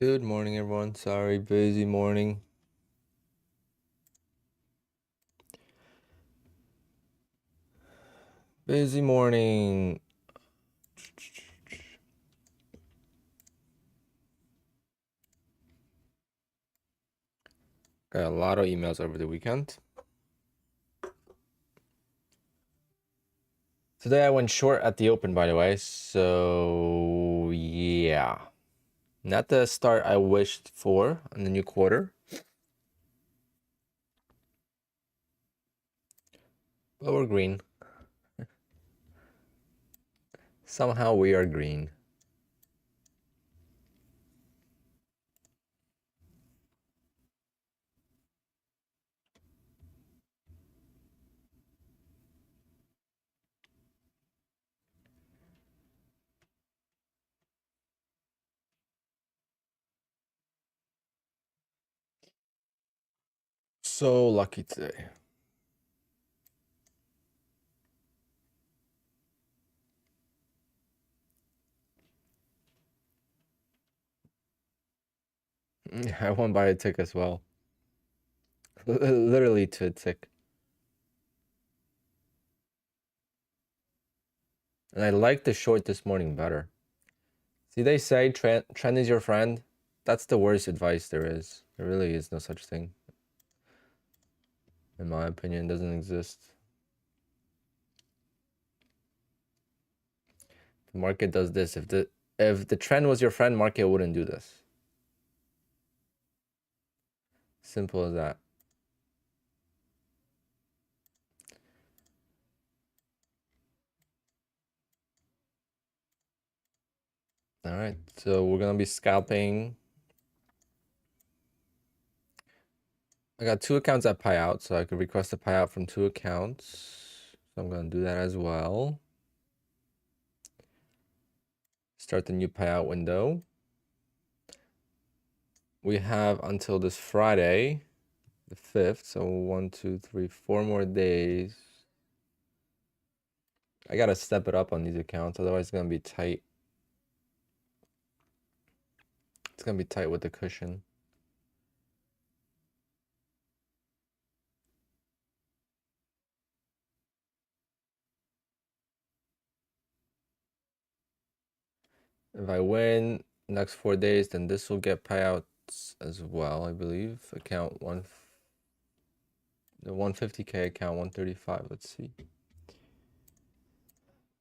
Good morning, everyone. Sorry, busy morning. Busy morning. Got a lot of emails over the weekend. Today I went short at the open, by the way. So, yeah. Not the start I wished for in the new quarter. But we're green. Somehow we are green. So lucky today. I won by a tick as well. Literally to a tick. And I like the short this morning better. See, they say trend is your friend. That's the worst advice there is. There really is no such thing. In my opinion, it doesn't exist. The market does this. If the trend was your friend, market wouldn't do this. Simple as that. All right, so we're gonna be scalping. I got 2 accounts at Payout, so I could request a payout from 2 accounts. So I'm gonna do that as well. Start the new payout window. We have until this Friday, the 5th. So 1, 2, 3, 4 more days. I gotta step it up on these accounts, otherwise it's gonna be tight. It's gonna be tight with the cushion. If I win next 4 days, then this will get payouts as well, I believe. Account the 150K account 135. Let's see.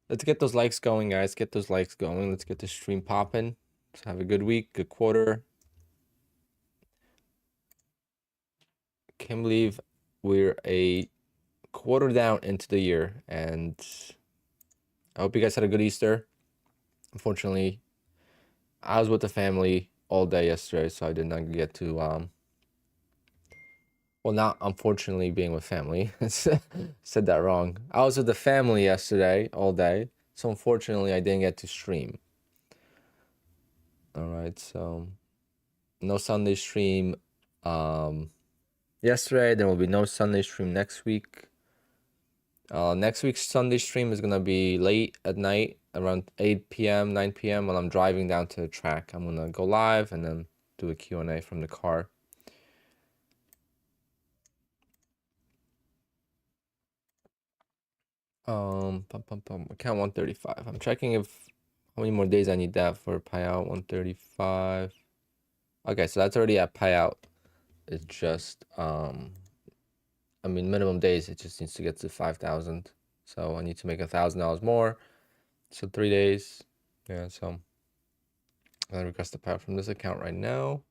Let's get those likes going, guys. Get those likes going. Let's get the stream popping. Let's have a good week, good quarter. Can't believe we're a quarter down into the year, and I hope you guys had a good Easter. Unfortunately, I was with the family all day yesterday, so I did not get to well, not unfortunately being with family. Said that wrong. I was with the family yesterday all day, so unfortunately I didn't get to stream. All right, so no Sunday stream yesterday. There will be no Sunday stream next week. Next week's Sunday stream is gonna be late at night, around 8 p.m., 9 p.m. when I'm driving down to the track. I'm gonna go live and then do a Q&A from the car. Account 135. I'm checking if how many more days I need that for payout. 135. Okay, so that's already at payout. It's just I mean minimum days, it just needs to get to 5,000. So I need to make $1,000 more. So 3 days. Yeah, so I'm gonna request the payout from this account right now.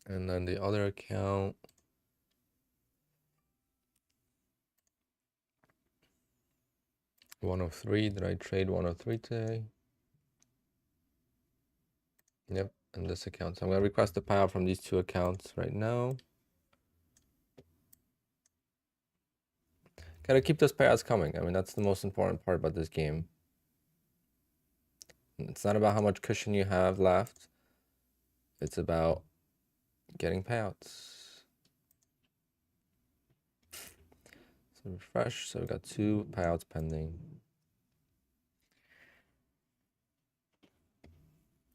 And then the other account. $103. Did I trade $103 today? Yep, and this account. So I'm gonna request the payout from these 2 accounts right now. Gotta keep those payouts coming. I mean, that's the most important part about this game. It's not about how much cushion you have left. It's about getting payouts. So refresh. So we got 2 payouts pending.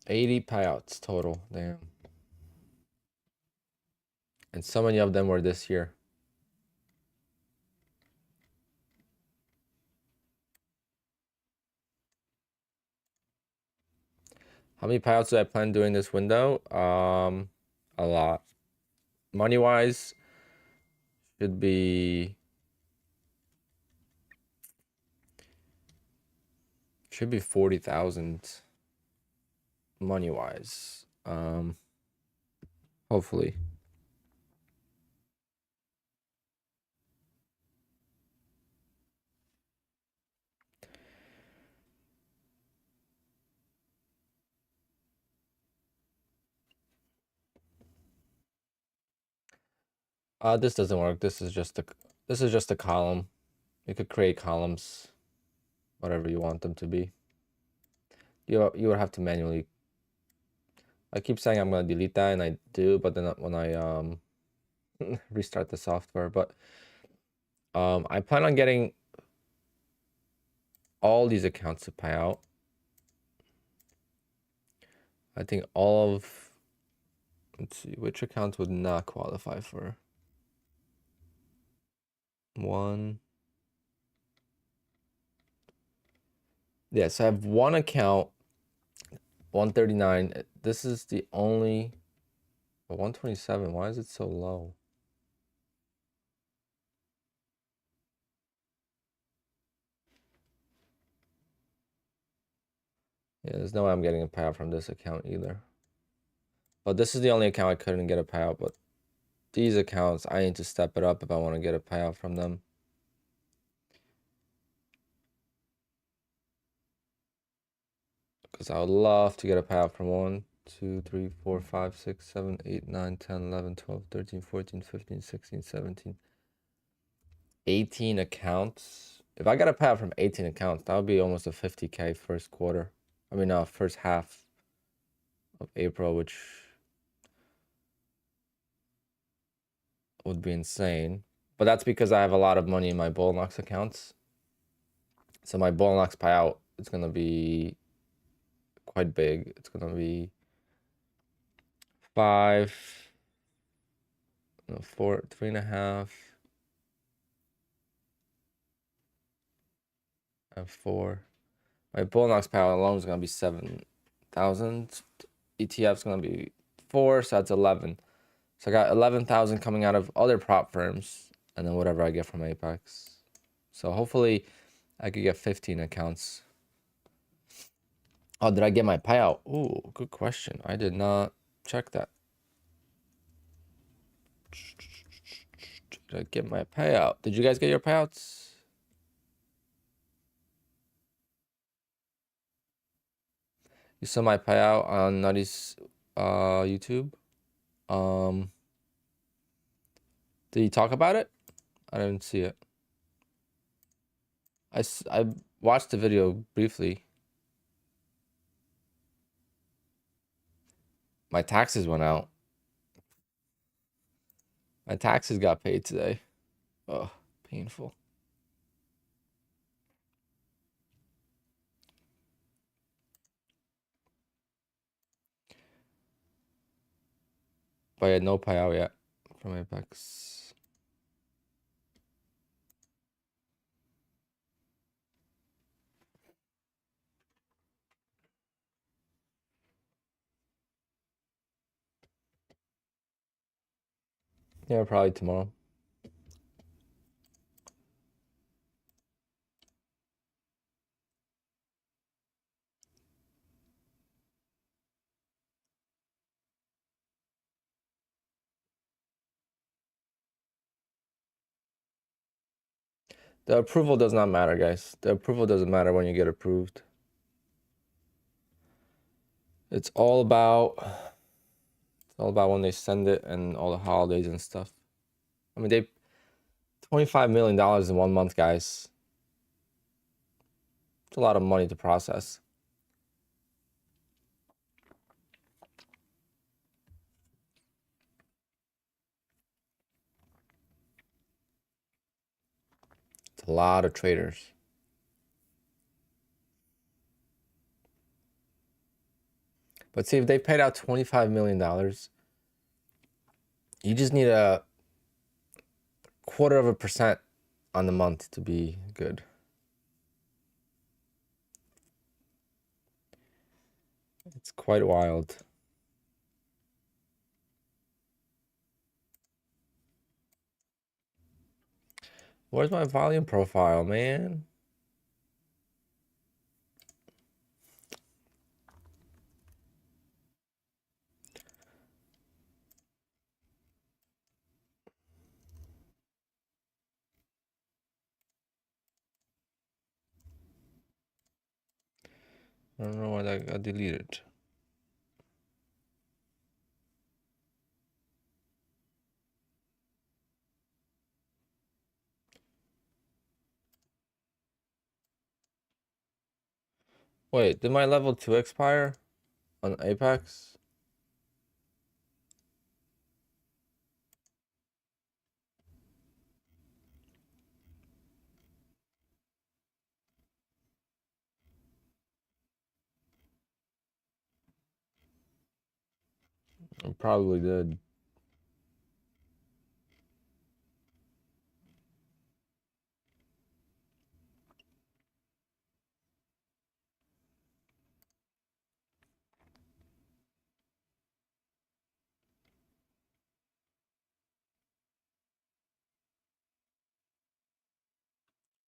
80 payouts total. Damn. And so many of them were this year. How many payouts do I plan during this window? A lot. Money wise, should be 40,000 money wise. Hopefully. This doesn't work. This is just a column. You could create columns, whatever you want them to be. You would have to manually. I keep saying I'm gonna delete that, and I do, but then when I restart the software, but I plan on getting all these accounts to pay out. I think all of, let's see, which accounts would not qualify for one. Yes, I have one account, 139. This is the only, 127. Why is it so low? Yeah, there's no way I'm getting a payout from this account either. But this is the only account I couldn't get a payout. But these accounts, I need to step it up if I want to get a payout from them. Because I would love to get a payout from 1, 2, 3, 4, 5, 6, 7, 8, 9, 10, 11, 12, 13, 14, 15, 16, 17, 18 accounts. If I got a payout from 18 accounts, that would be almost a 50K first quarter. I mean, first half of April, which would be insane. But that's because I have a lot of money in my Bullnox accounts. So my Bullnox payout is going to be quite big. It's going to be 5, 4, 3.5, and 4. My Bullnox payout alone is going to be 7,000. ETF's going to be 4, so that's 11. So I got 11,000 coming out of other prop firms, and then whatever I get from Apex. So hopefully I could get 15 accounts. Oh, did I get my payout? Ooh, good question. I did not check that. Did I get my payout? Did you guys get your payouts? You saw my payout on Nutty's YouTube. Did he talk about it? I didn't see it. I watched the video briefly. My taxes went out. My taxes got paid today. Oh, painful. But I had no payout yet from Apex. Yeah, probably tomorrow. The approval does not matter, guys. The approval doesn't matter when you get approved. It's all about when they send it and all the holidays and stuff. I mean, they $25 million in 1 month, guys. It's a lot of money to process. It's a lot of traders. But see, if they paid out $25 million, you just need a 0.25% on the month to be good. It's quite wild. Where's my volume profile, man? I don't know why that got deleted. Wait, did my level 2 expire on Apex? It probably did.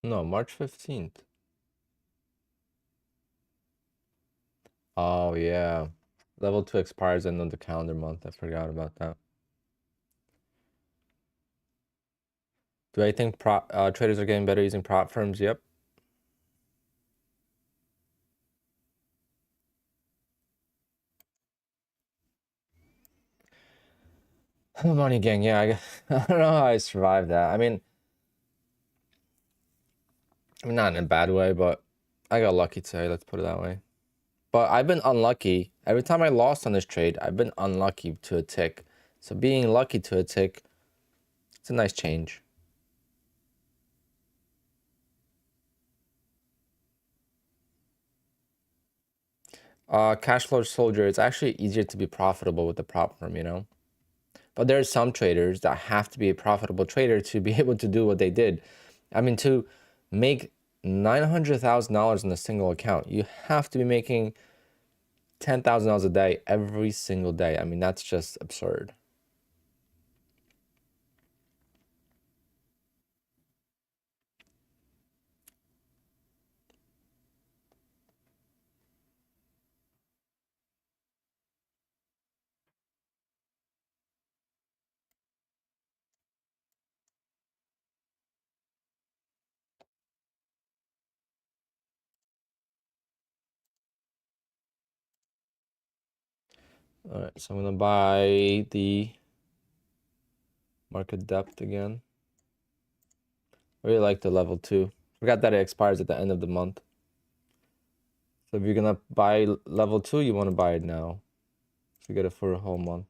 No, March 15th. Oh, yeah. Level 2 expires end of the calendar month. I forgot about that. Do I think traders are getting better using prop firms? Yep. Money gang, yeah. I don't know how I survived that. I mean, not in a bad way, but I got lucky today. Let's put it that way. But I've been unlucky. Every time I lost on this trade, I've been unlucky to a tick. So being lucky to a tick, it's a nice change. Cash flow soldier, it's actually easier to be profitable with the prop firm, you know? But there are some traders that have to be a profitable trader to be able to do what they did. I mean, to make $900,000 in a single account, you have to be making $10,000 a day every single day. I mean, that's just absurd. All right, so I'm gonna buy the market depth again. I really like the level 2. Forgot that it expires at the end of the month. So if you're gonna buy level 2, you want to buy it now. So get it for a whole month.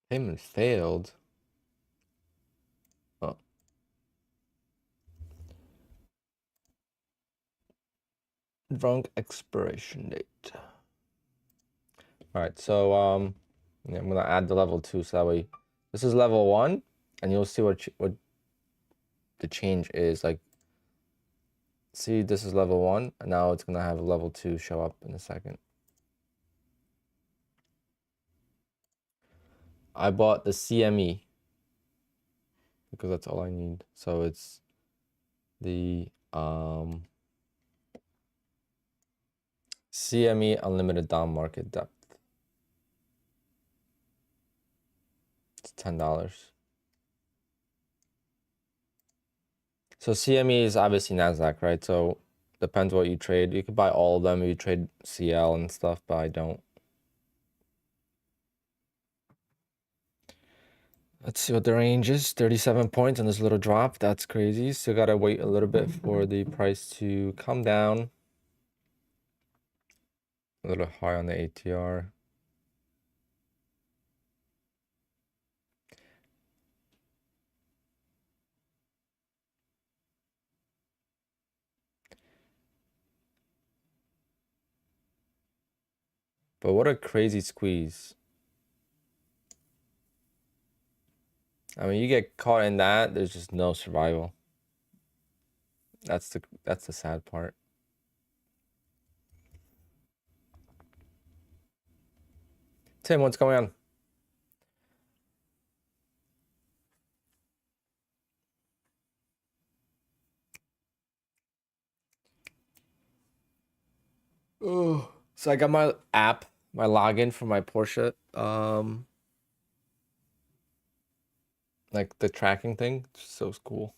Payment failed. Oh. Wrong expiration date. All right, so yeah, I'm gonna add the level 2 so that way this is level 1, and you'll see what the change is. Like, see, this is level 1, and now it's gonna have level 2 show up in a second. I bought the CME because that's all I need. So it's the CME unlimited down market depth. It's $10. So CME is obviously NASDAQ, right? So depends what you trade. You could buy all of them if you trade CL and stuff, but I don't. Let's see what the range is. 37 points on this little drop. That's crazy. Still gotta wait a little bit for the price to come down. A little high on the ATR. But what a crazy squeeze. I mean, you get caught in that, there's just no survival. That's the sad part. Tim, what's going on? Oh, so I got my app, my login for my Porsche. Like the tracking thing. It's so cool.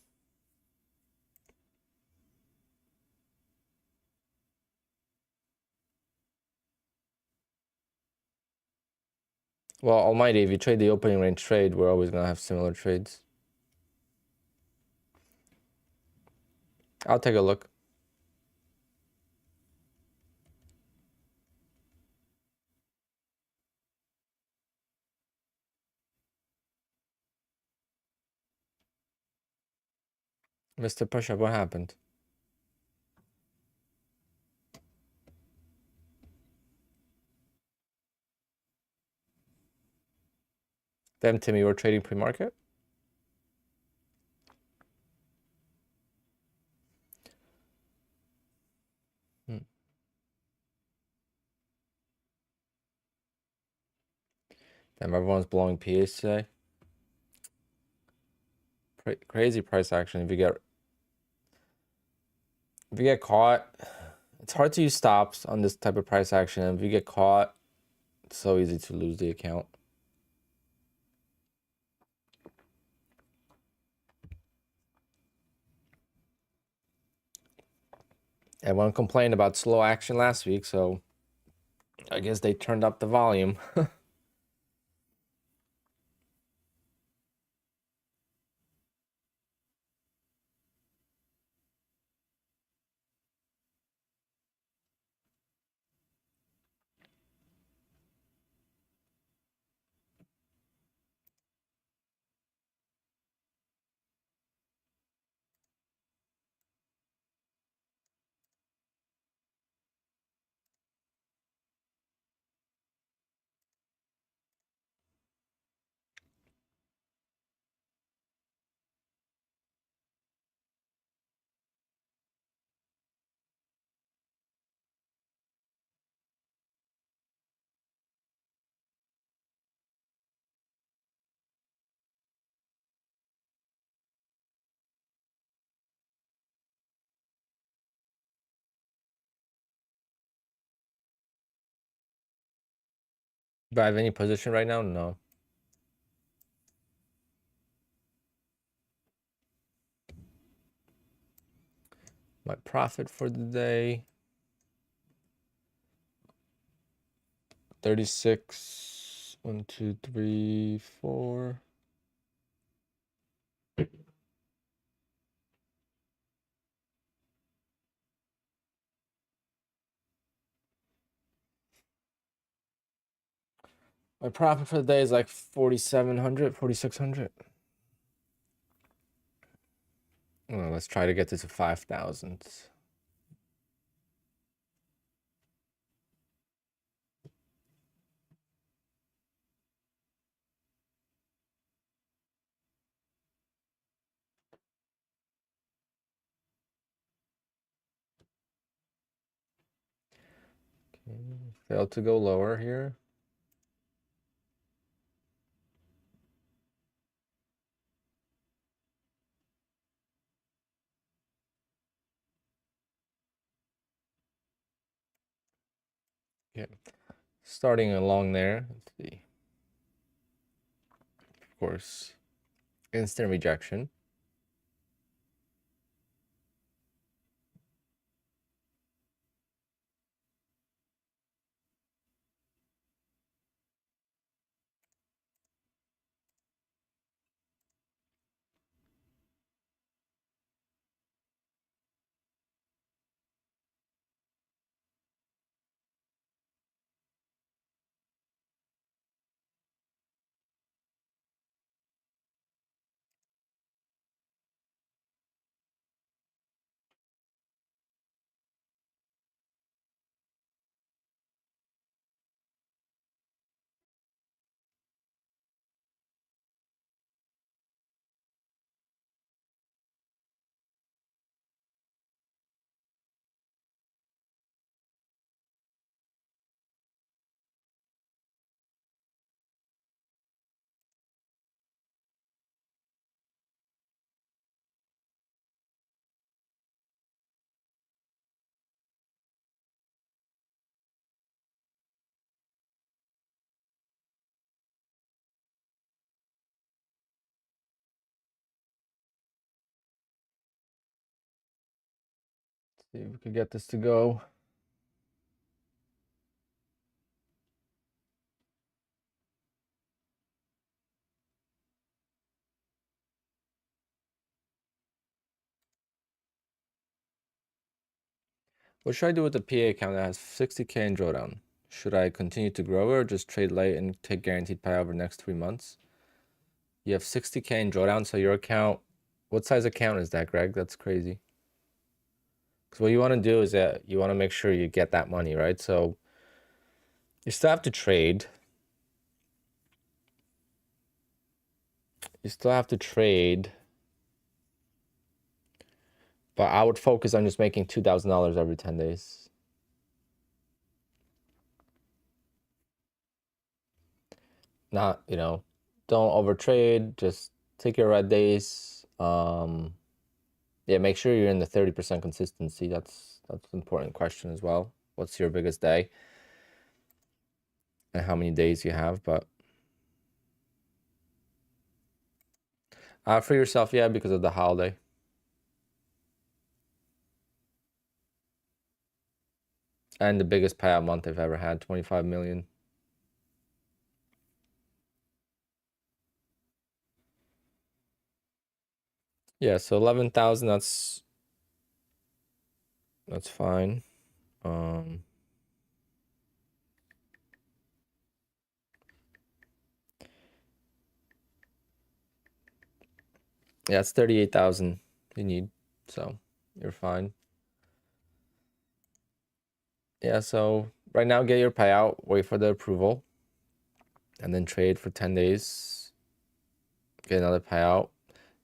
Well, almighty, if you trade the opening range trade, we're always gonna have similar trades. I'll take a look. Mr. Pushup, what happened? Damn, Timmy, you were trading pre-market? Damn, everyone's blowing PAs today. Crazy price action. If you get caught, it's hard to use stops on this type of price action. If you get caught, it's so easy to lose the account. Everyone complained about slow action last week, so I guess they turned up the volume. Do I have any position right now? No. My profit for the day, 36. 1, 2, 3, 4. My profit for the day is like 4,700, 4,600. Well, let's try to get this to 5,000. Failed to go lower here. Okay, starting along there. Let's see. Of course, instant rejection. See if we can get this to go. What should I do with the PA account that has 60K in drawdown? Should I continue to grow it or just trade late and take guaranteed payout over the next 3 months? You have 60K in drawdown, so your account, what size account is that, Greg? That's crazy. Because what you want to do is that you want to make sure you get that money, right? So you still have to trade. You still have to trade. But I would focus on just making $2,000 every 10 days. Not, don't overtrade. Just take your red days. Yeah, make sure you're in the 30% consistency. That's an important question as well. What's your biggest day? And how many days you have, but for yourself, yeah, because of the holiday. And the biggest payout month I've ever had, 25 million. Yeah, so 11,000, that's fine. Yeah, it's 38,000 you need, so you're fine. Yeah, so right now get your payout, wait for the approval, and then trade for 10 days, get another payout.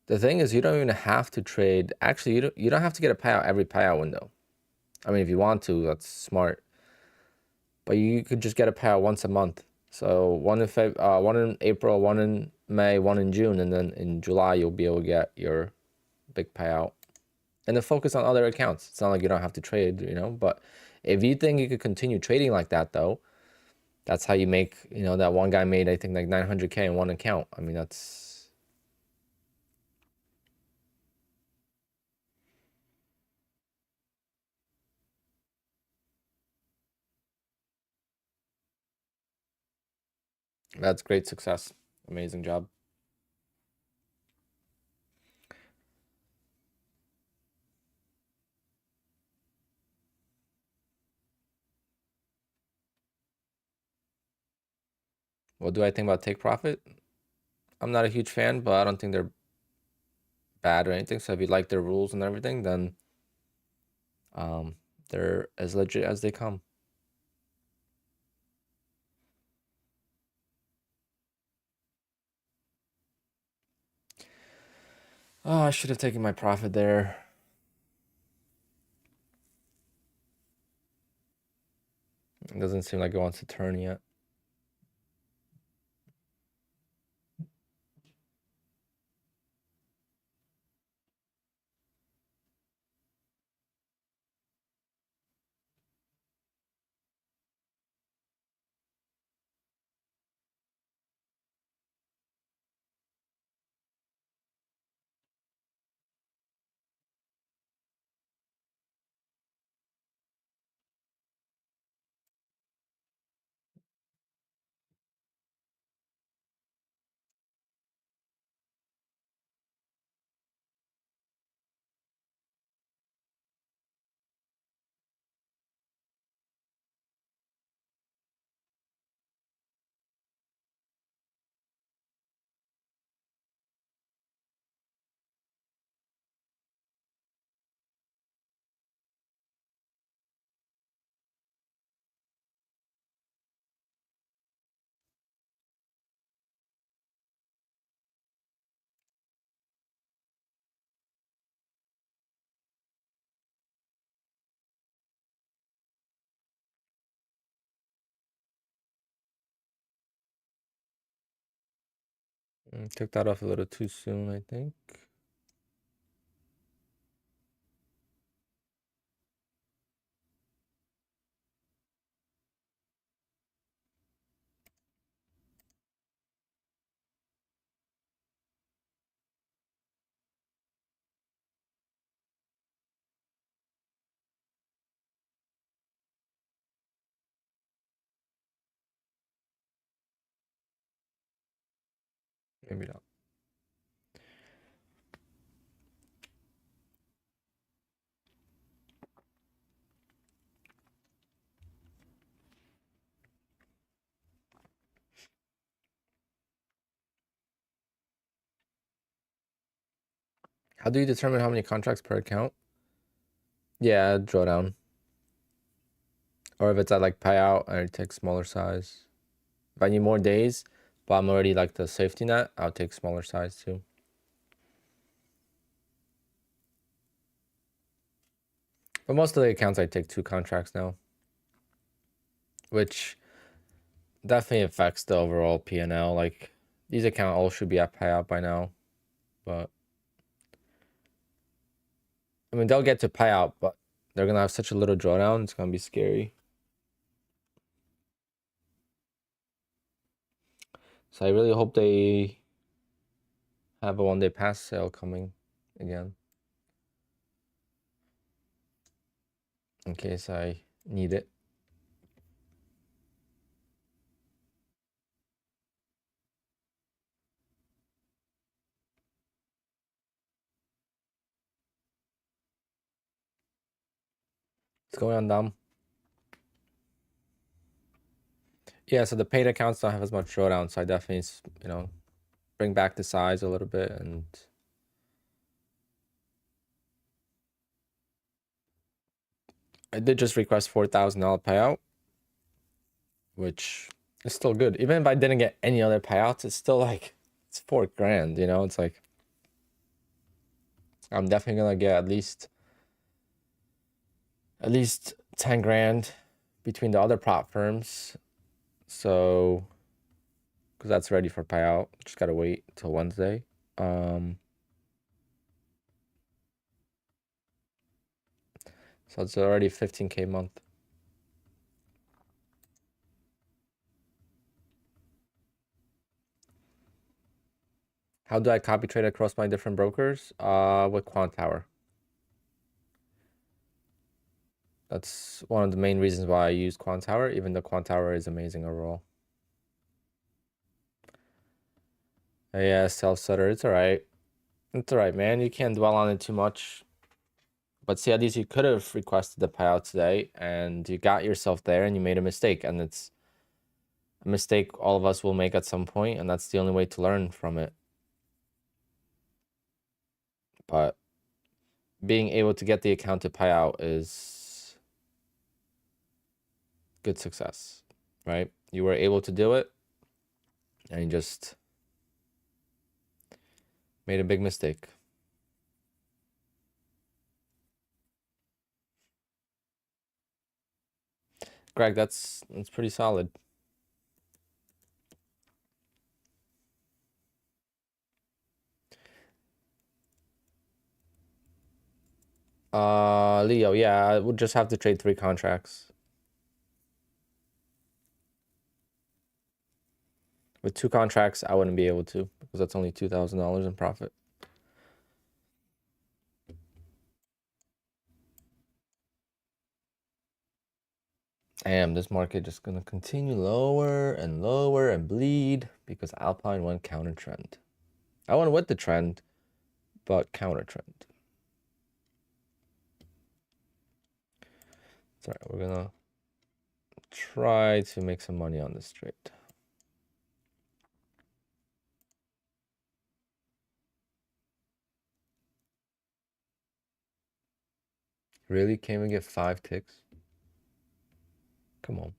The thing is, you don't even have to trade. Actually, you don't have to get a payout every payout window. I mean, if you want to, that's smart. But you could just get a payout once a month. So one in April, one in May, one in June, and then in July you'll be able to get your big payout. And then focus on other accounts. It's not like you don't have to trade, But if you think you could continue trading like that, though, that's how you make, that one guy made, I think, like 900K in one account. I mean, that's great success. Amazing job. What do I think about take profit? I'm not a huge fan, but I don't think they're bad or anything. So if you like their rules and everything, then they're as legit as they come. Oh, I should have taken my profit there. It doesn't seem like it wants to turn yet. Took that off a little too soon, I think. Maybe not. How do you determine how many contracts per account? Yeah, drawdown. Or if it's at like payout, I take smaller size. If I need more days, but I'm already like the safety net, I'll take smaller size too. But most of the accounts I take 2 contracts now, which definitely affects the overall P&L. Like these accounts all should be at payout by now, but I mean they'll get to payout, but they're gonna have such a little drawdown. It's gonna be scary. So I really hope they have a 1-day pass sale coming again, in case I need it. It's going on down. Yeah, so the paid accounts don't have as much drawdown, so I definitely, you know, bring back the size a little bit. And I did just request $4,000 payout, which is still good. Even if I didn't get any other payouts, it's still like, it's $4,000, you know? It's like, I'm definitely gonna get at least 10 grand between the other prop firms. So, because that's ready for payout, just gotta wait till Wednesday. So it's already 15K a month. How do I copy trade across my different brokers? With Quant Tower. That's one of the main reasons why I use Quant Tower, even though Quant Tower is amazing overall. Yeah, self-setter, it's alright. It's alright, man. You can't dwell on it too much. But see, at least you could have requested the payout today, and you got yourself there, and you made a mistake. And it's a mistake all of us will make at some point, and that's the only way to learn from it. But being able to get the account to payout is good success, right? You were able to do it, and you just made a big mistake. Greg, that's pretty solid. Leo, yeah, I would just have to trade 3 contracts. With 2 contracts, I wouldn't be able to, because that's only $2,000 in profit. Damn, this market just gonna continue lower and lower and bleed because Alpine went counter trend. I went with the trend, but counter trend. It's alright, we're gonna try to make some money on this trade. Really? Can't we get 5 ticks? Come on.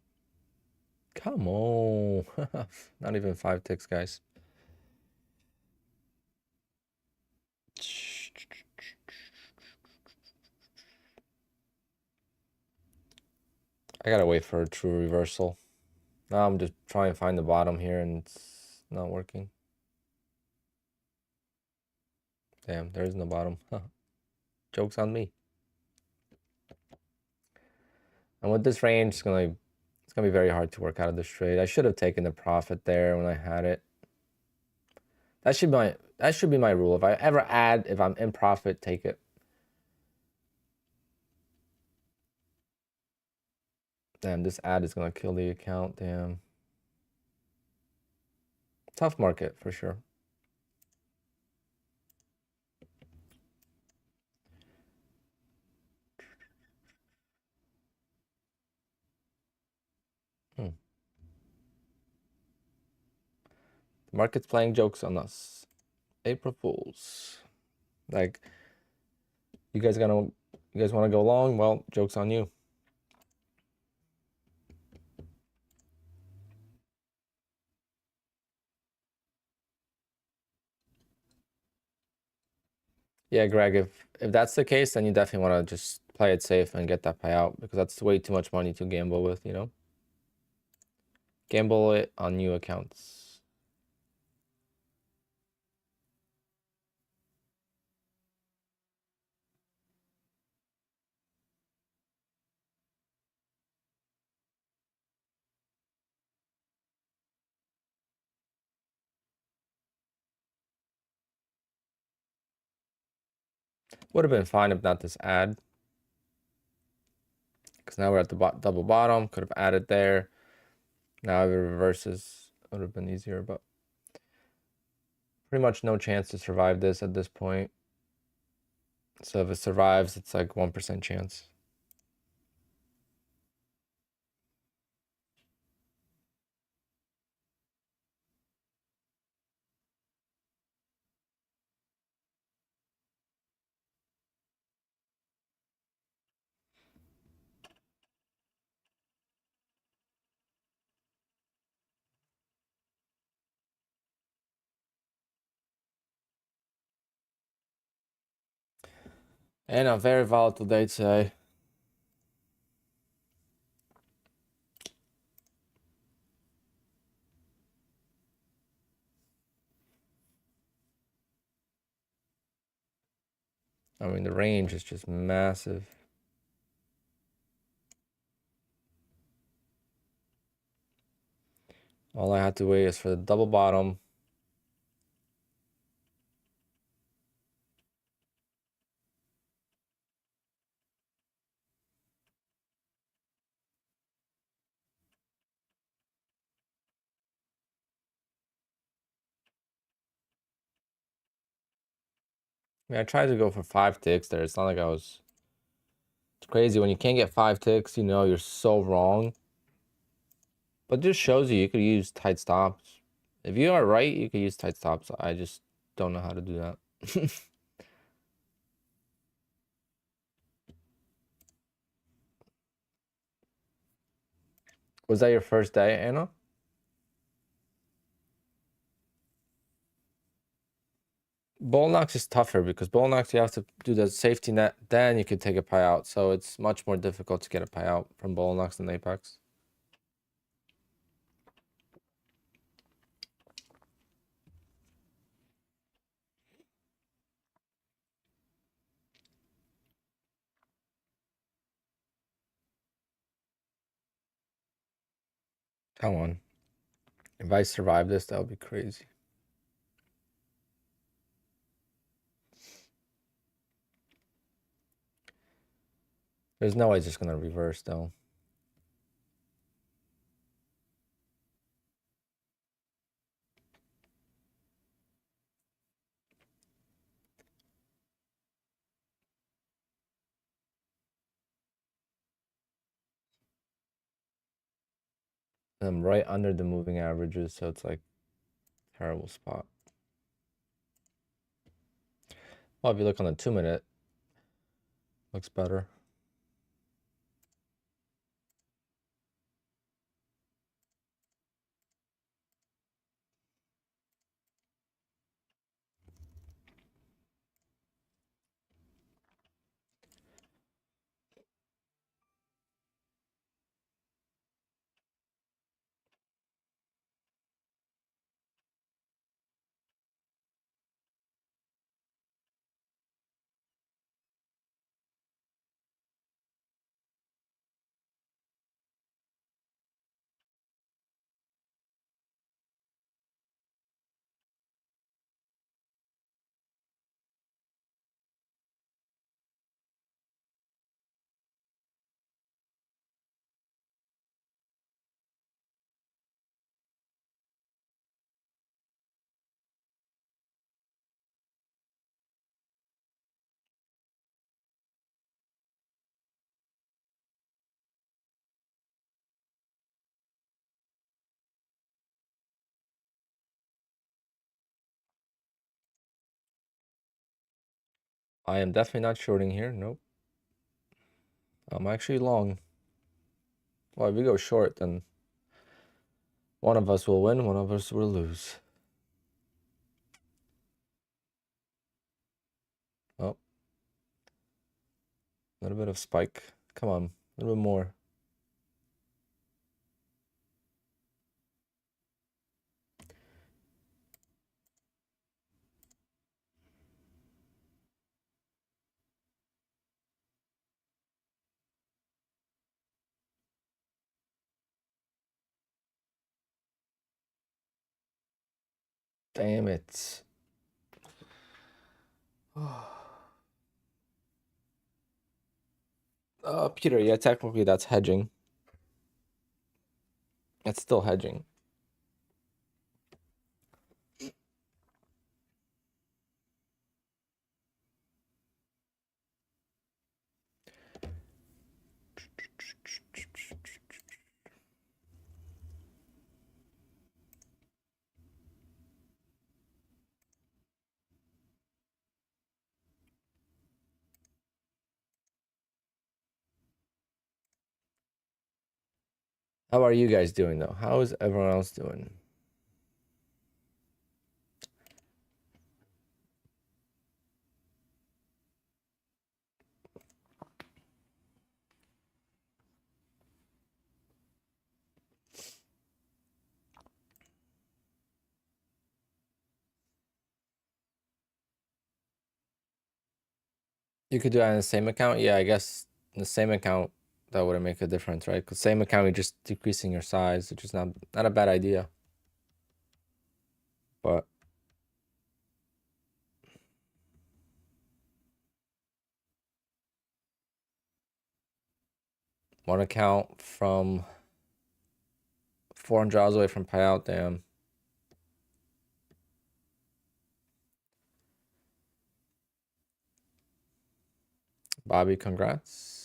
Come on. Not even 5 ticks, guys. I gotta wait for a true reversal. Now I'm just trying to find the bottom here and it's not working. Damn, there is no bottom. Joke's on me. And with this range, it's gonna be very hard to work out of this trade. I should have taken the profit there when I had it. That should be my rule. If I ever add, if I'm in profit, take it. Damn, this ad is gonna kill the account. Damn. Tough market for sure. Market's playing jokes on us. April Fools. Like, you guys want to go long? Well, joke's on you. Yeah, Greg, if that's the case, then you definitely want to just play it safe and get that payout, because that's way too much money to gamble with, you know? Gamble it on new accounts. Would have been fine if not this ad, because now we're at the double bottom. Could have added there. Now if it reverses, it would have been easier, but pretty much no chance to survive this at this point. So if it survives, it's like 1% chance. And a very volatile day today. I mean, the range is just massive. All I have to wait is for the double bottom. I mean, I tried to go for 5 ticks there. It's not like I was... It's crazy. When you can't get 5 ticks, you know you're so wrong. But it just shows you could use tight stops. If you are right, you could use tight stops. I just don't know how to do that. Was that your first day, Anna? Bull knocks is tougher because bull knocks you have to do the safety net, then you could take a payout. So it's much more difficult to get a payout from bull knocks than apex. Come on. If I survive this, that would be crazy. There's no way it's just gonna reverse though. I'm right under the moving averages, so it's like terrible spot. Well, if you look on the 2-minute, looks better. I am definitely not shorting here. Nope. I'm actually long. Well, if we go short, then one of us will win, one of us will lose. Oh, a little bit of spike. Come on, a little bit more. Damn it. Peter, yeah, technically that's hedging. It's still hedging. How are you guys doing though? How is everyone else doing? You could do that in the same account? Yeah, I guess in the same account that wouldn't make a difference, right? Because same account, you're just decreasing your size, which is not a bad idea. But one account from $400 away from payout, damn. Bobby, congrats.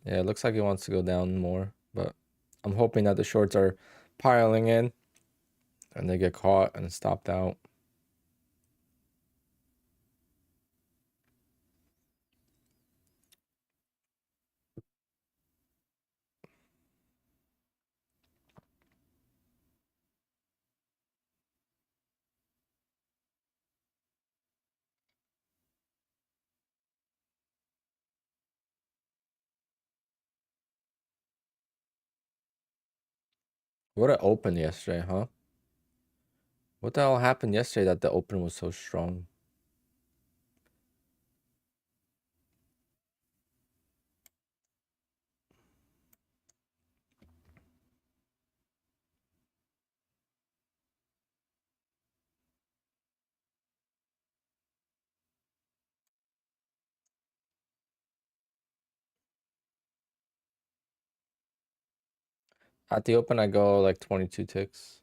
Yeah, it looks like he wants to go down more, but I'm hoping that the shorts are piling in and they get caught and stopped out. What a open yesterday, huh? What the hell happened yesterday that the open was so strong? At the open, I go like 22 ticks.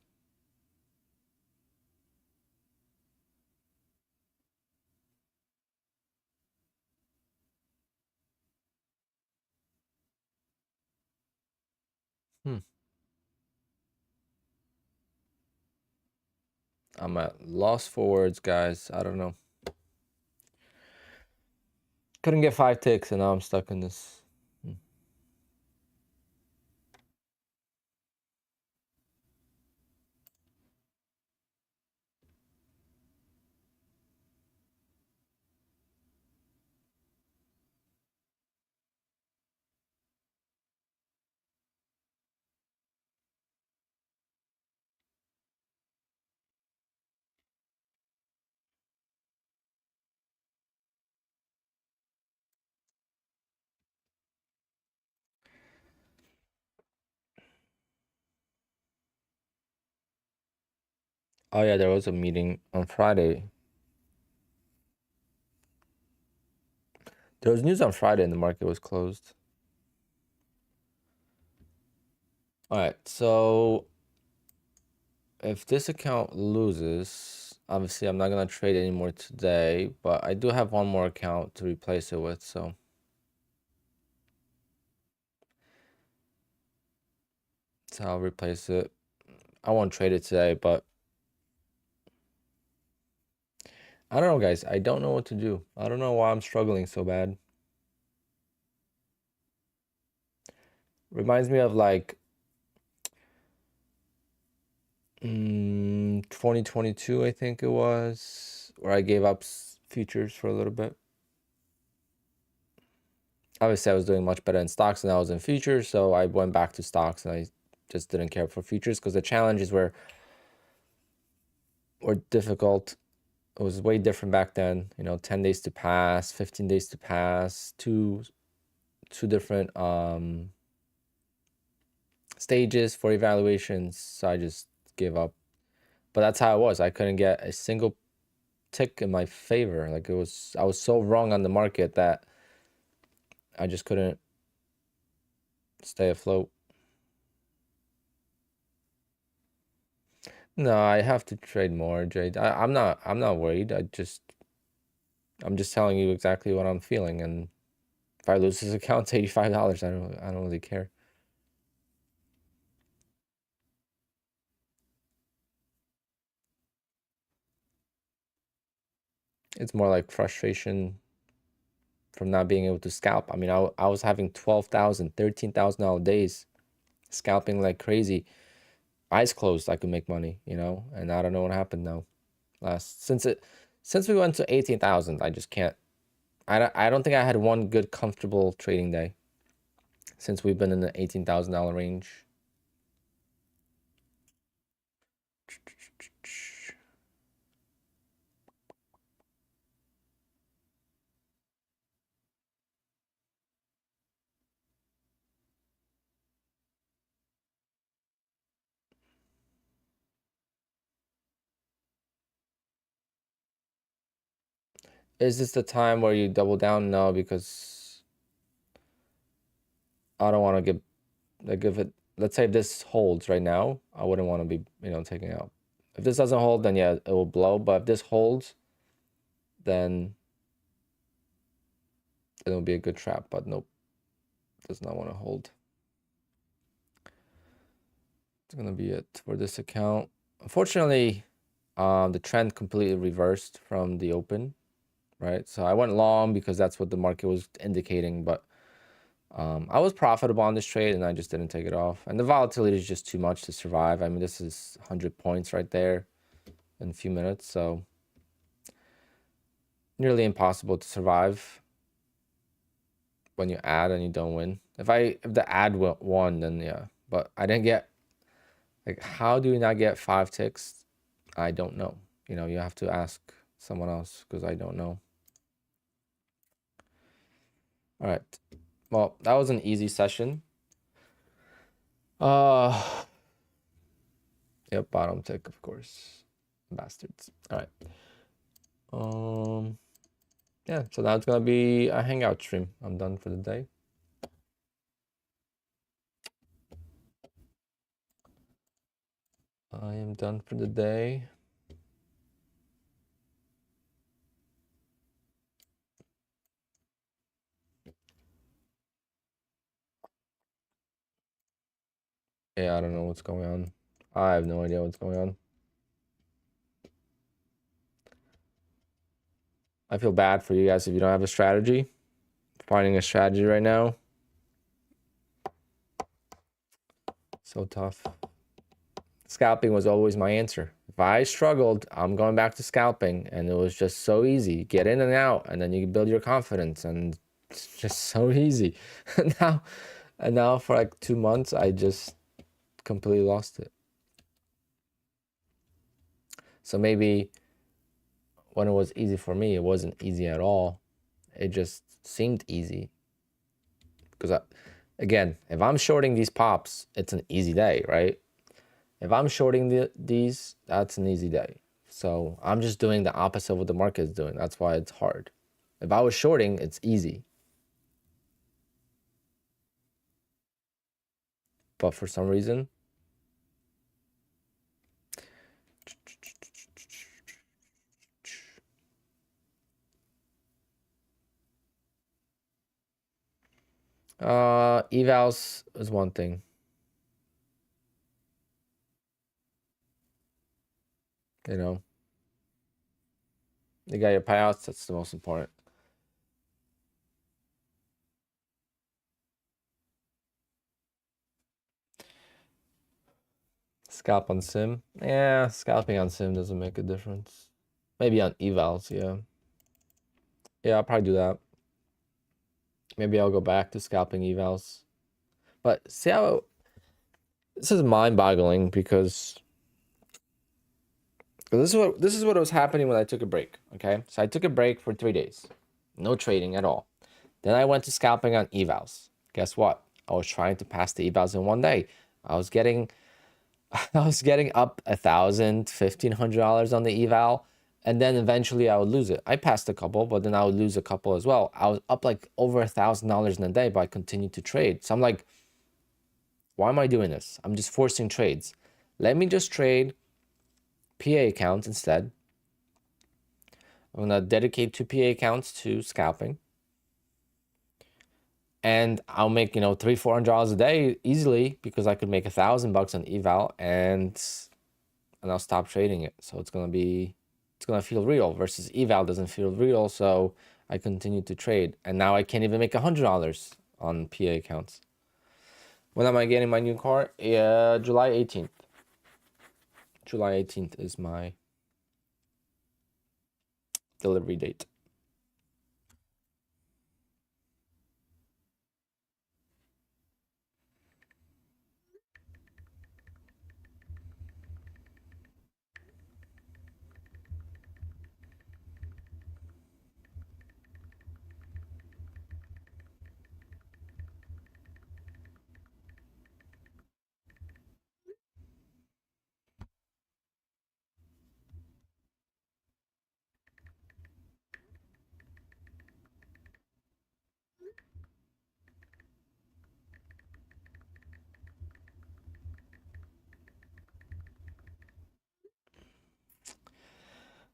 I'm at loss for words, guys. I don't know. Couldn't get 5 ticks, and now I'm stuck in this. Oh yeah, there was a meeting on Friday. There was news on Friday and the market was closed. All right, so if this account loses, obviously I'm not gonna trade anymore today, but I do have one more account to replace it with, so I'll replace it. I won't trade it today, but I don't know, guys. I don't know what to do. I don't know why I'm struggling so bad. Reminds me of like 2022, I think it was, where I gave up futures for a little bit. Obviously, I was doing much better in stocks than I was in futures, so I went back to stocks and I just didn't care for futures because the challenges were difficult. It was way different back then. 10 days to pass, 15 days to pass, two different stages for evaluations. So I just gave up. But that's how it was. I couldn't get a single tick in my favor. Like I was so wrong on the market that I just couldn't stay afloat. No, I have to trade more, Jade. I'm not worried. I'm just telling you exactly what I'm feeling, and if I lose this account, it's $85. I don't really care. It's more like frustration from not being able to scalp. I mean, I was having $12,000, $13,000 days, scalping like crazy. Eyes closed, I could make money, and I don't know what happened now. Since we went to 18,000, I just can't. I don't think I had one good comfortable trading day since we've been in the $18,000 range. Is this the time where you double down? No, because I don't want to give, like, if it, let's say if this holds right now, I wouldn't want to be, taking out. If this doesn't hold, then yeah, it will blow. But if this holds, then it'll be a good trap. But nope, does not want to hold. It's gonna be it for this account. Unfortunately, the trend completely reversed from the open, right? So I went long because that's what the market was indicating, but I was profitable on this trade and I just didn't take it off. And the volatility is just too much to survive. I mean, this is 100 points right there in a few minutes, so nearly impossible to survive when you add and you don't win. If the ad won, then yeah. But I didn't get, like, how do you not get 5 ticks? I don't know. You have to ask someone else because I don't know. All right. Well, that was an easy session. Yep, bottom tick, of course. Bastards. All right. Yeah, so now it's gonna be a hangout stream. I'm done for the day. I am done for the day. Yeah, I don't know what's going on. I have no idea what's going on. I feel bad for you guys if you don't have a strategy. Finding a strategy right now. So tough. Scalping was always my answer. If I struggled, I'm going back to scalping, and it was just so easy. Get in and out, and then you build your confidence, and it's just so easy. And now for like 2 months, I just completely lost it. So maybe when it was easy for me, it wasn't easy at all. It just seemed easy. Because again, if I'm shorting these pops, it's an easy day, right? If I'm shorting these, that's an easy day. So I'm just doing the opposite of what the market is doing. That's why it's hard. If I was shorting, it's easy. But for some reason, evals is one thing. You know, you got your payouts. That's the most important. Scalp on sim. Yeah, scalping on sim doesn't make a difference. Maybe on evals, yeah. Yeah, I'll probably do that. Maybe I'll go back to scalping evals. But see how this is mind-boggling because this is what was happening when I took a break. Okay, so I took a break for 3 days, no trading at all. Then I went to scalping on evals. Guess what? I was trying to pass the evals in 1 day. I was getting up $1,000, $1,500 on the eval, and then eventually I would lose it. I passed a couple, but then I would lose a couple as well. I was up like over $1,000 in a day, but I continued to trade. So I'm like, why am I doing this? I'm just forcing trades. Let me just trade PA accounts instead. I'm gonna dedicate 2 PA accounts to scalping, and I'll make $300-$400 a day easily because I could make $1,000 on eval, and I'll stop trading it. So it's gonna feel real. Versus eval doesn't feel real, so I continue to trade, and now I can't even make $100 on PA accounts. When am I getting my new car? July 18th. July 18th is my delivery date.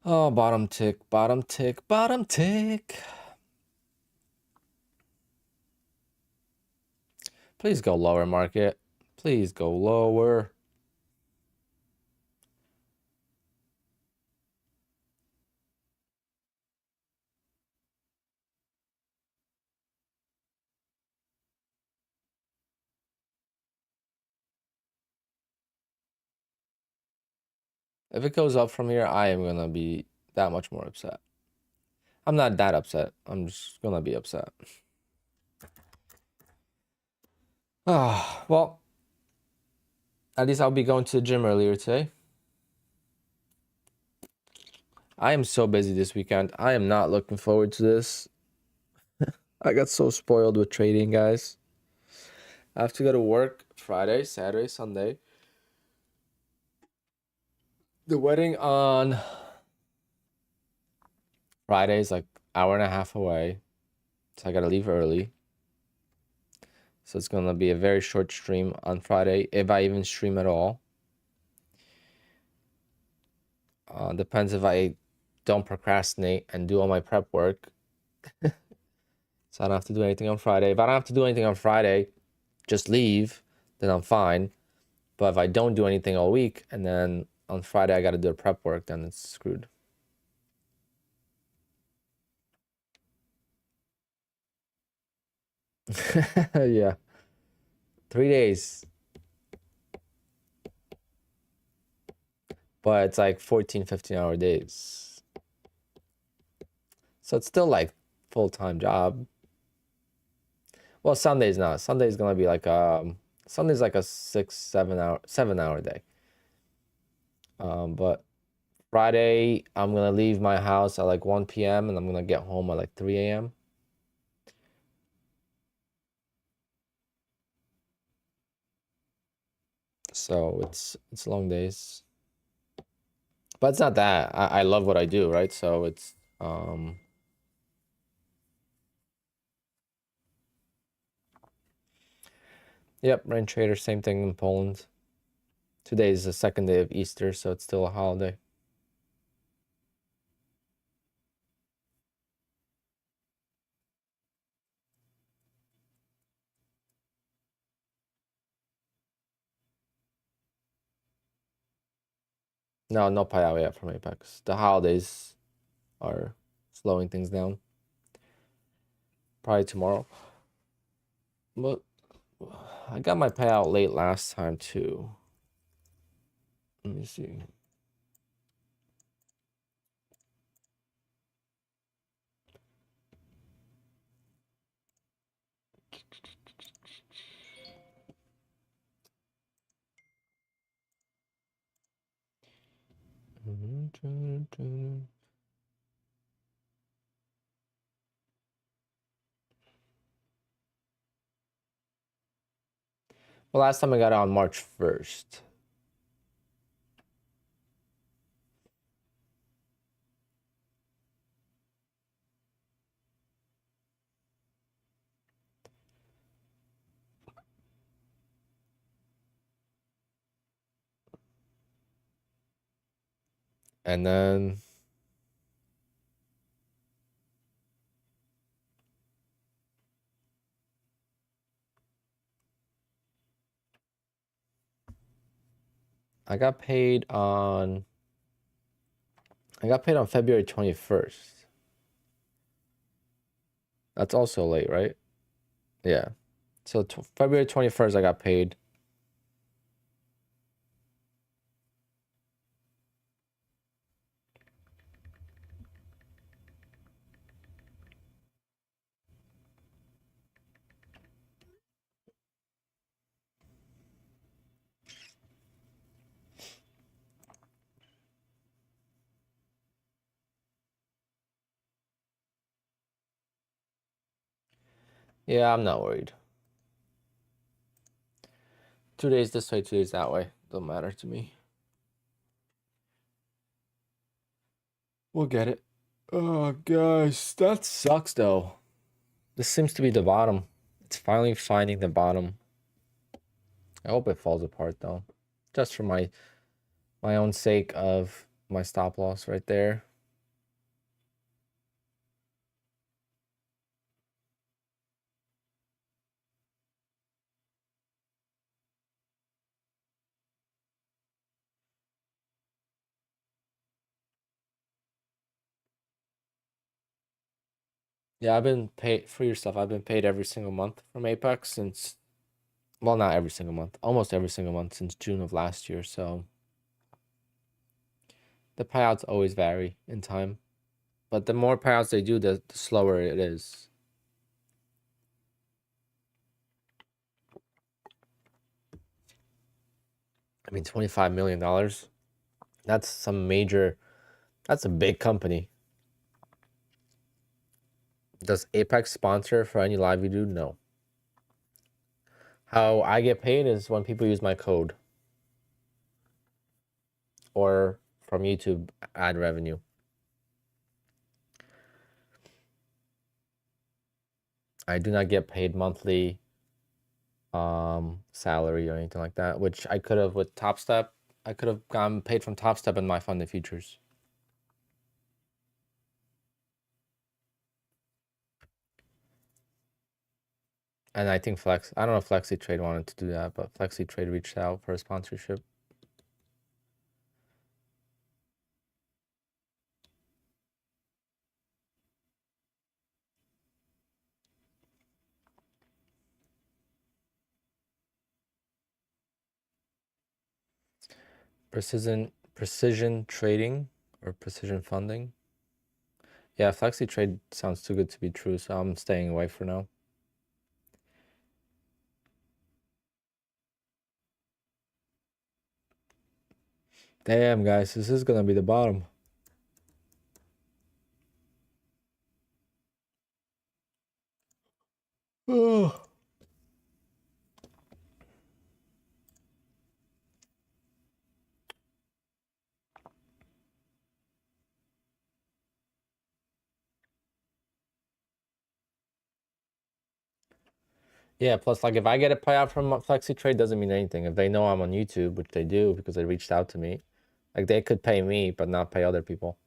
Oh, bottom tick, bottom tick, bottom tick. Please go lower, market. Please go lower. If it goes up from here, I am gonna be that much more upset. I'm not that upset. I'm just gonna be upset. Ah, well, at least I'll be going to the gym earlier today. I am so busy this weekend. I am not looking forward to this. I got so spoiled with trading, guys. I have to go to work Friday, Saturday, Sunday. The wedding on Friday is like hour and a half away, so I gotta leave early. So it's gonna be a very short stream on Friday, if I even stream at all. Depends if I don't procrastinate and do all my prep work. So I don't have to do anything on Friday. If I don't have to do anything on Friday, just leave, then I'm fine. But if I don't do anything all week and then on Friday I got to do the prep work, then it's screwed. Yeah. 3 days. But it's like 14, 15-hour days. So it's still like full-time job. Well, Sunday's not. Sunday's gonna be like Sunday's like a 7-hour day. But Friday I'm gonna leave my house at like 1 p.m. and I'm gonna get home at like 3 a.m. So it's long days. But it's not that. I love what I do, right? So it's yep, rain trader, same thing in Poland. Today is the second day of Easter, so it's still a holiday. No, no payout yet from Apex. The holidays are slowing things down. Probably tomorrow. But I got my payout late last time too. Let me see. Well, last time I got it on March 1st. And then I got paid on February 21st. That's also late, right? Yeah. So February 21st I got paid. Yeah, I'm not worried. 2 days this way, 2 days that way. Don't matter to me. We'll get it. Oh, guys, that sucks though. This seems to be the bottom. It's finally finding the bottom. I hope it falls apart though. Just for my own sake of my stop loss right there. Yeah, I've been paid for your stuff. I've been paid every single month from Apex since, well, not every single month, almost every single month since June of last year. So the payouts always vary in time, but the more payouts they do, the slower it is. I mean, $25 million. That's some major, that's a big company. Does Apex sponsor for any live you do? No. How I get paid is when people use my code or from YouTube ad revenue. I do not get paid monthly salary or anything like that, which I could have with Top Step. I could have gotten paid from Top Step in my funded futures. And I think I don't know if Flexi Trade wanted to do that, but Flexi Trade reached out for a sponsorship. Precision trading or precision funding. Yeah, Flexi Trade sounds too good to be true, so I'm staying away for now. Damn, guys, this is gonna be the bottom. Oh. Yeah, plus like if I get a payout from Flexi Trade doesn't mean anything. If they know I'm on YouTube, which they do because they reached out to me, like they could pay me but not pay other people.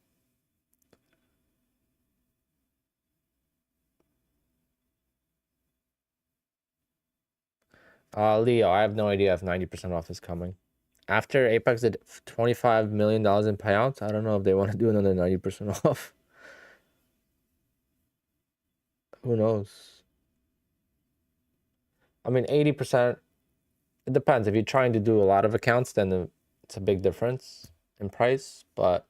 Leo, I have no idea if 90% off is coming. After Apex did $25 million in payouts, I don't know if they want to do another 90% off. Who knows? I mean, 80%, it depends. If you're trying to do a lot of accounts, then it's a big difference in price. But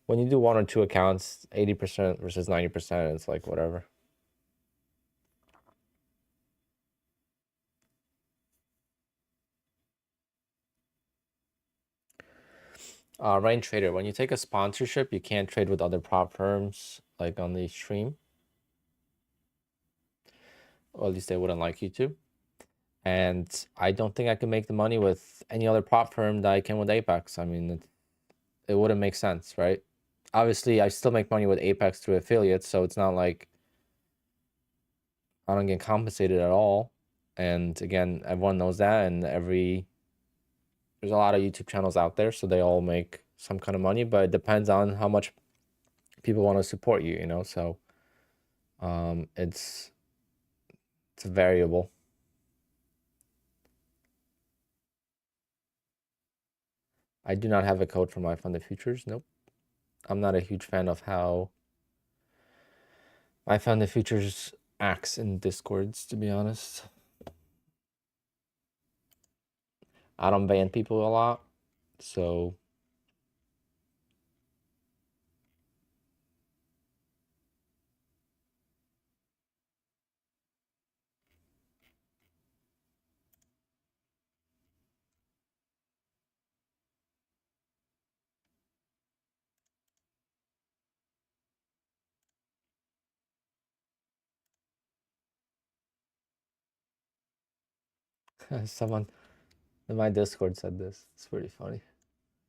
when you do one or two accounts, 80% versus 90%, it's like whatever. Rain Trader, when you take a sponsorship, you can't trade with other prop firms like on the stream. Or at least they wouldn't like you to. And I don't think I can make the money with any other prop firm that I can with Apex. I mean, it wouldn't make sense, right? Obviously, I still make money with Apex through affiliates, so it's not like I don't get compensated at all. And again, everyone knows that, and there's a lot of YouTube channels out there, so they all make some kind of money, but it depends on how much people want to support you, you know. So it's a variable. I do not have a code for my funded futures. Nope. I'm not a huge fan of how my funded futures acts in Discords, to be honest. I don't ban people a lot, so someone in my Discord said this. It's pretty funny.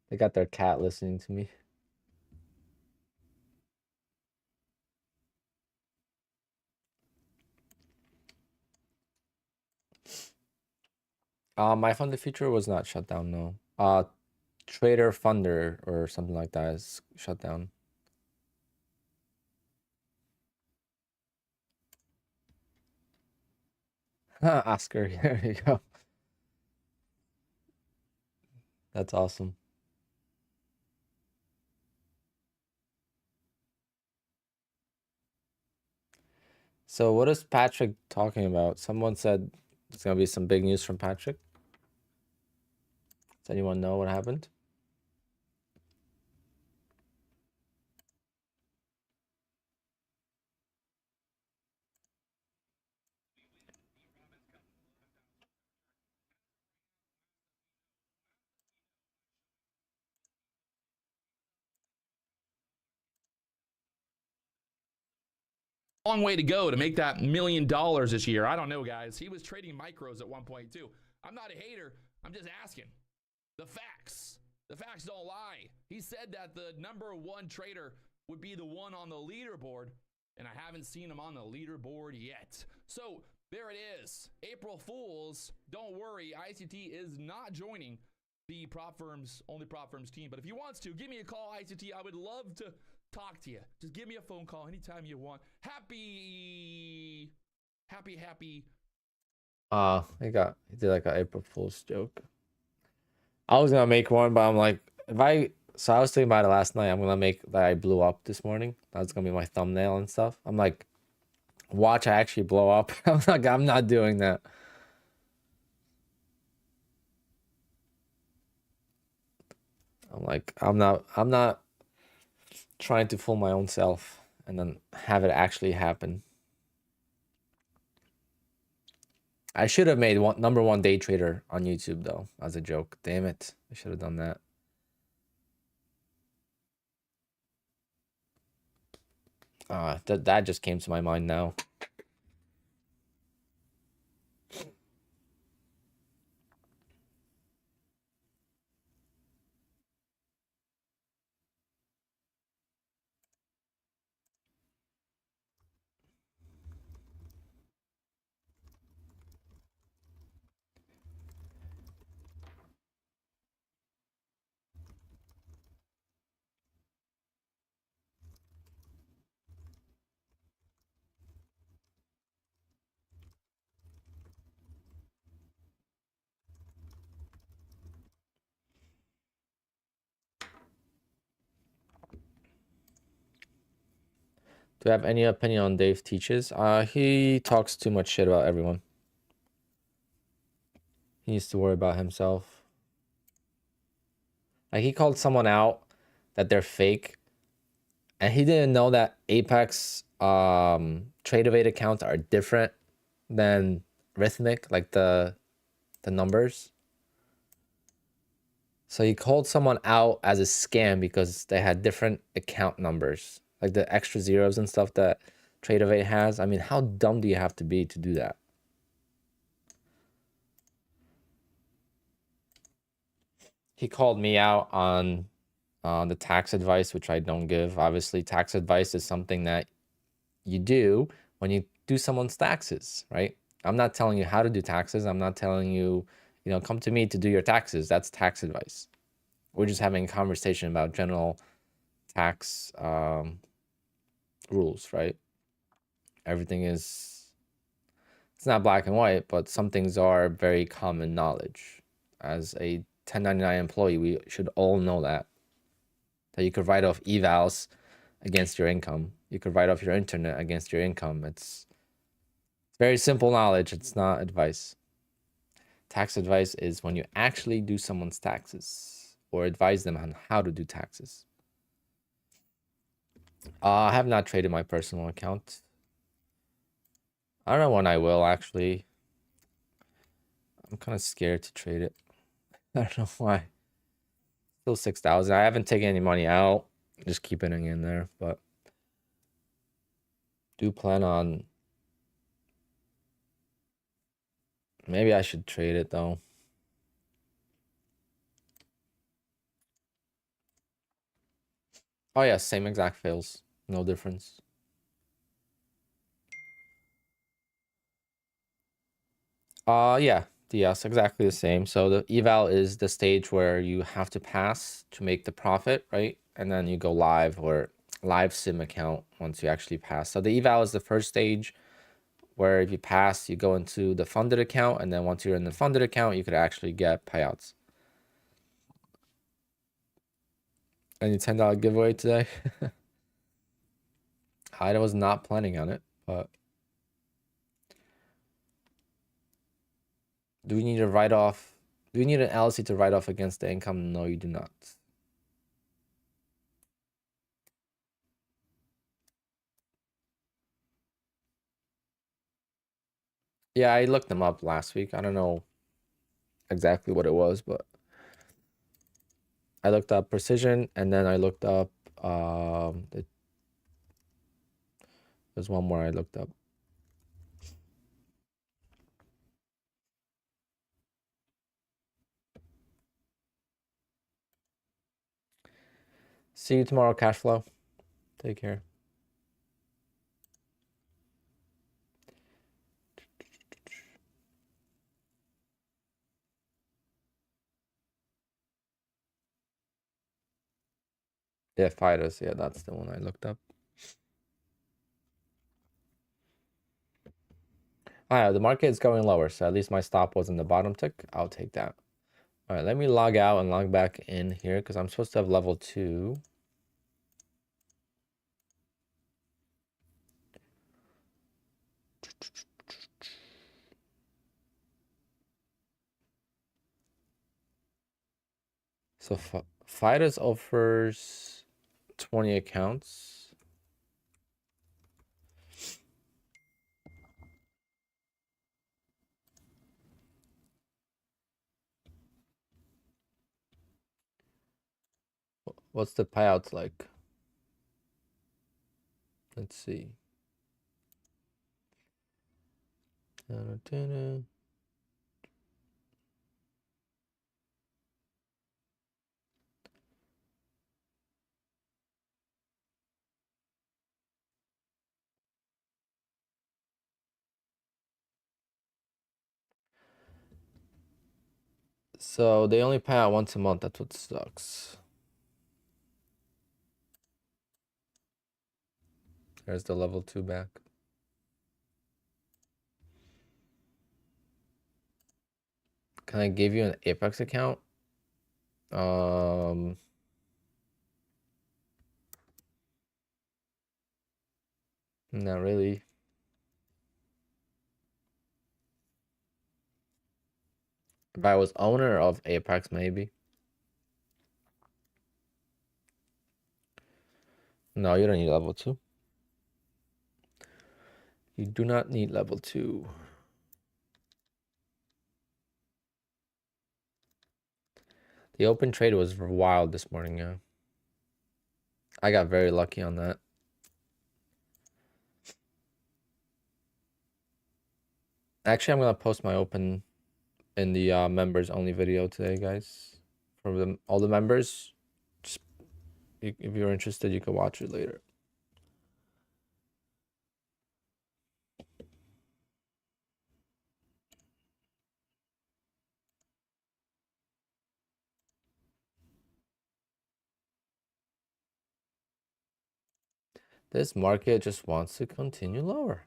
They got their cat listening to me. My funded future was not shut down, no. Trader Funder or something like that is shut down. Oscar, there you go. That's awesome. So what is Patrick talking about? Someone said there's gonna be some big news from Patrick. Does anyone know what happened? Long way to go to make that $1 million this year. I don't know, guys. He was trading micros at one point too. I'm not a hater. I'm just asking. The facts don't lie. He said that the #1 trader would be the one on the leaderboard, and I haven't seen him on the leaderboard yet. So there it is. April Fools. Don't worry. ICT is not joining the only prop firms team. But if he wants to, give me a call, ICT. I would love to talk to you. Just give me a phone call anytime you want. Happy. He did like an April Fool's joke. I was gonna make one, but I'm like, so I was thinking about it last night. I'm gonna make that I blew up this morning. That's gonna be my thumbnail and stuff. I'm like, watch I actually blow up. I'm not doing that. I'm not trying to fool my own self and then have it actually happen. I should have made #1 day trader on YouTube though, as a joke. Damn it. I should have done that. That just came to my mind now. Do you have any opinion on Dave Teaches? He talks too much shit about everyone. He needs to worry about himself. Like, he called someone out that they're fake, and he didn't know that Apex trade evade accounts are different than rithmic, like the numbers. So he called someone out as a scam because they had different account numbers, like the extra zeros and stuff that trade evade has. I mean, how dumb do you have to be to do that? He called me out on the tax advice, which I don't give. Obviously, tax advice is something that you do when you do someone's taxes, right? I'm not telling you how to do taxes. I'm not telling you, come to me to do your taxes. That's tax advice. We're just having a conversation about general tax rules, right? Everything is, it's not black and white, but some things are very common knowledge. As a 1099 employee, we should all know that you could write off evals against your income. You could write off your internet against your income. It's very simple knowledge. It's not advice. Tax advice is when you actually do someone's taxes or advise them on how to do taxes. I have not traded my personal account. I don't know when I will, actually. I'm kind of scared to trade it. I don't know why. Still 6,000. I haven't taken any money out. Just keeping it in there, but do plan on. Maybe I should trade it though. Oh yeah, same exact fails. No difference. Yeah, yes, exactly the same. So the eval is the stage where you have to pass to make the profit, right? And then you go live or live sim account once you actually pass. So the eval is the first stage where if you pass, you go into the funded account, and then once you're in the funded account, you could actually get payouts. Any $10 giveaway today? I was not planning on it, but do we need to write off? Do we need an LLC to write off against the income? No, you do not. Yeah, I looked them up last week. I don't know exactly what it was, but I looked up precision, and then I looked up there's one more I looked up. See you tomorrow, cash flow. Take care. Yeah, fighters. Yeah, that's the one I looked up. The market is going lower, so at least my stop was in the bottom tick. I'll take that. All right, let me log out and log back in here because I'm supposed to have level 2. So Fighters offers 20 accounts. What's the payouts like? Let's see. So they only pay out once a month. That's what sucks. There's the level 2 back. Can I give you an Apex account? Not really. If I was owner of Apex, maybe. No, you don't need level 2. You do not need level 2. The open trade was wild this morning, yeah. I got very lucky on that. Actually, I'm gonna post my open in the members only video today, guys. For all the members, just if you're interested, you can watch it later. This market just wants to continue lower.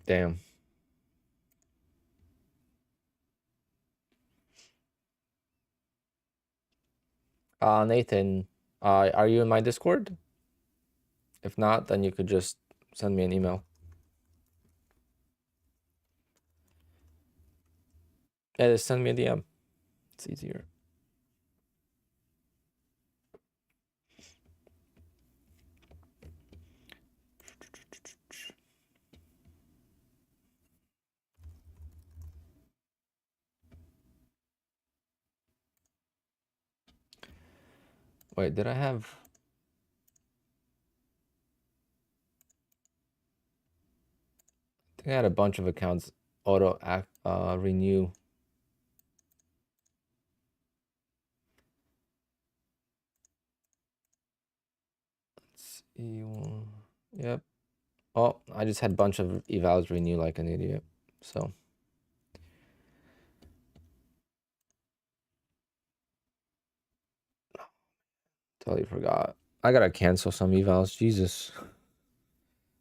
Damn. Nathan, are you in my Discord? If not, then you could just send me an email. Yeah, just send me a DM. It's easier. Wait, did I have... I think I had a bunch of accounts auto renew. Let's see. Yep. Oh, I just had a bunch of evals renew like an idiot. So totally forgot. I gotta cancel some evals. Jesus.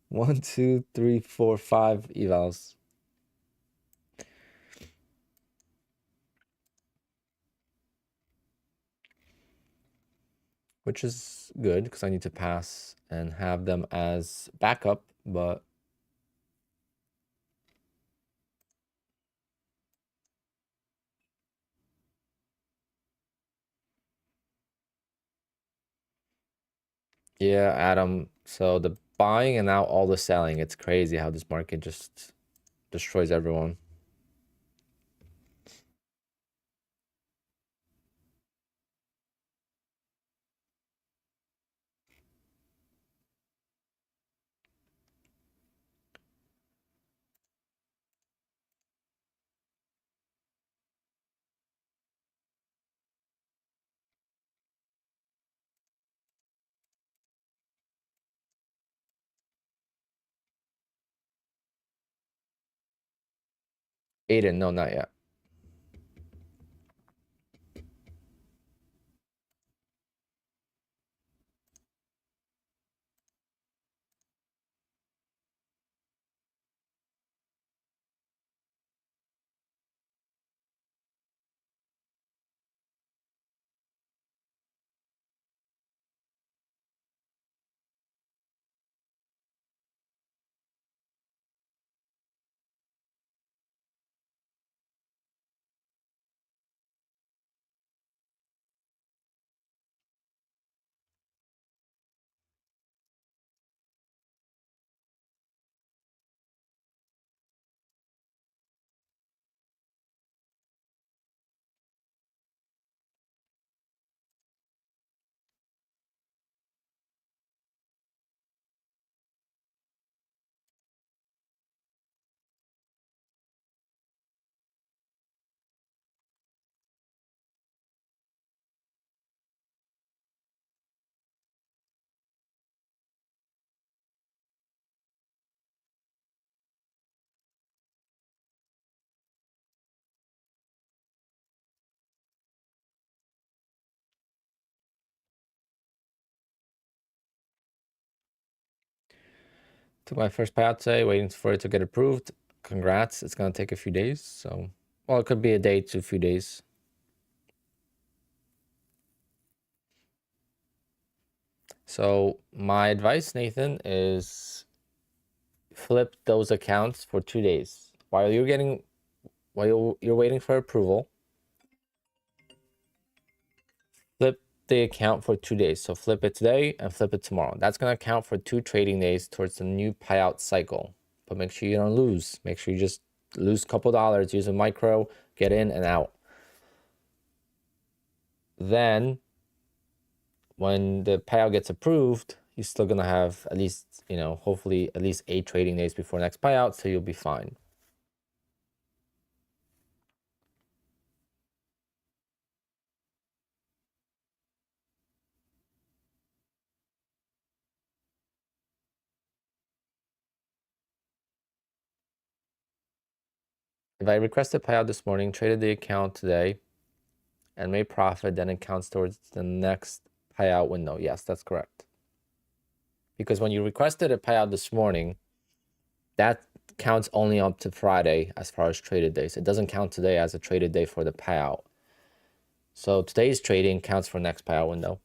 1, 2, 3, 4, 5 evals. Which is good because I need to pass and have them as backup, but yeah, Adam. So the buying and now all the selling, it's crazy how this market just destroys everyone. Aiden, no, not yet. Took my first payout today, waiting for it to get approved. Congrats. It's going to take a few days. So, well, it could be a day to a few days. So my advice, Nathan, is flip those accounts for 2 days while you're waiting for approval. Flip the account for 2 days. So flip it today and flip it tomorrow. That's going to count for 2 trading days towards the new payout cycle. But make sure you don't lose. Make sure you just lose a couple dollars, use a micro, get in and out. Then when the payout gets approved, you're still going to have at least, hopefully at least 8 trading days before next payout, so you'll be fine. If I requested payout this morning, traded the account today, and made profit, then it counts towards the next payout window. Yes, that's correct. Because when you requested a payout this morning, that counts only up to Friday as far as traded days. It doesn't count today as a traded day for the payout. So today's trading counts for next payout window.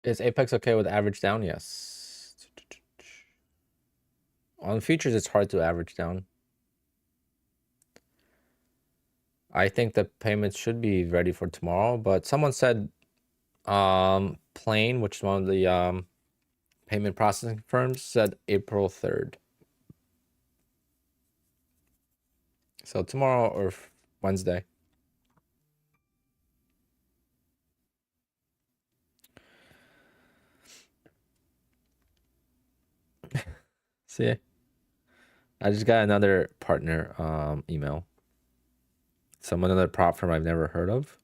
Is Apex okay with average down? Yes. On futures, it's hard to average down. I think the payments should be ready for tomorrow, but someone said Plain, which is one of the payment processing firms, said April 3rd. So tomorrow or Wednesday. See, I just got another partner email. Another prop firm I've never heard of.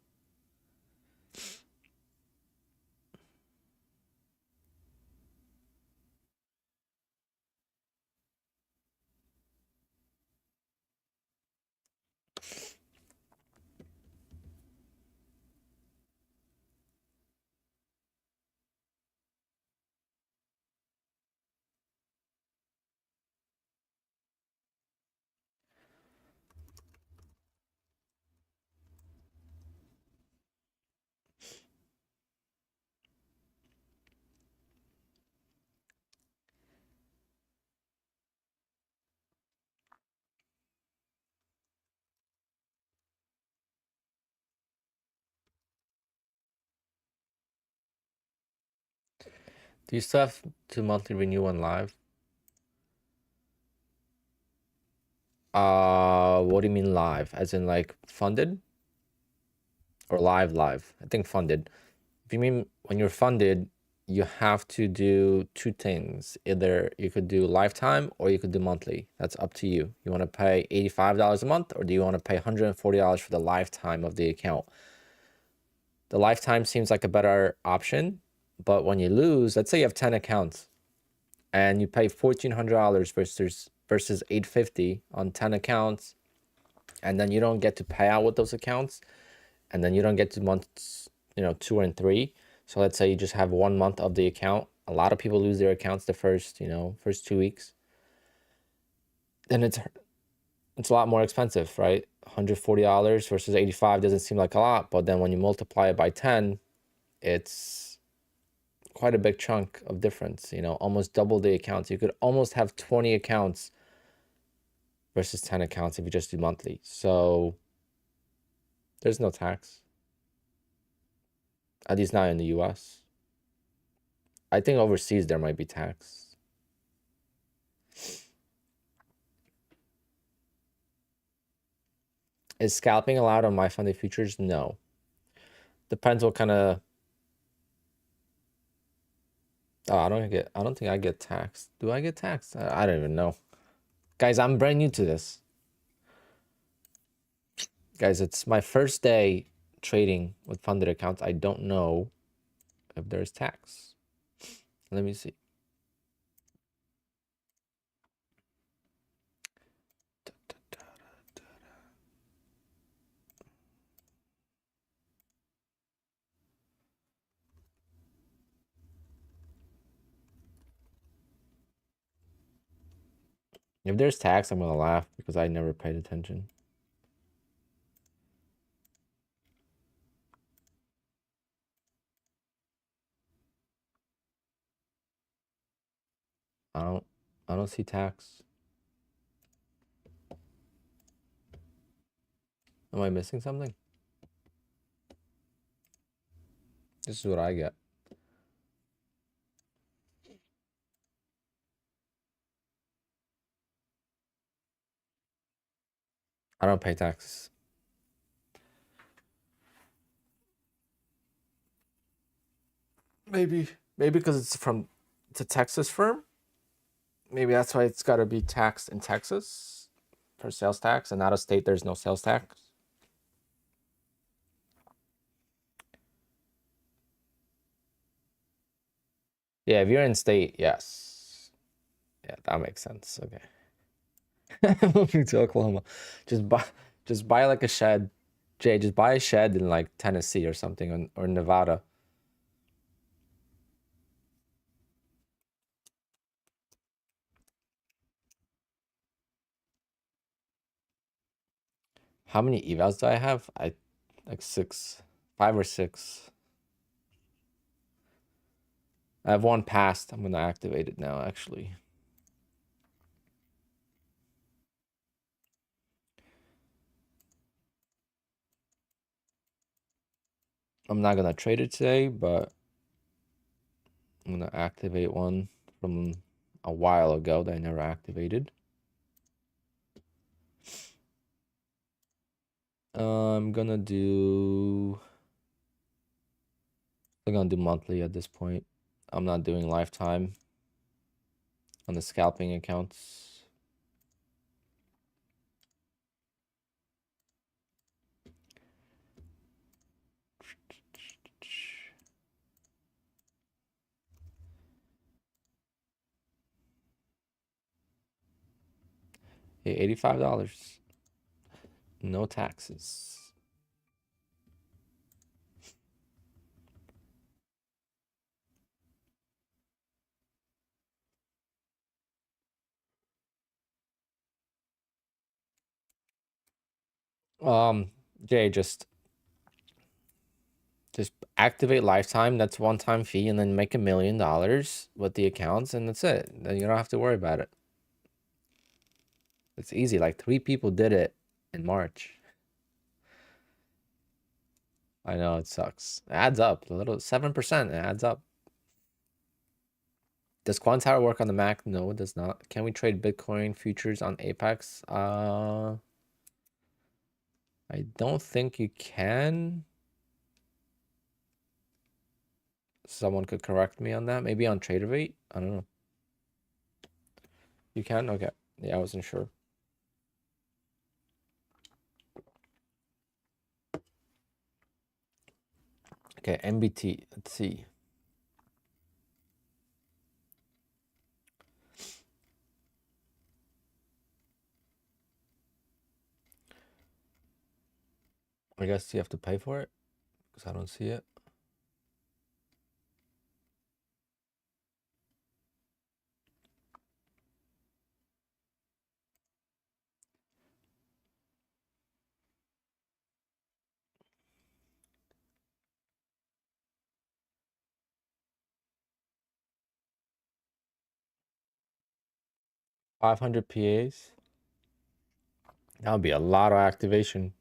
Do you still have to monthly renew on live? What do you mean live? As in like funded or live? I think funded. If you mean when you're funded, you have to do two things. Either you could do lifetime or you could do monthly. That's up to you. You want to pay $85 a month, or do you want to pay $140 for the lifetime of the account? The lifetime seems like a better option, but when you lose, let's say you have 10 accounts and you pay $1,400 versus $850 on 10 accounts, and then you don't get to pay out with those accounts, and then you don't get to months, 2 and 3. So let's say you just have 1 month of the account. A lot of people lose their accounts the first 2 weeks. Then it's a lot more expensive, right? $140 versus 85 doesn't seem like a lot, but then when you multiply it by 10, it's quite a big chunk of difference, almost double the accounts. You could almost have 20 accounts versus 10 accounts if you just do monthly. So there's no tax. At least not in the US. I think overseas there might be tax. Is scalping allowed on my funded futures? No. Depends what kind of... Oh, I don't think I get taxed. Do I get taxed? I don't even know. Guys, I'm brand new to this. Guys, it's my first day trading with funded accounts. I don't know if there's tax. Let me see. If there's tax, I'm gonna laugh because I never paid attention. I don't see tax. Am I missing something? This is what I get. I don't pay taxes. Maybe because it's a Texas firm. Maybe that's why it's got to be taxed in Texas for sales tax, and out of state there's no sales tax. Yeah, if you're in state, yes. Yeah, that makes sense. Okay. Moving to Oklahoma. Just buy like a shed. Jay, just buy a shed in like Tennessee or something, or Nevada. How many evals do I have? Like 6, 5 or 6. I have one passed. I'm gonna activate it now, actually. I'm not gonna trade it today, but I'm gonna activate one from a while ago that I never activated. I'm gonna do monthly at this point. I'm not doing lifetime on the scalping accounts. Hey, $85. No taxes. Jay, just activate lifetime. That's one-time fee, and then make $1 million with the accounts, and that's it. Then you don't have to worry about it. It's easy. Like 3 people did it in March. I know, it sucks. It adds up. A little 7%, it adds up. Does Quantile work on the Mac? No, it does not. Can we trade Bitcoin futures on Apex? I don't think you can. Someone could correct me on that. Maybe on TraderVate? I don't know. You can? Okay. Yeah, I wasn't sure. Okay, MBT. Let's see. I guess you have to pay for it because I don't see it. $500 PAs. That would be a lot of activation.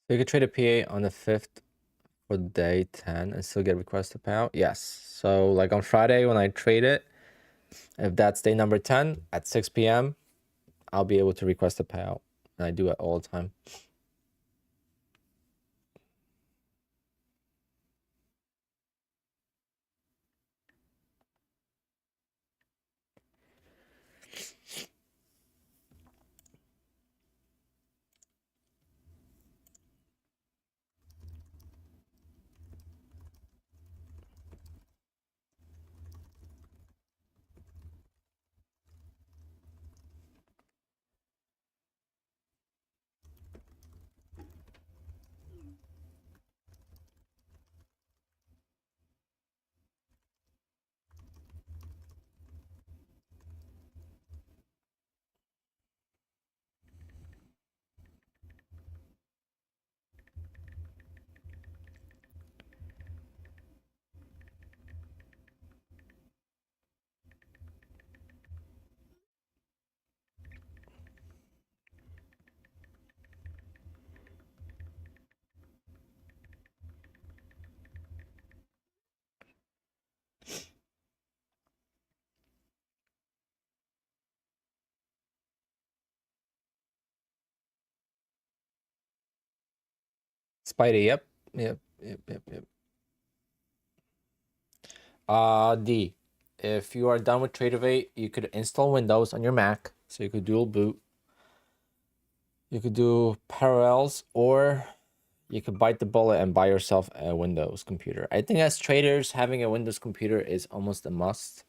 So you could trade a PA on the 5th for day 10 and still get request to pay out? Yes. So like on Friday when I trade it, if that's day number 10 at 6 p.m., I'll be able to request a payout. And I do it all the time. Spidey, yep. Yep. D. If you are done with TradeOvate, you could install Windows on your Mac. So you could dual boot. You could do parallels, or you could bite the bullet and buy yourself a Windows computer. I think as traders, having a Windows computer is almost a must.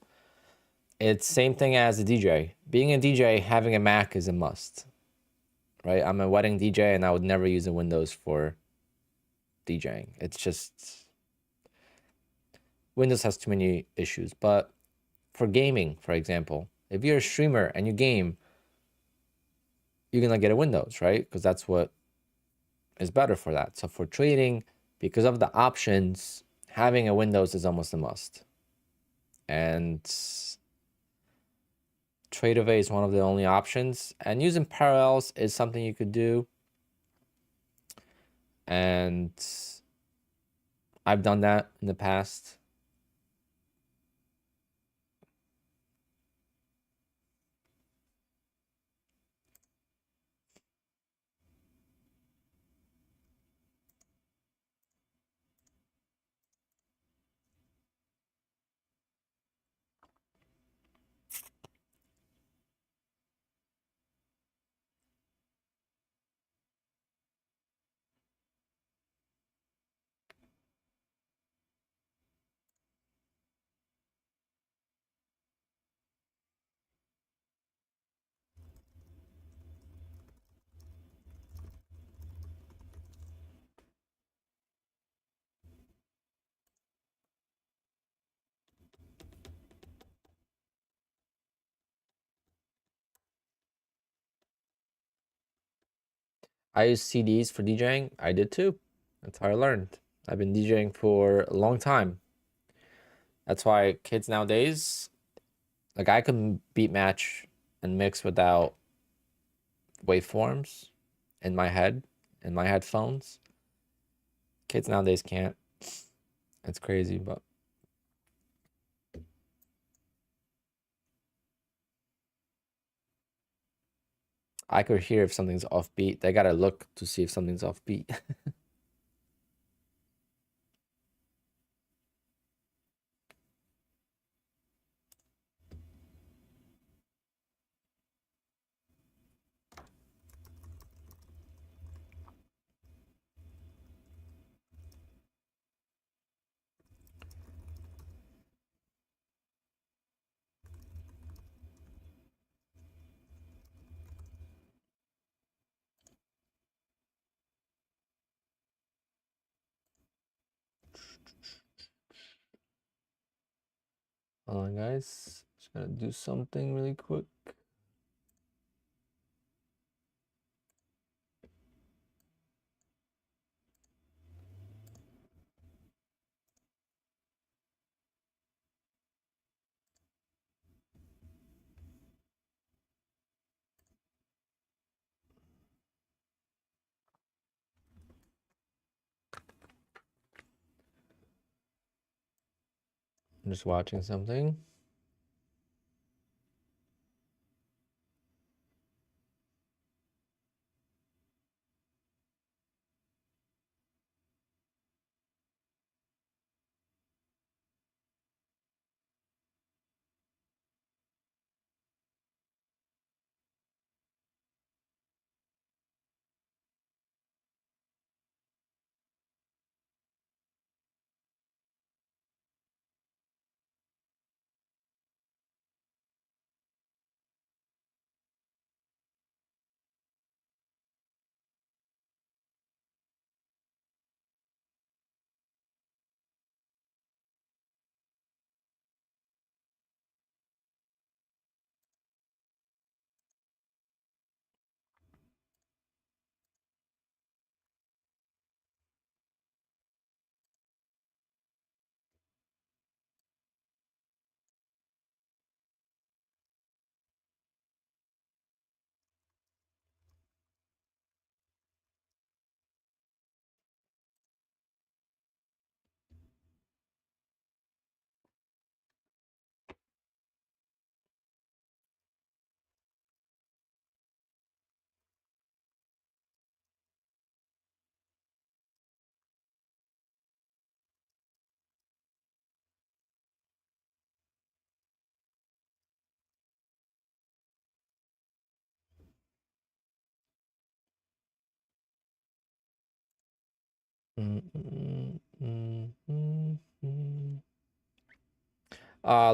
It's same thing as a DJ. Being a DJ, having a Mac is a must. Right? I'm a wedding DJ and I would never use a Windows for DJing. It's just Windows has too many issues. But for gaming, for example, if you're a streamer and you game, you're gonna get a Windows, right? Because that's what is better for that. So for trading, because of the options, having a Windows is almost a must. And TradeOvate is one of the only options. And using parallels is something you could do. And I've done that in the past. I use CDs for DJing. I did too. That's how I learned. I've been DJing for a long time. That's why kids nowadays, like I can beat match and mix without waveforms in my head, in my headphones. Kids nowadays can't. It's crazy, but I could hear if something's offbeat. They gotta look to see if something's offbeat. Hold on, guys. Just gonna do something really quick. I'm just watching something.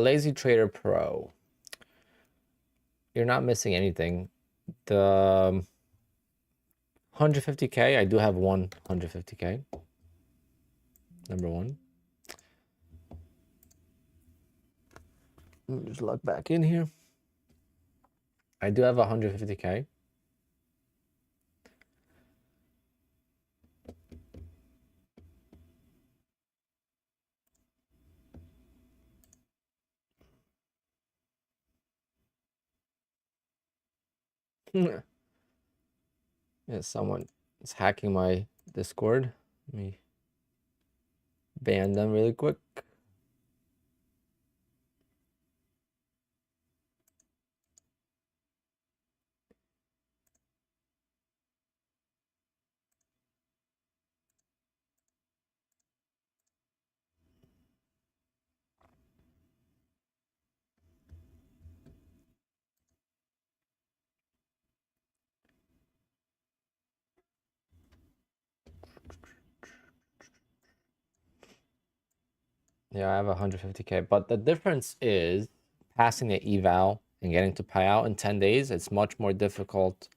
Lazy Trader Pro. You're not missing anything. The 150K, I do have one 150K. Number one. Let me just log back in here. I do have 150K. Yeah, someone is hacking my Discord. Let me ban them really quick. Yeah, I have 150K, but the difference is passing the eval and getting to payout in 10 days. It's much more difficult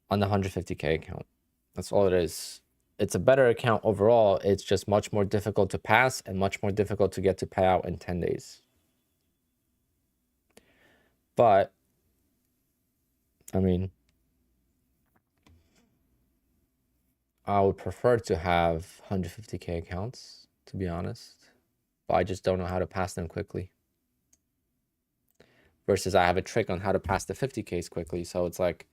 on the 150K account. That's all it is. It's a better account overall. It's just much more difficult to pass and much more difficult to get to payout in 10 days. But I mean, I would prefer to have 150K accounts, to be honest, but I just don't know how to pass them quickly. Versus I have a trick on how to pass the 50Ks quickly. So it's like,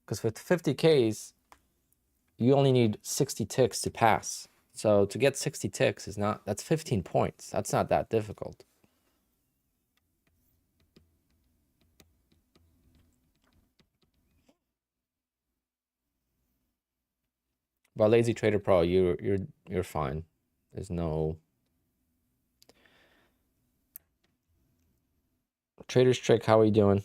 because with 50Ks, you only need 60 ticks to pass. So to get 60 ticks is not, that's 15 points. That's not that difficult. But Lazy Trader Pro, you're fine. There's no Trader's Trick. How are you doing?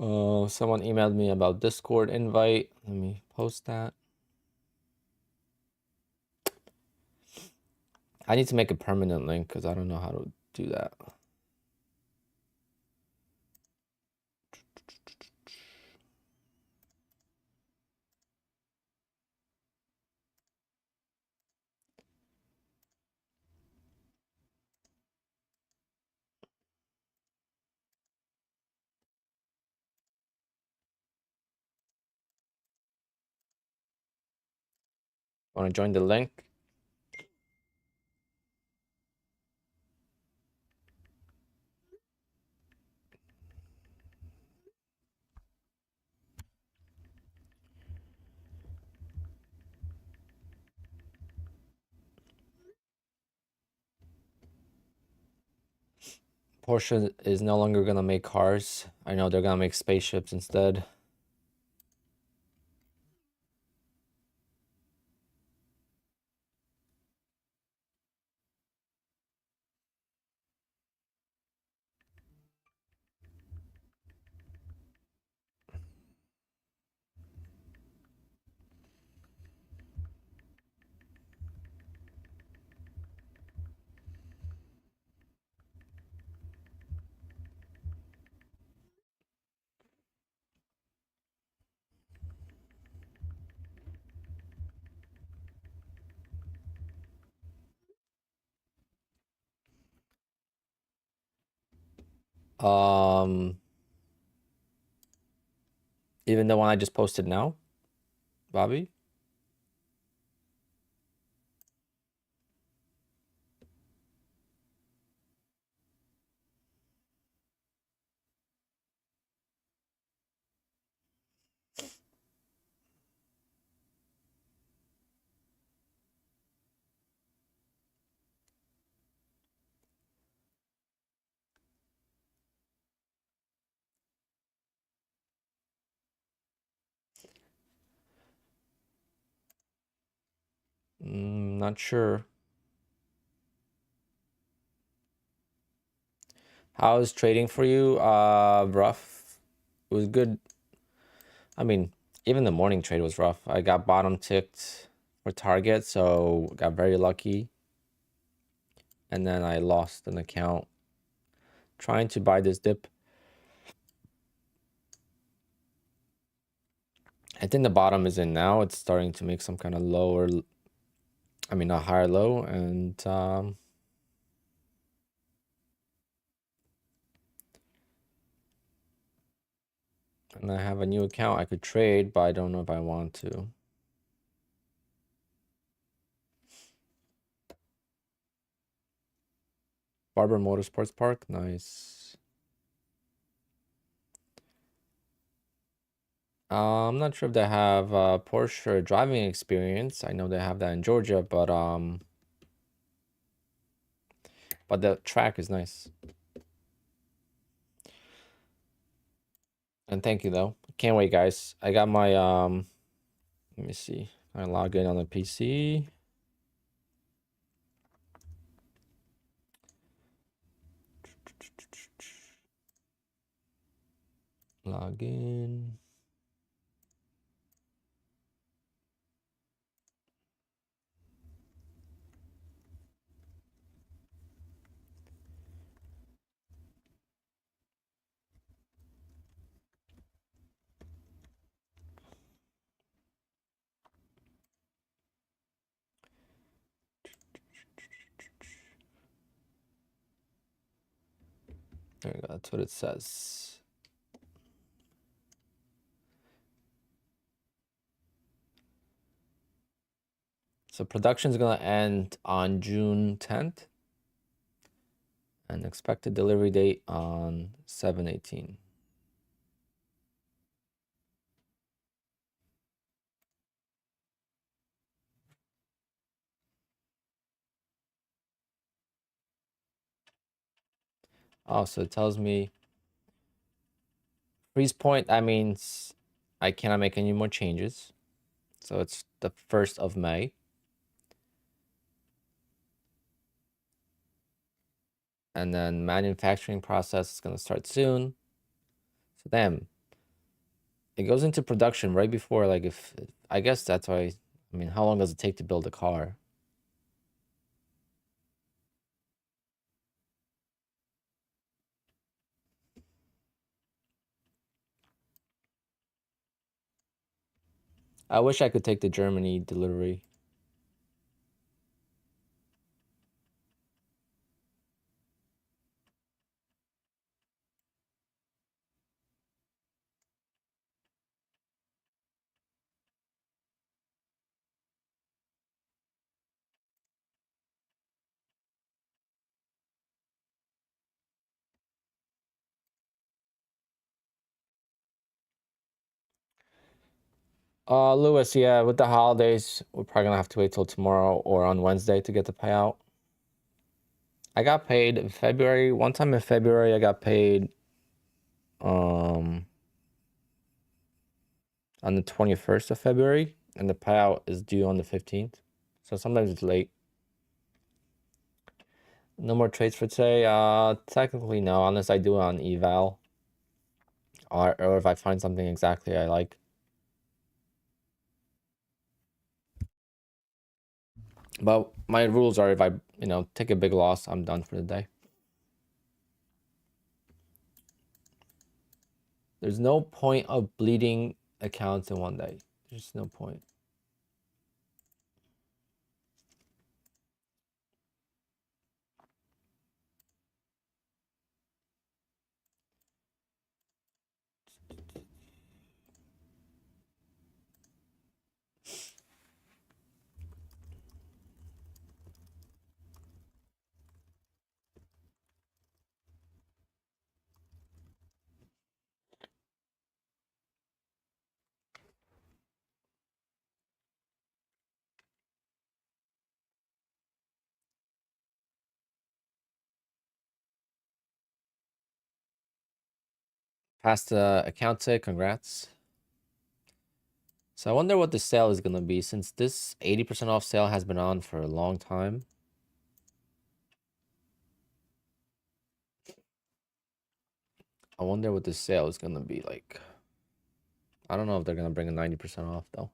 Oh, someone emailed me about Discord invite. Let me post that. I need to make a permanent link because I don't know how to do that. Want to join the link? Porsche is no longer gonna make cars. I know they're gonna make spaceships instead. Even the one I just posted now, Bobby. Not sure. How's trading for you? Rough. It was good. I mean, even the morning trade was rough. I got bottom ticked for target, so got very lucky. And then I lost an account trying to buy this dip. I think the bottom is in now. It's starting to make some kind of lower, I mean, a higher low. And I have a new account I could trade, but I don't know if I want to. Barber Motorsports Park, nice. I'm not sure if they have Porsche driving experience. I know they have that in Georgia, but the track is nice. And thank you though. Can't wait, guys. I got my let me see. I log in on the PC. Log in. There you go. That's what it says. So production is going to end on June 10th. And expected delivery date on 7/18. Oh, so it tells me freeze point. That means I cannot make any more changes. So it's the 1st of May. And then manufacturing process is going to start soon. So damn, it goes into production right before, like, if I guess that's why. I mean, how long does it take to build a car? I wish I could take the Germany delivery. Lewis, yeah, with the holidays, we're probably gonna have to wait till tomorrow or on Wednesday to get the payout. I got paid in February. One time in February, I got paid on the 21st of February, and the payout is due on the 15th. So sometimes it's late. No more trades for today. Technically no, unless I do it on Eval, or if I find something exactly I like. But my rules are, if I, take a big loss, I'm done for the day. There's no point of bleeding accounts in one day. There's no point. Past the account tick, congrats. So I wonder what the sale is going to be, since this 80% off sale has been on for a long time. I wonder what the sale is going to be like. I don't know if they're going to bring a 90% off, though.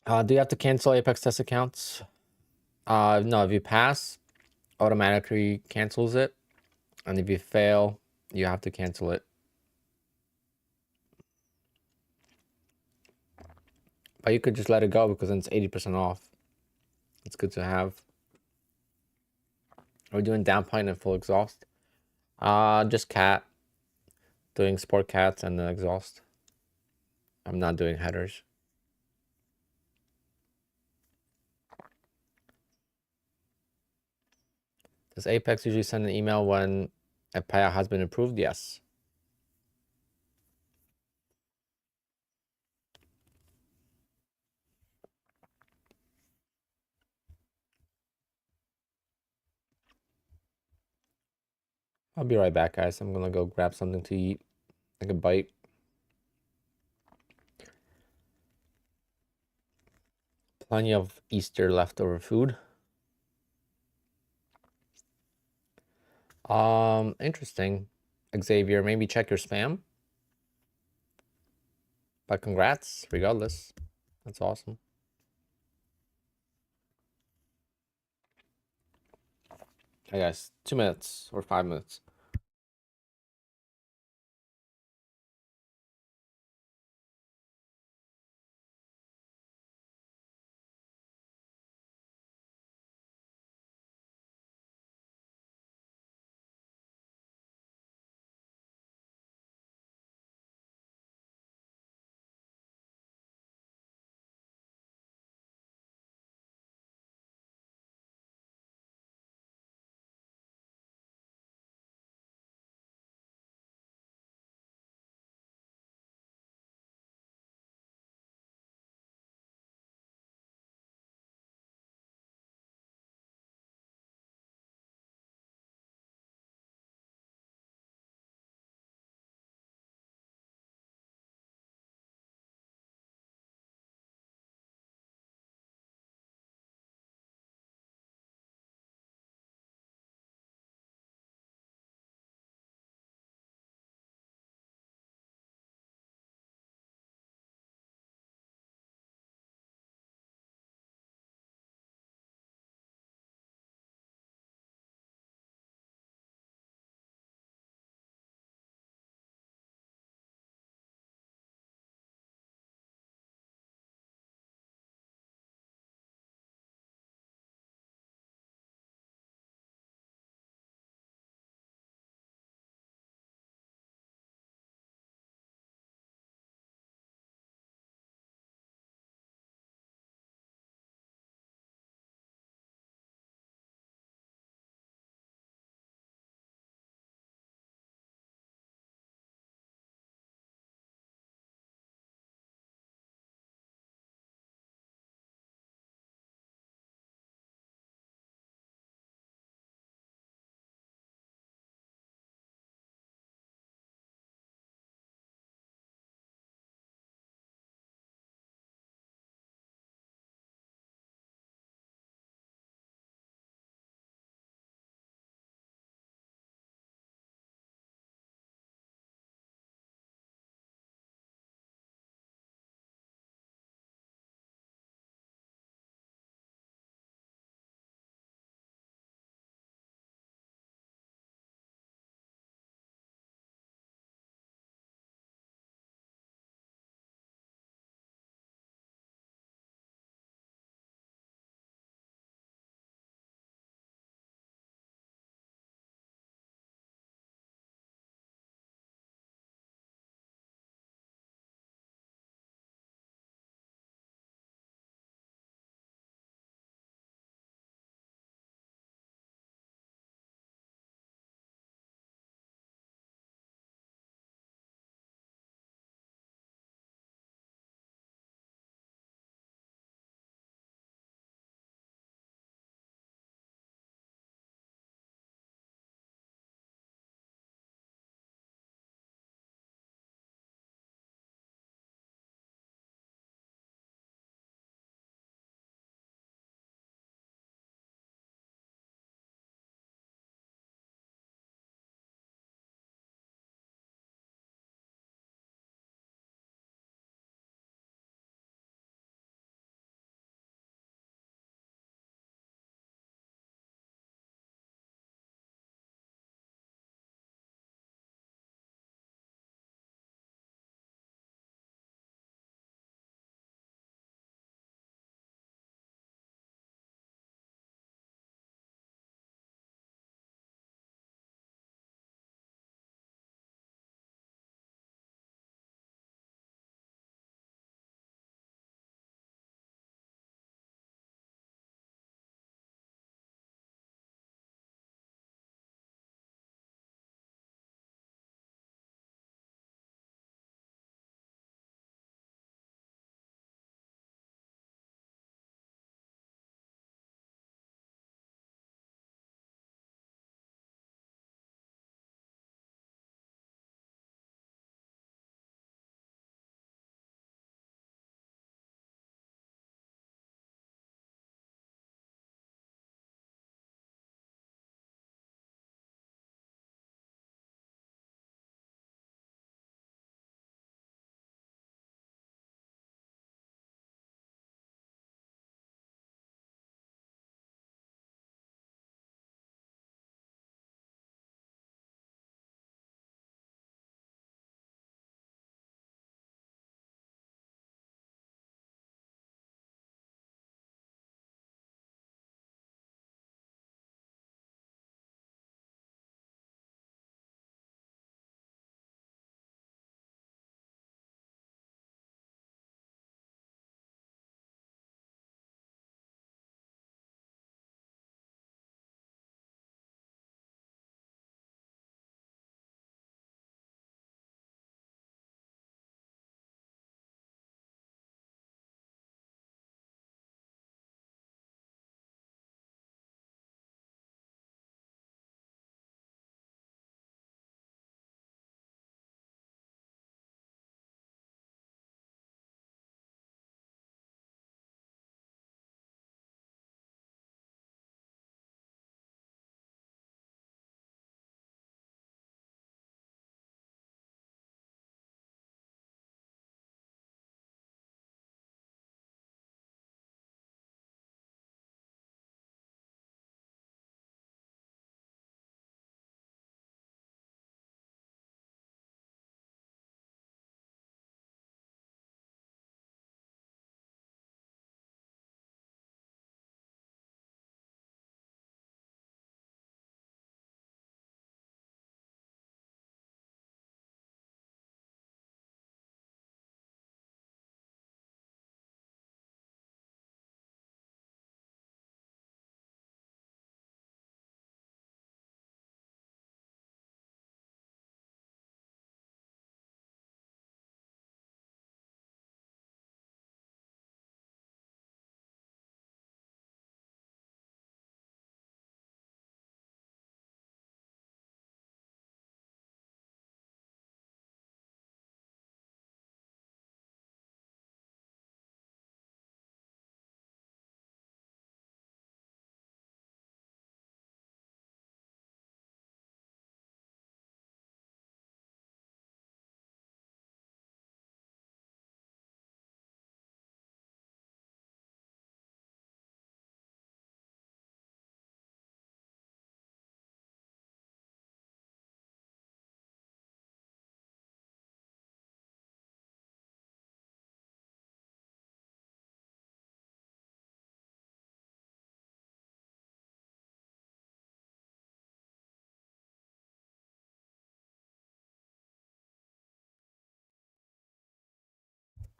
Do you have to cancel Apex test accounts? No, if you pass, automatically cancels it. And if you fail, you have to cancel it. But you could just let it go because then it's 80% off. It's good to have. Are we doing downpipe and full exhaust? Just cat. Doing sport cats and the exhaust. I'm not doing headers. Does Apex usually send an email when a payout has been approved? Yes. I'll be right back, guys. I'm gonna go grab something to eat, like a bite. Plenty of Easter leftover food. Interesting. Xavier, maybe check your spam. But congrats, regardless. That's awesome. Hey guys, 2 minutes or 5 minutes.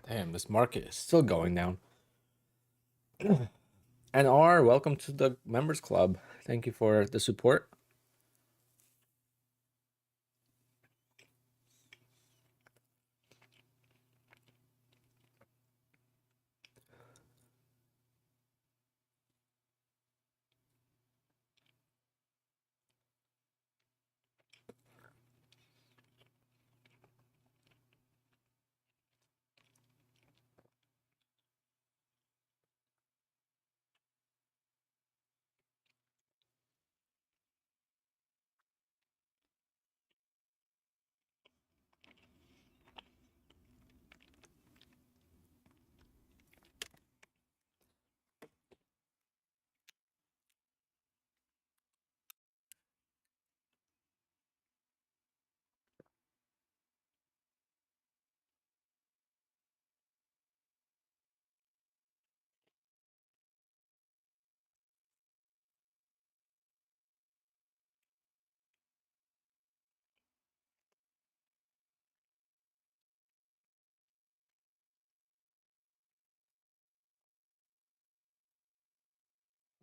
Damn, this market is still going down. And R, welcome to the members club. Thank you for the support.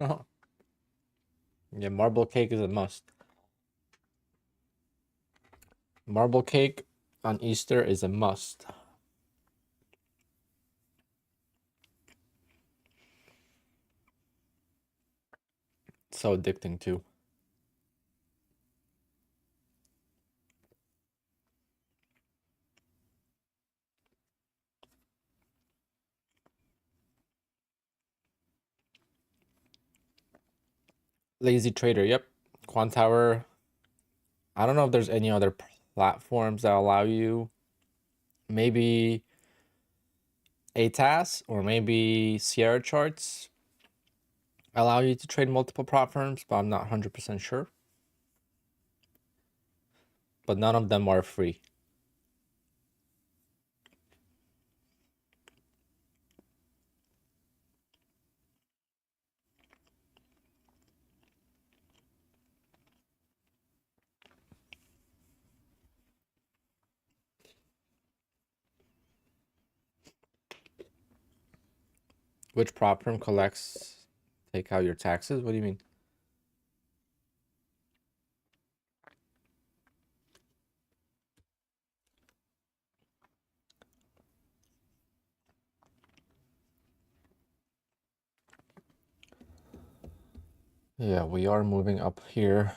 Uh-huh. Yeah, marble cake is a must. Marble cake on Easter is a must. So addicting too. Lazy Trader, yep. Quant Tower. I don't know if there's any other platforms that allow you. Maybe ATAS or maybe Sierra Charts allow you to trade multiple prop firms, but I'm not 100% sure. But none of them are free. Which prop firm collects, take out your taxes? What do you mean? Yeah, we are moving up here.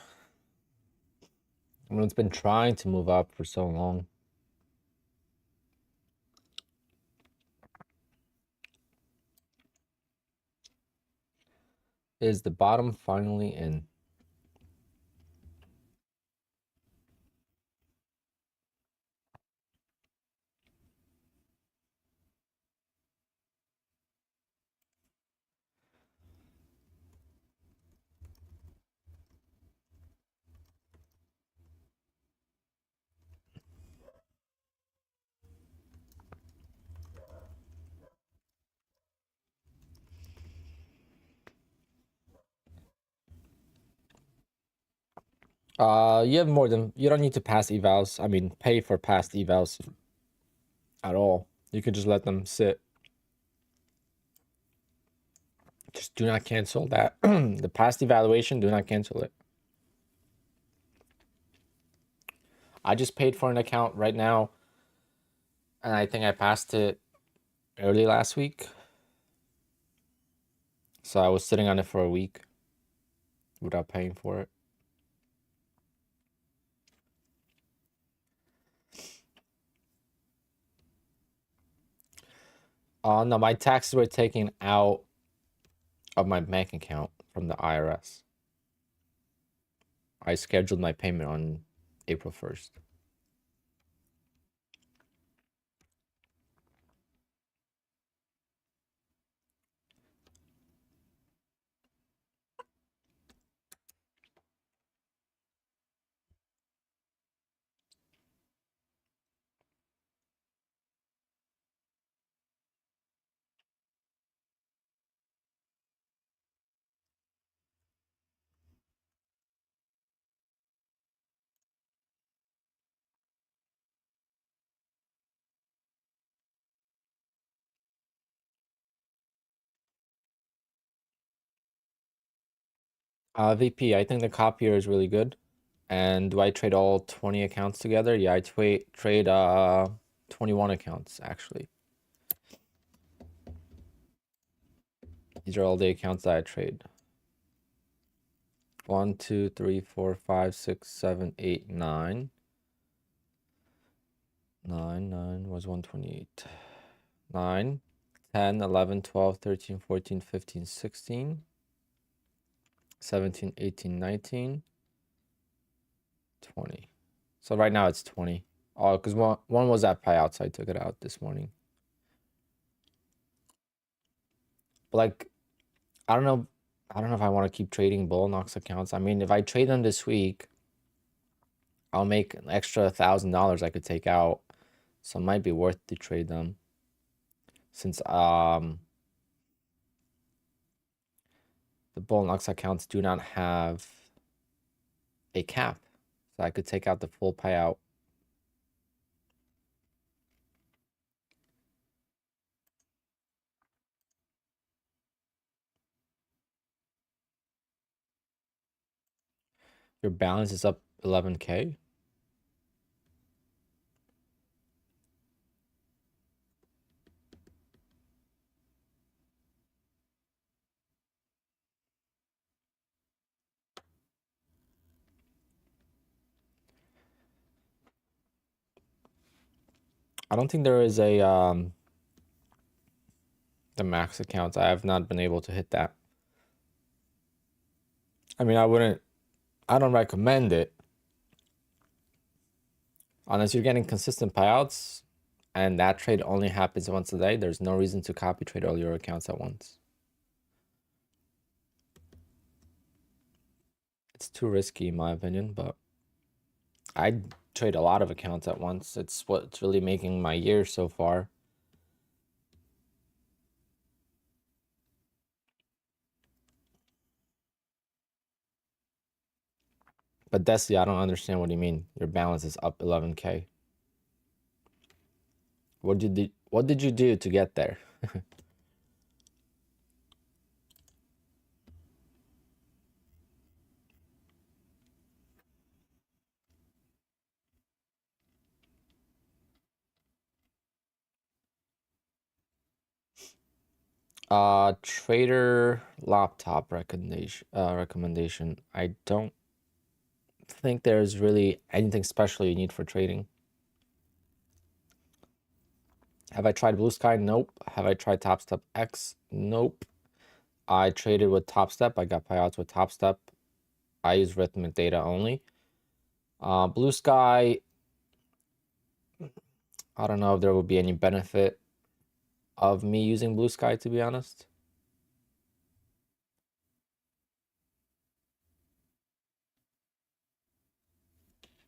I mean, it's been trying to move up for so long. Is the bottom finally in? You have more than, you don't need to pass evals. I mean, pay for past evals at all. You could just let them sit. Just do not cancel that. The past evaluation, do not cancel it. I just paid for an account right now, and I think I passed it early last week. So I was sitting on it for a week without paying for it. No, my taxes were taken out of my bank account from the IRS. I scheduled my payment on April 1st. VP, I think the copier is really good. And do I trade all 20 accounts together? Yeah, I trade 21 accounts actually. These are all the accounts that I trade. 1, 2, 3, 4, 5, 6, 7, 8, 9. 9 was 128. 9, 10, 11, 12, 13, 14, 15, 16, 17, 18, 19, 20. So right now it's 20. Oh, because one was at Payout, so I took it out this morning. But like, I don't know. I don't know if I want to keep trading Bull Knox accounts. I mean, if I trade them this week, I'll make an extra $1,000 I could take out. So it might be worth to trade them. Since the Bull Knox accounts do not have a cap. So I could take out the full payout. Your balance is up 11K. I don't think there is a the max accounts. I have not been able to hit that. I mean, I don't recommend it. Unless you're getting consistent payouts and that trade only happens once a day, there's no reason to copy trade all your accounts at once. It's too risky in my opinion, but I trade a lot of accounts at once. It's what's really making my year so far. But Desi, I don't understand what you mean. Your balance is up 11K. What did you do to get there? Trader laptop recommendation. I don't think there's really anything special you need for trading. Have I tried Blue Sky? Nope. Have I tried Top Step X? Nope. I traded with Top Step. I got payouts with Top Step. I use rithmic data only. Blue Sky, I don't know if there would be any benefit of me using Blue Sky, to be honest.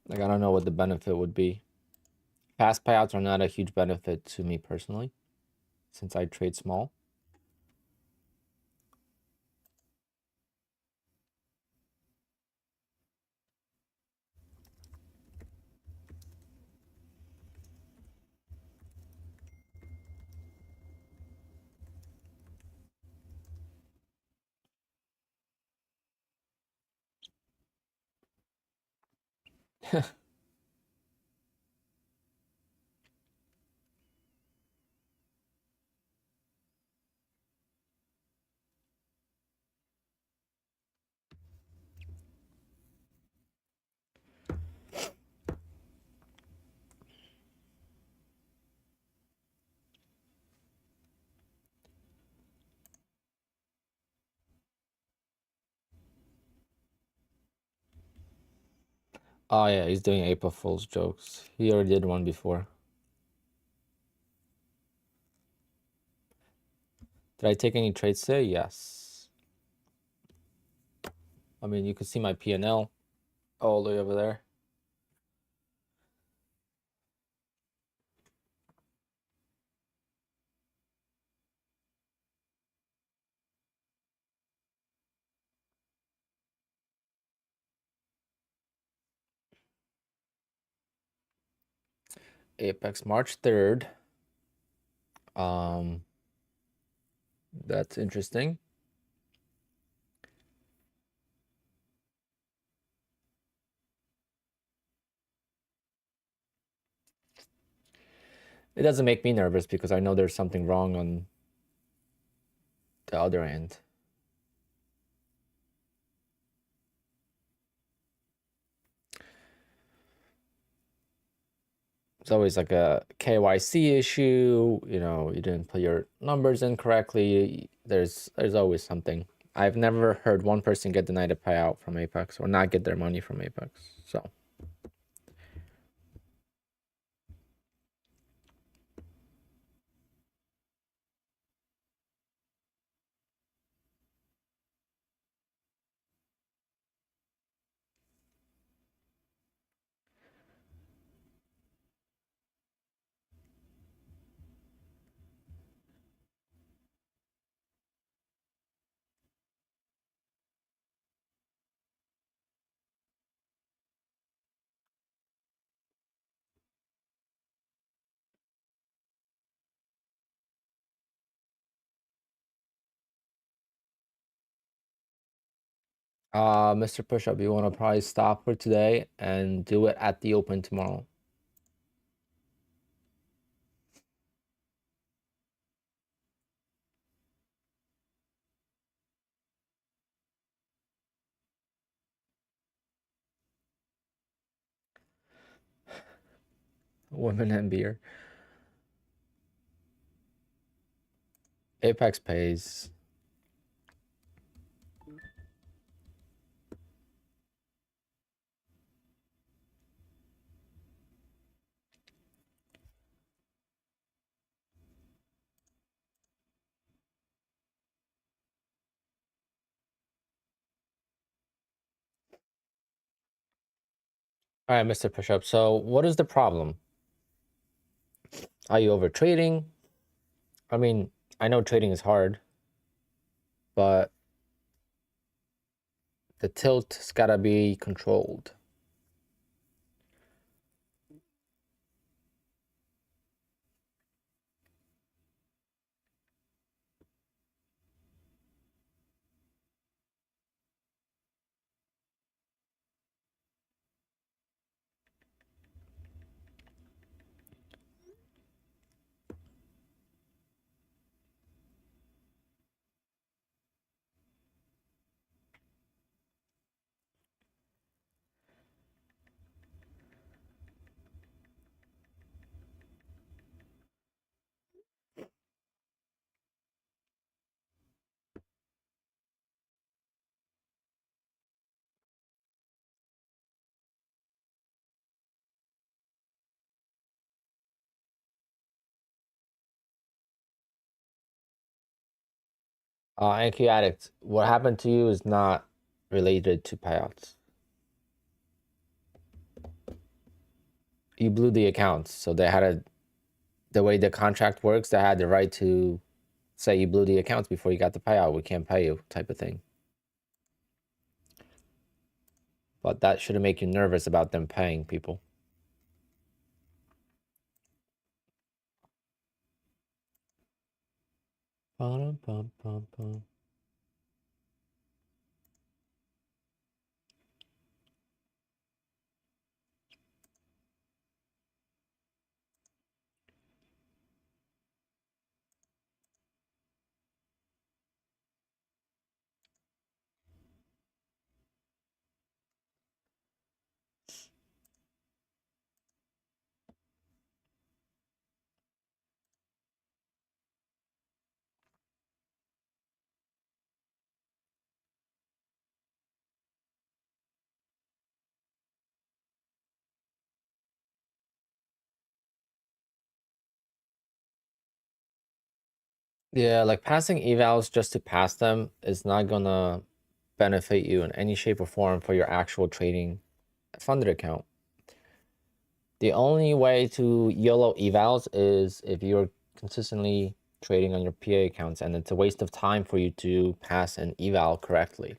Like, I don't know what the benefit would be. Fast payouts are not a huge benefit to me personally, since I trade small. Oh yeah, he's doing April Fool's jokes. He already did one before. Did I take any trades today? Yes. I mean, you can see my P&L all the way over there. Apex March 3rd. That's interesting. It doesn't make me nervous because I know there's something wrong on the other end. It's always like a KYC issue, you know, you didn't put your numbers in correctly. There's always something. I've never heard one person get denied a payout from Apex or not get their money from Apex. So Mr. Pushup, you want to probably stop for today and do it at the open tomorrow. Women and beer. Apex pays. All right, Mr. Pushup. So what is the problem? Are you over trading? I mean, I know trading is hard, but the tilt's gotta be controlled. Anki Addict, what happened to you is not related to payouts. You blew the accounts, so they had the way the contract works, they had the right to say you blew the accounts before you got the payout. We can't pay you, type of thing. But that shouldn't make you nervous about them paying people. Bum, bum, bum, bum. Yeah, like passing evals just to pass them is not gonna benefit you in any shape or form for your actual trading funded account. The only way to YOLO evals is if you're consistently trading on your PA accounts, and it's a waste of time for you to pass an eval correctly.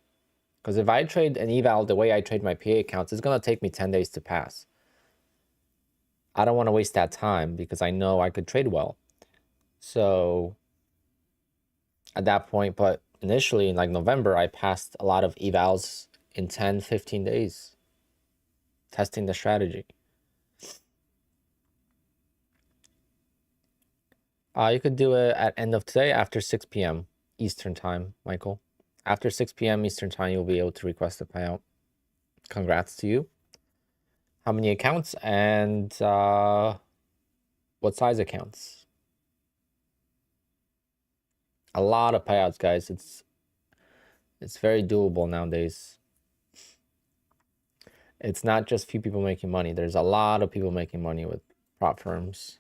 Because if I trade an eval the way I trade my PA accounts, it's gonna take me 10 days to pass. I don't want to waste that time because I know I could trade well. So at that point, but initially in like November, I passed a lot of evals in 10, 15 days, testing the strategy. You could do it at end of today after 6 p.m. Eastern time, Michael. After 6 p.m. Eastern time, you'll be able to request a payout. Congrats to you. How many accounts and what size accounts? A lot of payouts, guys. It's very doable nowadays. It's not just few people making money. There's a lot of people making money with prop firms.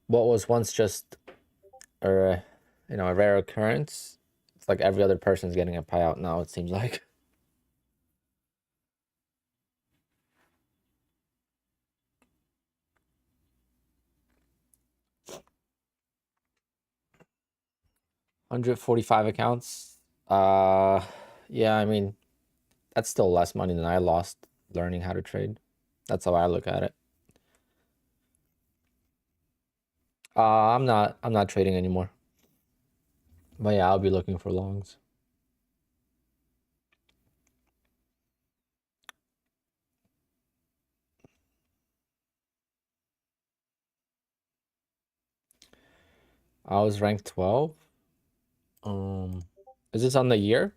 What was once just a rare occurrence, it's like every other person's getting a payout now, it seems like. $145 accounts. Yeah, I mean, that's still less money than I lost learning how to trade. That's how I look at it. I'm not trading anymore. But yeah, I'll be looking for longs. I was ranked 12. Is this on the year?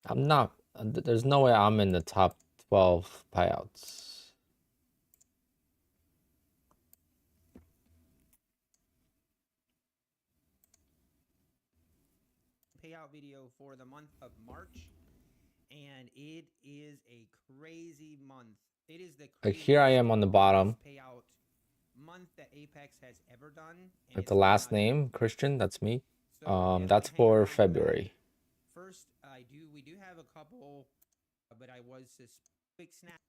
I'm not. There's no way I'm in the top 12 payouts. Payout video for the month of March, and it is a crazy month. It is the Like here I am on the bottom. payout month that Apex has ever done. Like the last name, Christian, that's me. So that's for February. First, we do have a couple, but I was just quick snap.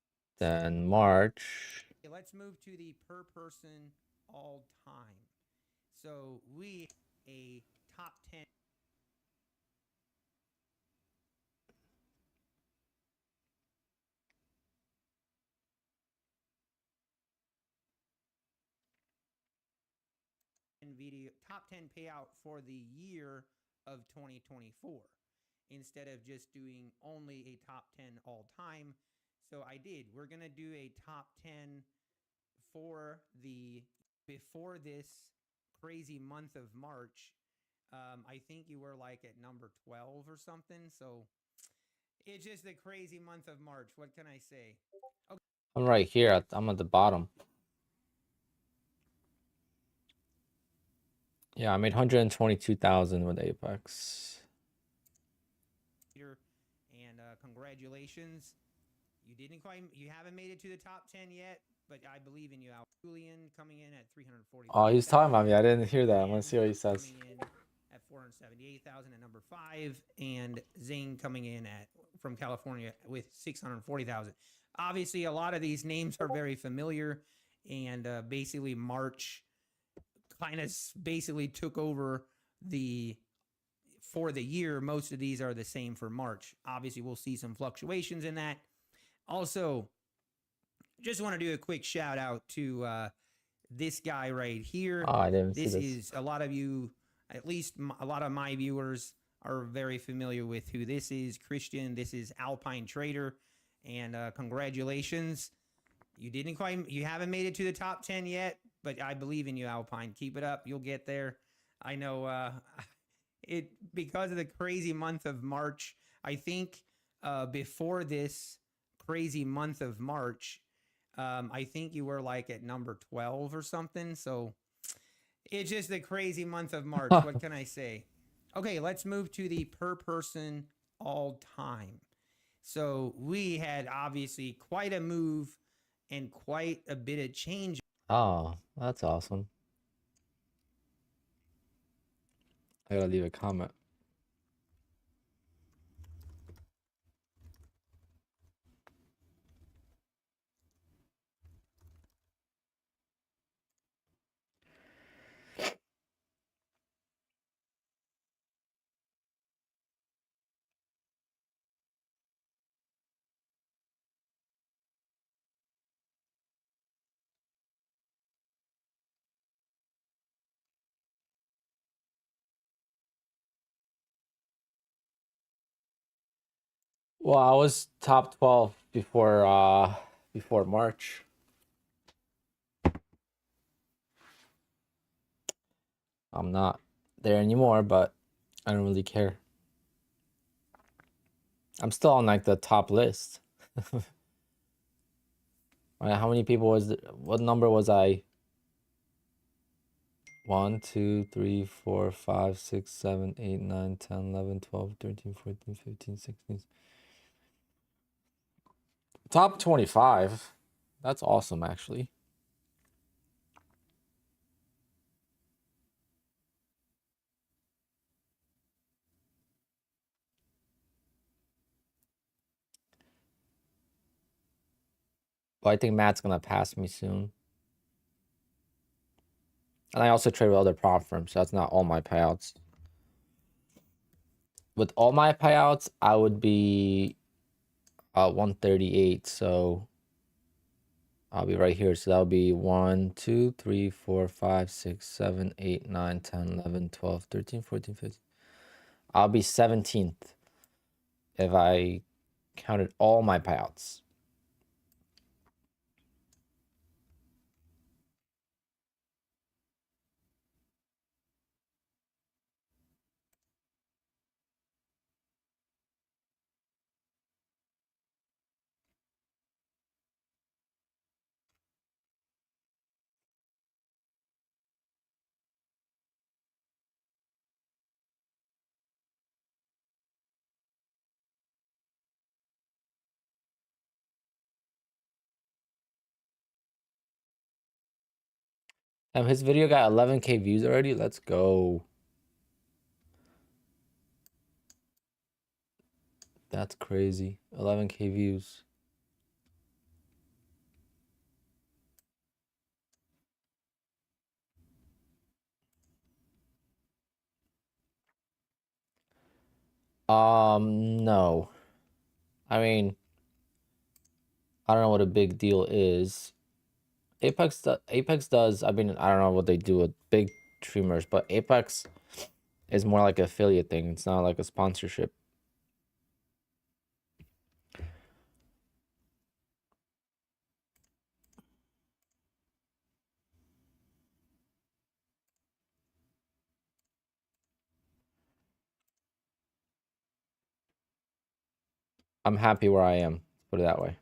Then March. Okay, let's move to the per person all time. So we a top 10. Video top 10 payout for the year of 2024 instead of just doing only a top 10 all time. So I did. We're going to do a top 10 for the before this crazy month of March. I think you were like at number 12 or something. So it's just a crazy month of March. What can I say? Okay. I'm right here. I'm at the bottom. Yeah, I made 122,000 with Apex. And congratulations. You haven't made it to the top 10 yet, but I believe in you, Al. Julian coming in at 340. Oh, he's talking about me. I didn't hear that. I'm gonna see what he says. Coming in at 478,000 at number 5, and Zane coming in from California with 640,000. Obviously, a lot of these names are very familiar, and basically March kind of basically took over for the year. Most of these are the same for March. Obviously, we'll see some fluctuations in that. Also, just want to do a quick shout out to this guy right here. Oh, I didn't see this. this. Is a lot of you, at least a lot of my viewers, are very familiar with who this is. Christian, this is Alpine Trader, and congratulations. You haven't made it to the top 10 yet, but I believe in you, Alpine. Keep it up. You'll get there. I know because of the crazy month of March, I think before this crazy month of March, I think you were like at number 12 or something. So it's just a crazy month of March. What can I say? Okay, let's move to the per person all time. So we had obviously quite a move and quite a bit of change. Oh, that's awesome. I gotta leave a comment. Well, I was top 12 before March. I'm not there anymore, but I don't really care. I'm still on like the top list. How many people was what number was I? 1, 2, 3, 4, 5, 6, 7, 8, 9, 10, 11, 12, 13, 14, 15, 16. Top 25. That's awesome, actually. But I think Matt's gonna pass me soon. And I also trade with other prop firms, so that's not all my payouts. With all my payouts, I would be 138. So I'll be right here. So that'll be 1, 2, 3, 4, 5, 6, 7, 8, 9, 10, 11, 12, 13, 14, 15. I'll be 17th if I counted all my payouts. His video got 11K views already. Let's go. That's crazy. 11K views. No. I mean, I don't know what a big deal is. Apex does, I mean, I don't know what they do with big streamers, but Apex is more like an affiliate thing. It's not like a sponsorship. I'm happy where I am, put it that way.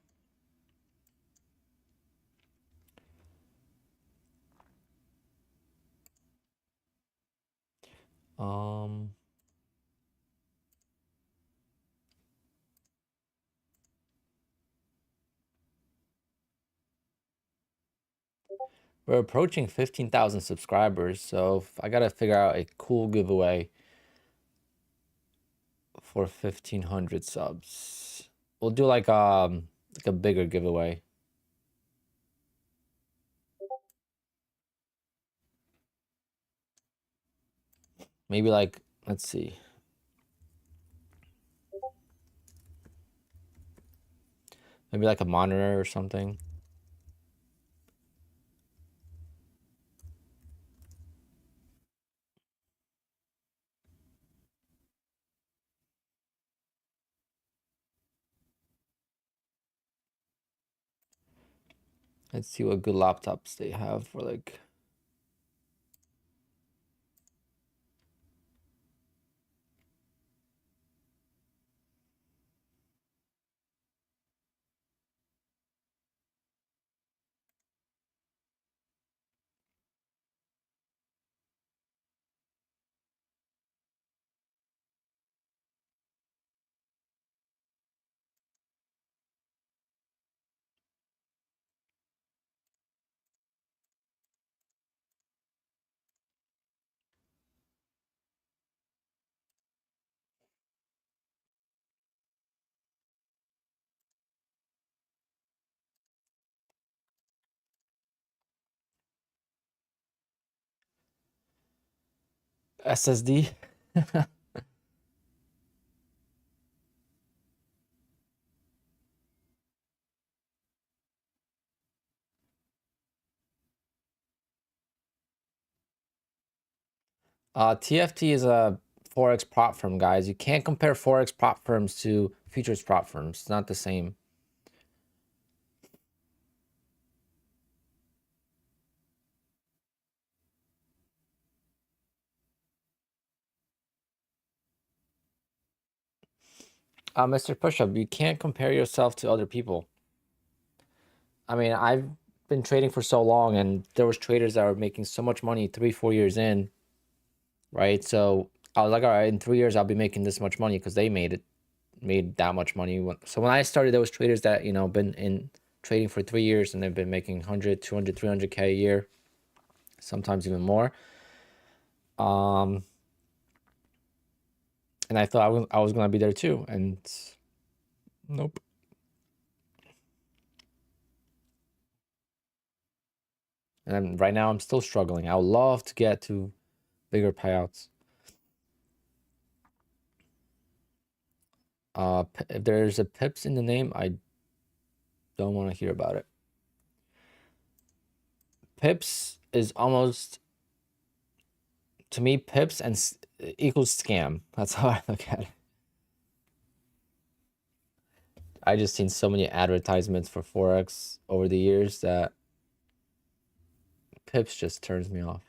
We're approaching 15,000 subscribers, so I gotta figure out a cool giveaway for 1,500 subs. We'll do like a bigger giveaway. Maybe like, let's see. Maybe like a monitor or something. Let's see what good laptops they have for like. SSD. TFT is a Forex prop firm, guys. You can't compare Forex prop firms to futures prop firms. It's not the same. Mr. Pushup, you can't compare yourself to other people. I mean, I've been trading for so long, and there was traders that were making so much money 3-4 years in, right? So I was like, all right, in 3 years I'll be making this much money because they made that much money. So when I started, there was traders that, you know, been in trading for 3 years and they've been making 100, 200, 300K a year, sometimes even more. And I thought I was gonna be there too, and nope. And right now I'm still struggling. I would love to get to bigger payouts. If there's a pips in the name, I don't want to hear about it. Pips is almost, to me, pips and equals scam. That's how I look at it. I just seen so many advertisements for Forex over the years that pips just turns me off.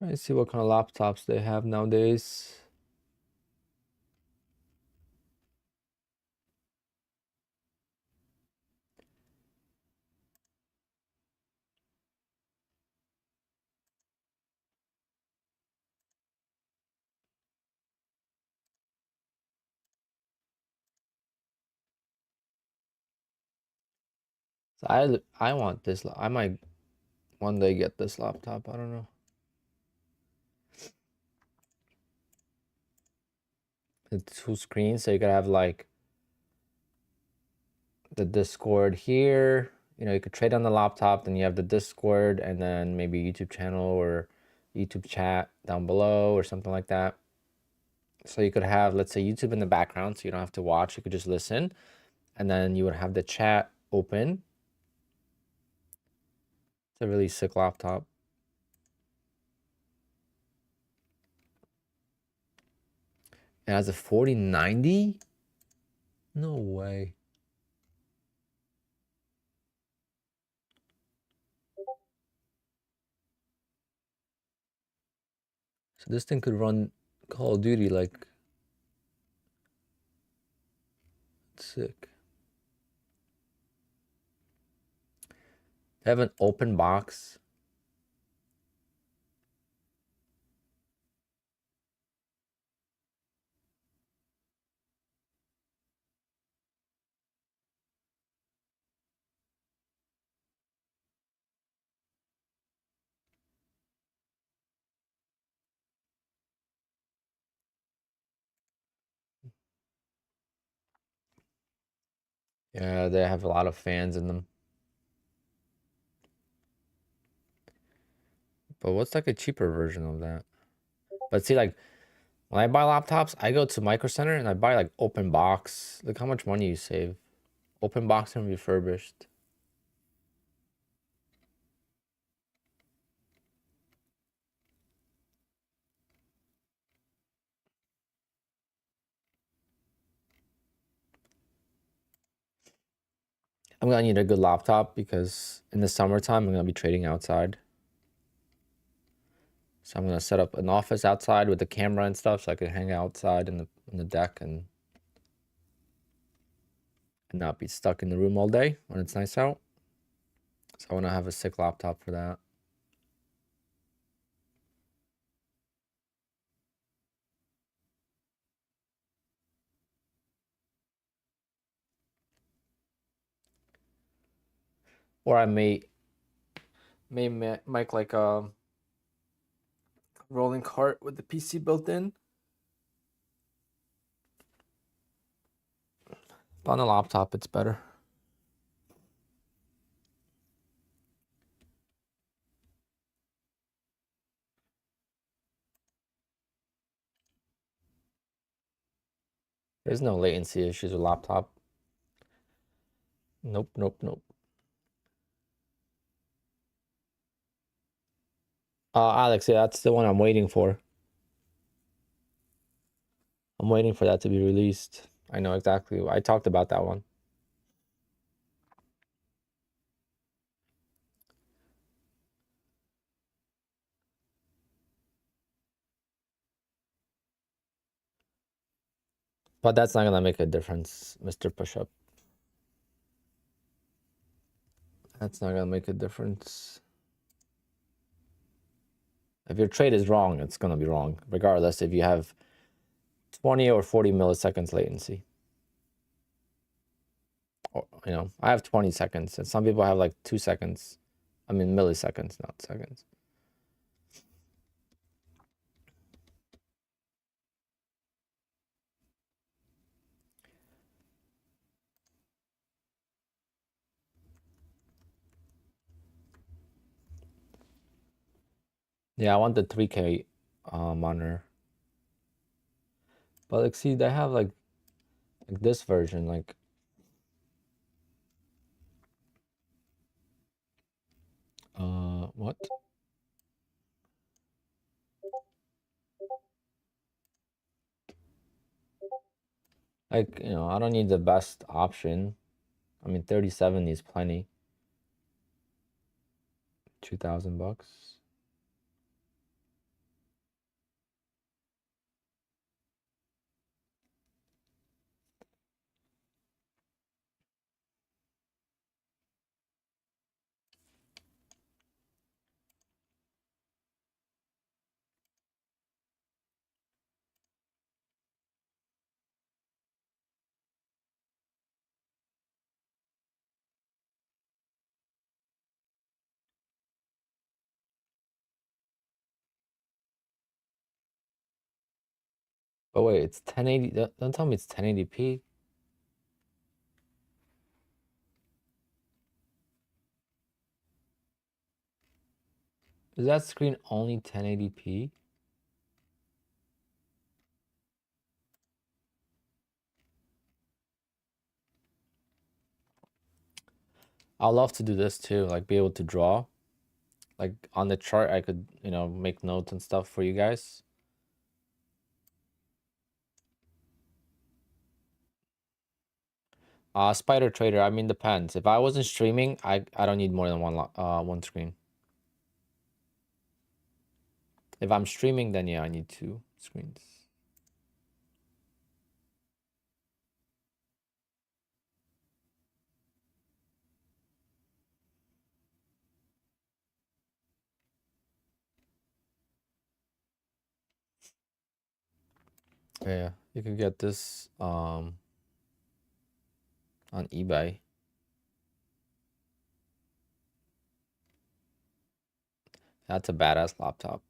Let's see what kind of laptops they have nowadays. So I want this. I might one day get this laptop. I don't know. The 2 screens, so you could have like the Discord here. You know, you could trade on the laptop, then you have the Discord, and then maybe YouTube channel or YouTube chat down below or something like that. So you could have, let's say, YouTube in the background, so you don't have to watch. You could just listen, and then you would have the chat open. It's a really sick laptop. It has a 4090? No way. So this thing could run Call of Duty like sick. They have an open box. Yeah, they have a lot of fans in them. But what's like a cheaper version of that? But see, like when I buy laptops, I go to Micro Center and I buy like open box. Look how much money you save. Open box and refurbished. I'm gonna need a good laptop because in the summertime I'm gonna be trading outside. So I'm gonna set up an office outside with the camera and stuff so I can hang outside in the deck and not be stuck in the room all day when it's nice out. So I want to have a sick laptop for that. Or I may make like a rolling cart with the PC built in. But on a laptop, it's better. There's no latency issues with laptop. Nope, nope, nope. Alex, yeah, that's the one I'm waiting for. I'm waiting for that to be released. I know exactly. I talked about that one. But that's not gonna make a difference, Mr. Pushup. That's not gonna make a difference. If your trade is wrong, it's gonna be wrong, regardless if you have 20 or 40 milliseconds latency. Or, you know, I have 20 seconds, and some people have like 2 seconds. I mean milliseconds, not seconds. Yeah, I want the 3K monitor. But like, see, they have like this version, like what? Like, you know, I don't need the best option. I mean, 3070 is plenty. $2,000. Oh wait, it's 1080. Don't tell me it's 1080p. Is that screen only 1080p? I'd love to do this too, like be able to draw. Like on the chart, I could, you know, make notes and stuff for you guys. Spider Trader, I mean, depends. If I wasn't streaming, I don't need more than one screen. If I'm streaming, then yeah, I need 2 screens. Yeah, you could get this on eBay. That's a badass laptop.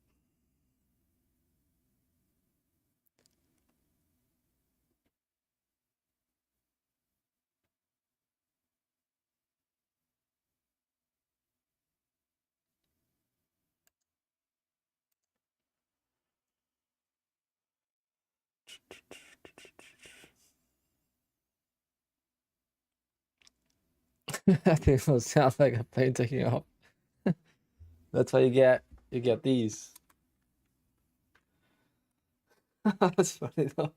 That thing will sound like a plane taking off. That's why you get these. That's funny though.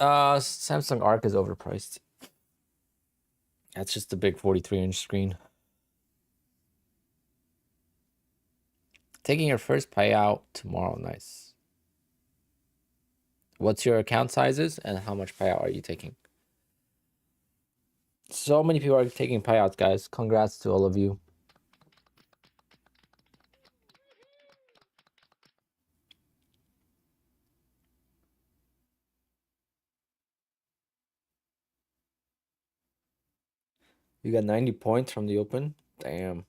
Samsung Arc is overpriced. That's just a big 43-inch screen. Taking your first payout tomorrow. Nice. What's your account sizes and how much payout are you taking? So many people are taking payouts, guys. Congrats to all of you. You got 90 points from the open. Damn.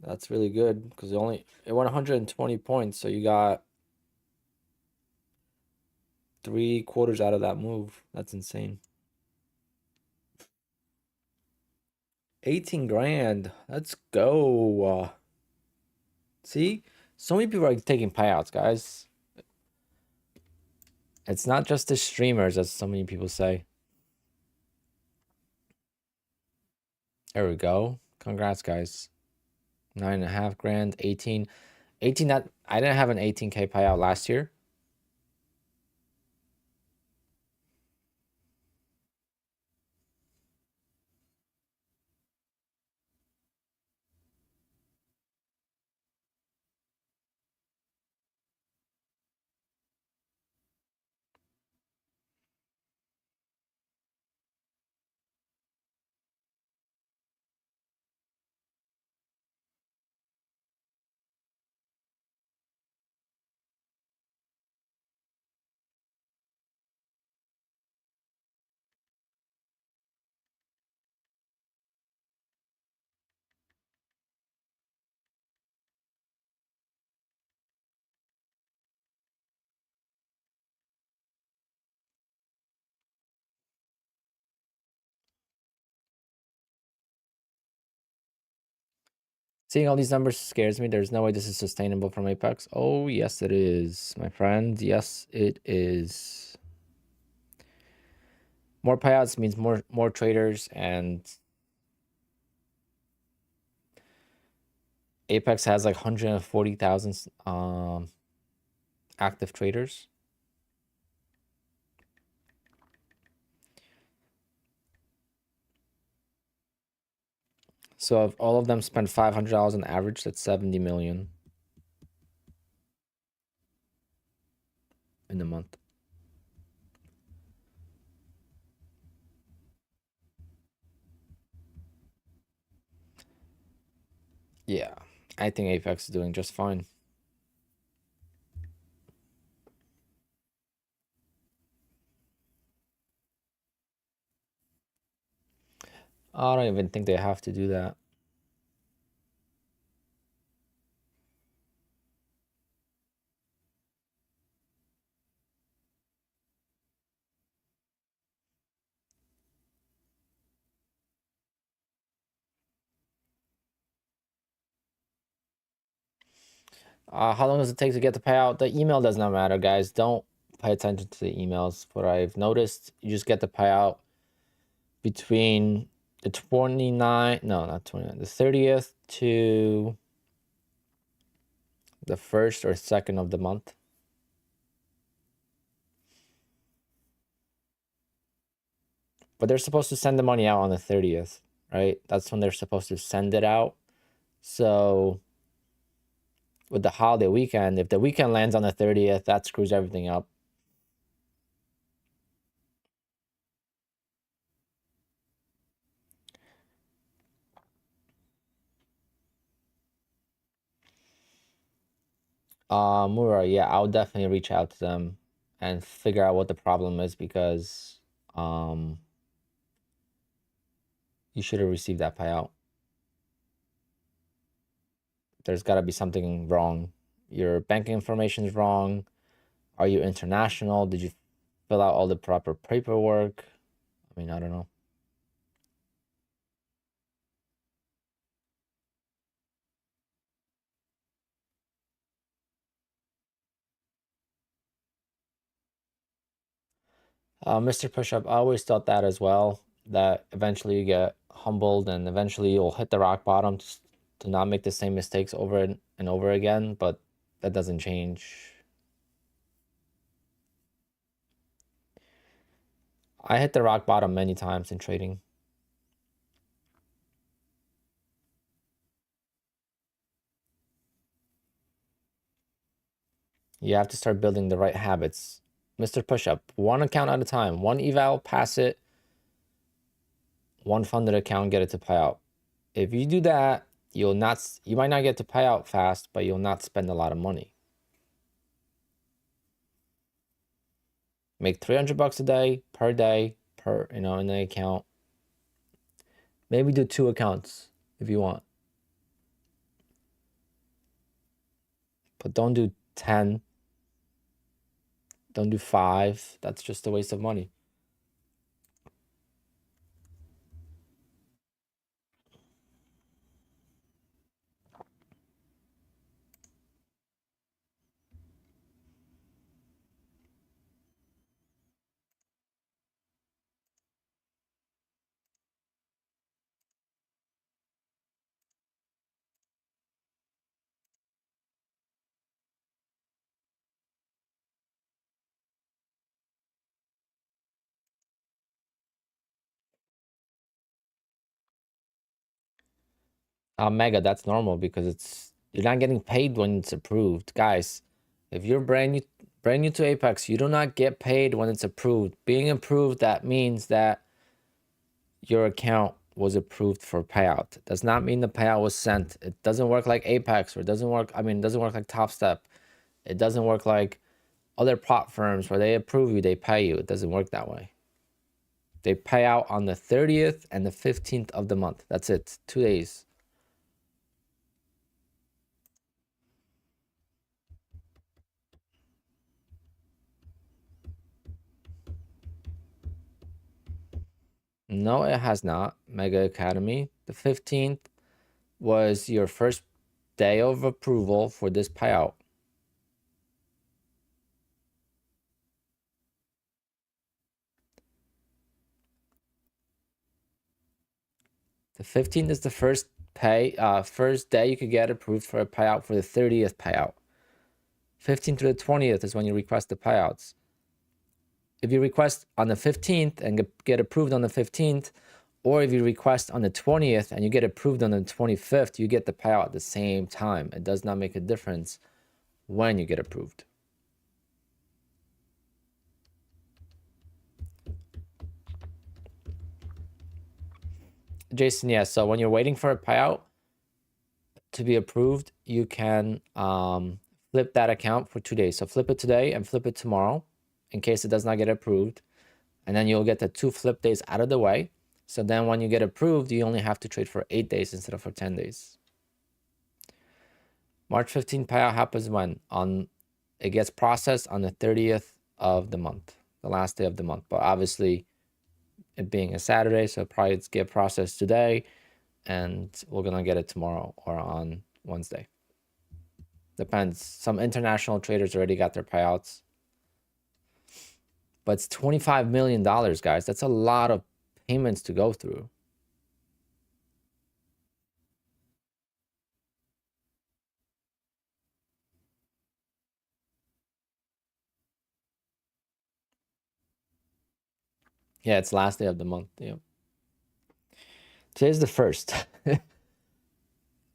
That's really good because it won 120 points, so you got 3/4 out of that move. That's insane. 18 grand. Let's go. See? So many people are taking payouts, guys. It's not just the streamers, as so many people say. There we go. Congrats, guys. 9.5 grand, 18. 18, that I didn't have an 18K payout last year. Seeing all these numbers scares me. There's no way this is sustainable from Apex. Oh, yes, it is, my friend. Yes, it is. More payouts means more traders, and Apex has like 140,000 active traders. So if all of them spend $500 on average, that's 70 million in a month. Yeah, I think Apex is doing just fine. I don't even think they have to do that. How long does it take to get the payout? The email does not matter, guys. Don't pay attention to the emails. What I've noticed, you just get the payout between the 29, no, not 29, the 30th to the 1st or 2nd of the month. But they're supposed to send the money out on the 30th, right? That's when they're supposed to send it out. So with the holiday weekend, if the weekend lands on the 30th, that screws everything up. Mura, yeah, I'll definitely reach out to them and figure out what the problem is, because you should have received that payout. There's got to be something wrong. Your banking information is wrong. Are you international? Did you fill out all the proper paperwork? I mean, I don't know. Mr. Pushup, I always thought that as well, that eventually you get humbled and eventually you'll hit the rock bottom to not make the same mistakes over and over again, but that doesn't change. I hit the rock bottom many times in trading. You have to start building the right habits. Mr. Pushup, one account at a time. One eval, pass it. One funded account, get it to payout. If you do that, you might not get to payout fast, but you'll not spend a lot of money. Make $300 a day, per in an account. Maybe do 2 accounts if you want. But don't do 10. Don't do 5. That's just a waste of money. Mega, that's normal because you're not getting paid when it's approved. Guys, if you're brand new to Apex, you do not get paid when it's approved. Being approved, that means that your account was approved for payout. It does not mean the payout was sent. It doesn't work like Apex, or it doesn't work like Top Step. It doesn't work like other prop firms where they approve you, they pay you. It doesn't work that way. They pay out on the 30th and the 15th of the month. That's it. 2 days. No, it has not. Mega Academy. The 15th was your first day of approval for this payout. The 15th is the first day you could get approved for a payout for the 30th payout. 15th to the 20th is when you request the payouts. If you request on the 15th and get approved on the 15th, or if you request on the 20th and you get approved on the 25th, you get the payout at the same time. It does not make a difference when you get approved. Jason, yes. So when you're waiting for a payout to be approved, you can flip that account for 2 days. So flip it today and flip it tomorrow in case it does not get approved. And then you'll get the 2 flip days out of the way. So then when you get approved, you only have to trade for 8 days instead of for 10 days. March 15th payout happens when? It gets processed on the 30th of the month, the last day of the month. But obviously, it being a Saturday, so probably it's get processed today, and we're gonna get it tomorrow or on Wednesday. Depends. Some international traders already got their payouts. But it's $25 million, guys. That's a lot of payments to go through. Yeah, it's last day of the month. Yeah. Today's the 1st.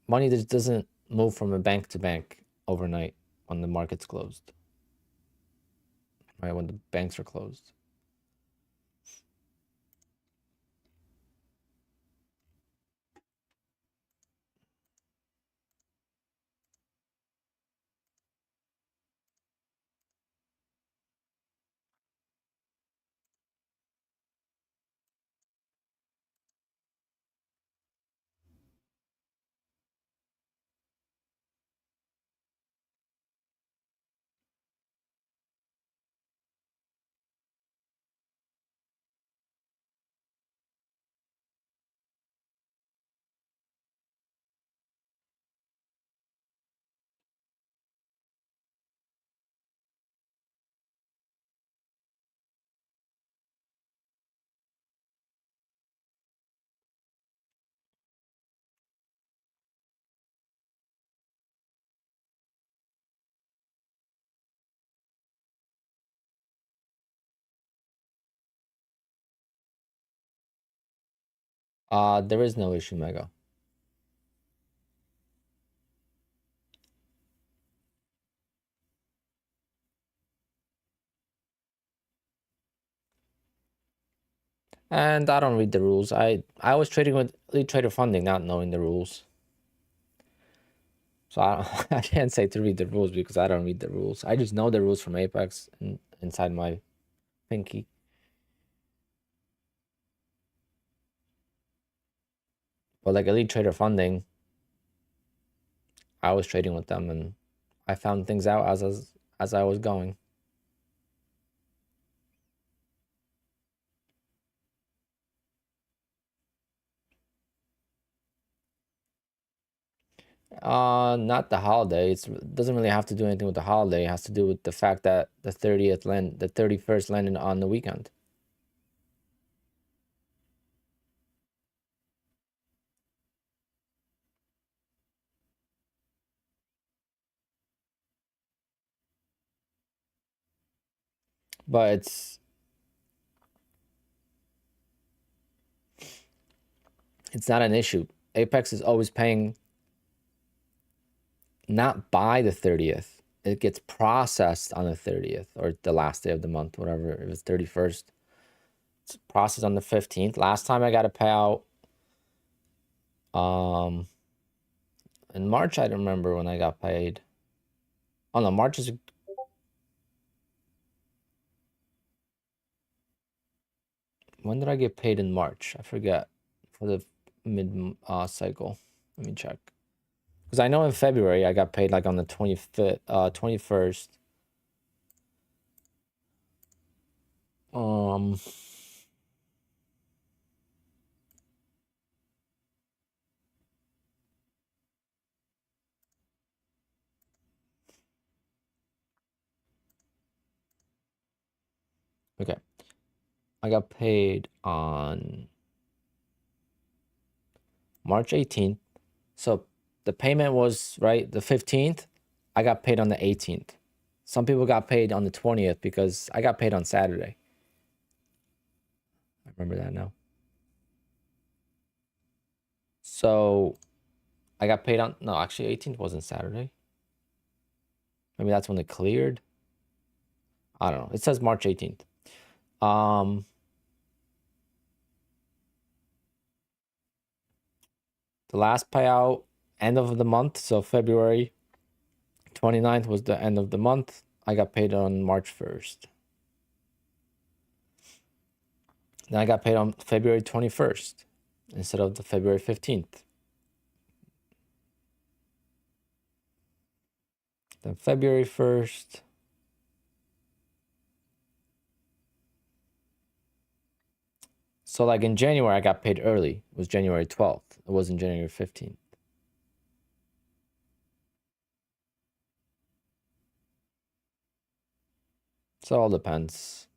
Money just doesn't move from a bank to bank overnight when the market's closed. Right, when the banks are closed. There is no issue, Mega. And I don't read the rules. I was trading with Elite Trader Funding, not knowing the rules. So I can't say to read the rules because I don't read the rules. I just know the rules from Apex and inside my pinky. But like Elite Trader Funding, I was trading with them and I found things out as I was going. Not the holiday. It doesn't really have to do anything with the holiday. It has to do with the fact that the 31st landed on the weekend. But it's not an issue. Apex is always paying not by the 30th. It gets processed on the 30th or the last day of the month, whatever. It was 31st. It's processed on the 15th. Last time I got a payout in March, I don't remember when I got paid. Oh no, March is when did I get paid in March? I forget for the mid cycle. Let me check. Because I know in February I got paid like on the 25th, 21st. Okay. I got paid on March 18th. So the payment was right the 15th. I got paid on the 18th. Some people got paid on the 20th because I got paid on Saturday. I remember that now. So I got paid on, no, actually 18th wasn't Saturday. Maybe that's when it cleared. I don't know. It says March 18th. The last payout, end of the month, so February 29th was the end of the month. I got paid on March 1st. Then I got paid on February 21st instead of the February 15th. Then February 1st. So like in January, I got paid early. It was January 12th. It wasn't January 15th. So it all depends.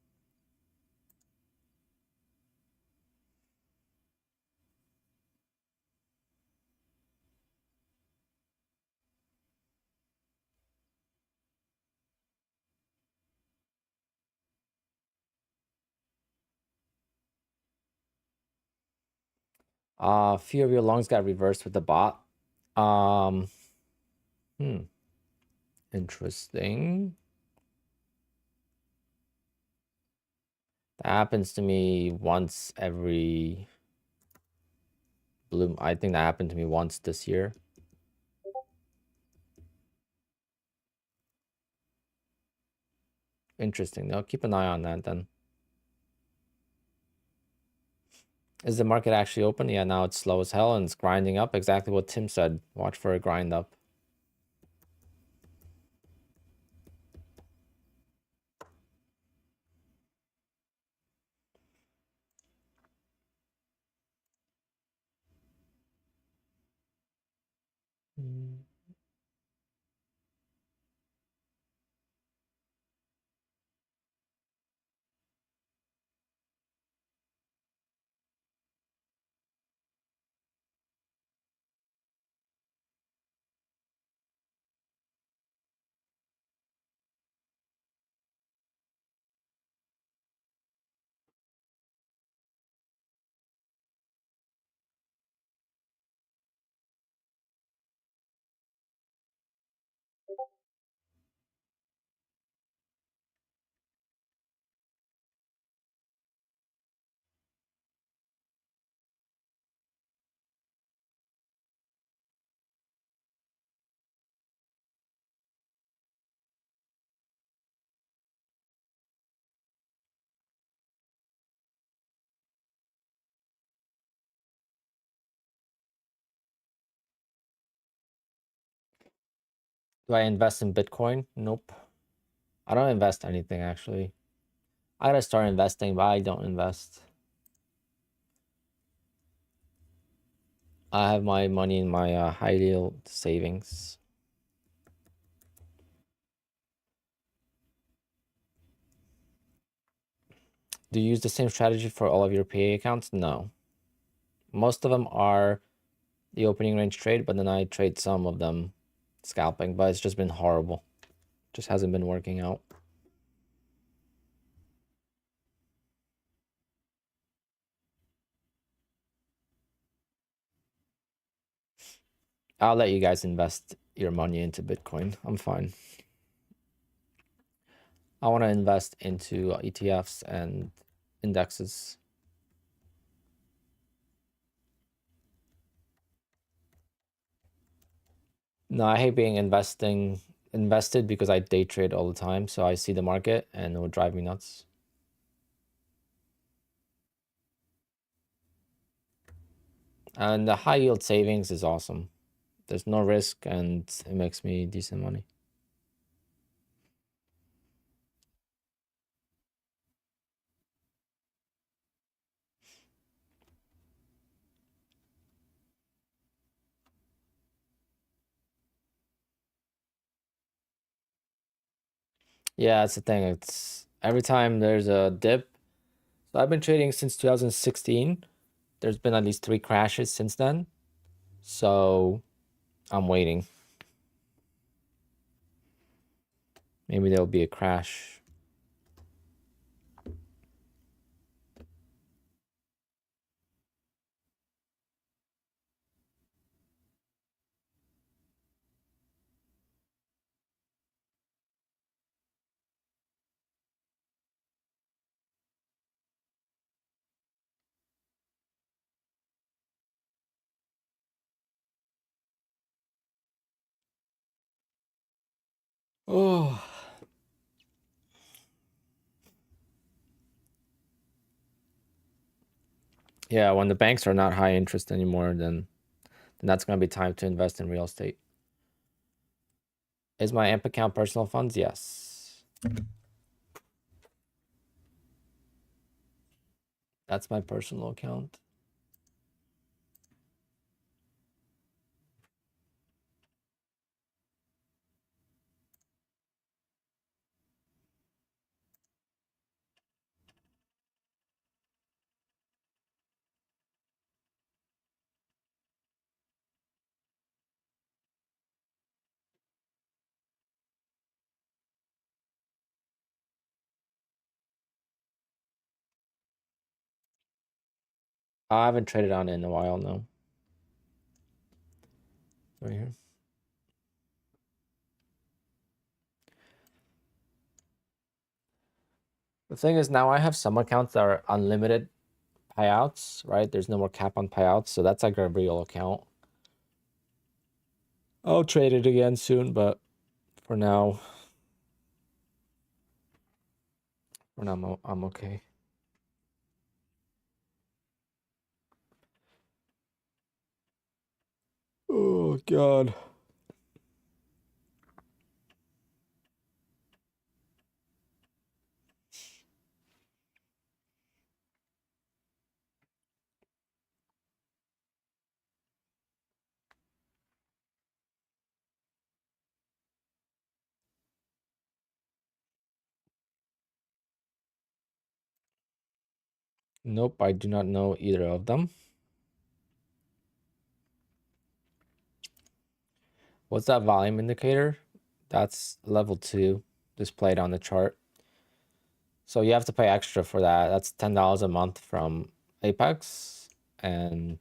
A few of your longs got reversed with the bot. Interesting. That happens to me once every blue. I think that happened to me once this year. Interesting. Now keep an eye on that then. Is the market actually open? Yeah, now it's slow as hell and it's grinding up. Exactly what Tim said. Watch for a grind up. Do I invest in Bitcoin? Nope. I don't invest anything actually. I gotta start investing, but I don't invest. I have my money in my high yield savings. Do you use the same strategy for all of your PA accounts? No. Most of them are the opening range trade, but then I trade some of them scalping, but it's just been horrible. Just hasn't been working out. I'll let you guys invest your money into Bitcoin. I'm fine. I want to invest into ETFs and indexes. No, I hate being invested because I day trade all the time. So I see the market and it would drive me nuts. And the high yield savings is awesome. There's no risk and it makes me decent money. Yeah, that's the thing. It's every time there's a dip. So I've been trading since 2016. There's been at least 3 crashes since then. So I'm waiting. Maybe there'll be a crash. Oh. Yeah, when the banks are not high interest anymore, then that's going to be time to invest in real estate. Is my AMP account personal funds? Yes. That's my personal account. I haven't traded on it in a while, no. Right here. The thing is, now I have some accounts that are unlimited payouts, right? There's no more cap on payouts, so that's like a real account. I'll trade it again soon, but for now, I'm okay. Oh God. Nope, I do not know either of them. What's that volume indicator? That's level 2 displayed on the chart. So you have to pay extra for that. That's $10 a month from Apex, and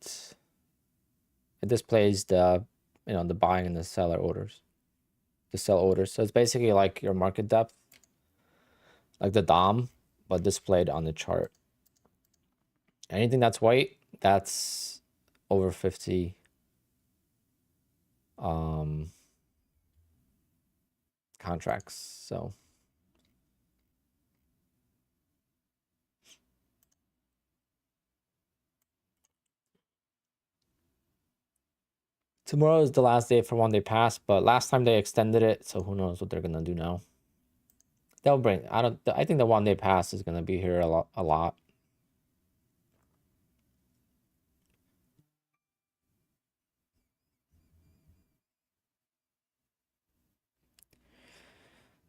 it displays the the buying and the seller orders, the sell orders. So it's basically like your market depth, like the DOM, but displayed on the chart. Anything that's white, that's over 50 contracts. So Tomorrow is the last day for one day pass, but last time they extended it, so who knows what they're gonna do now. They'll bring. I think the one day pass is gonna be here a lot.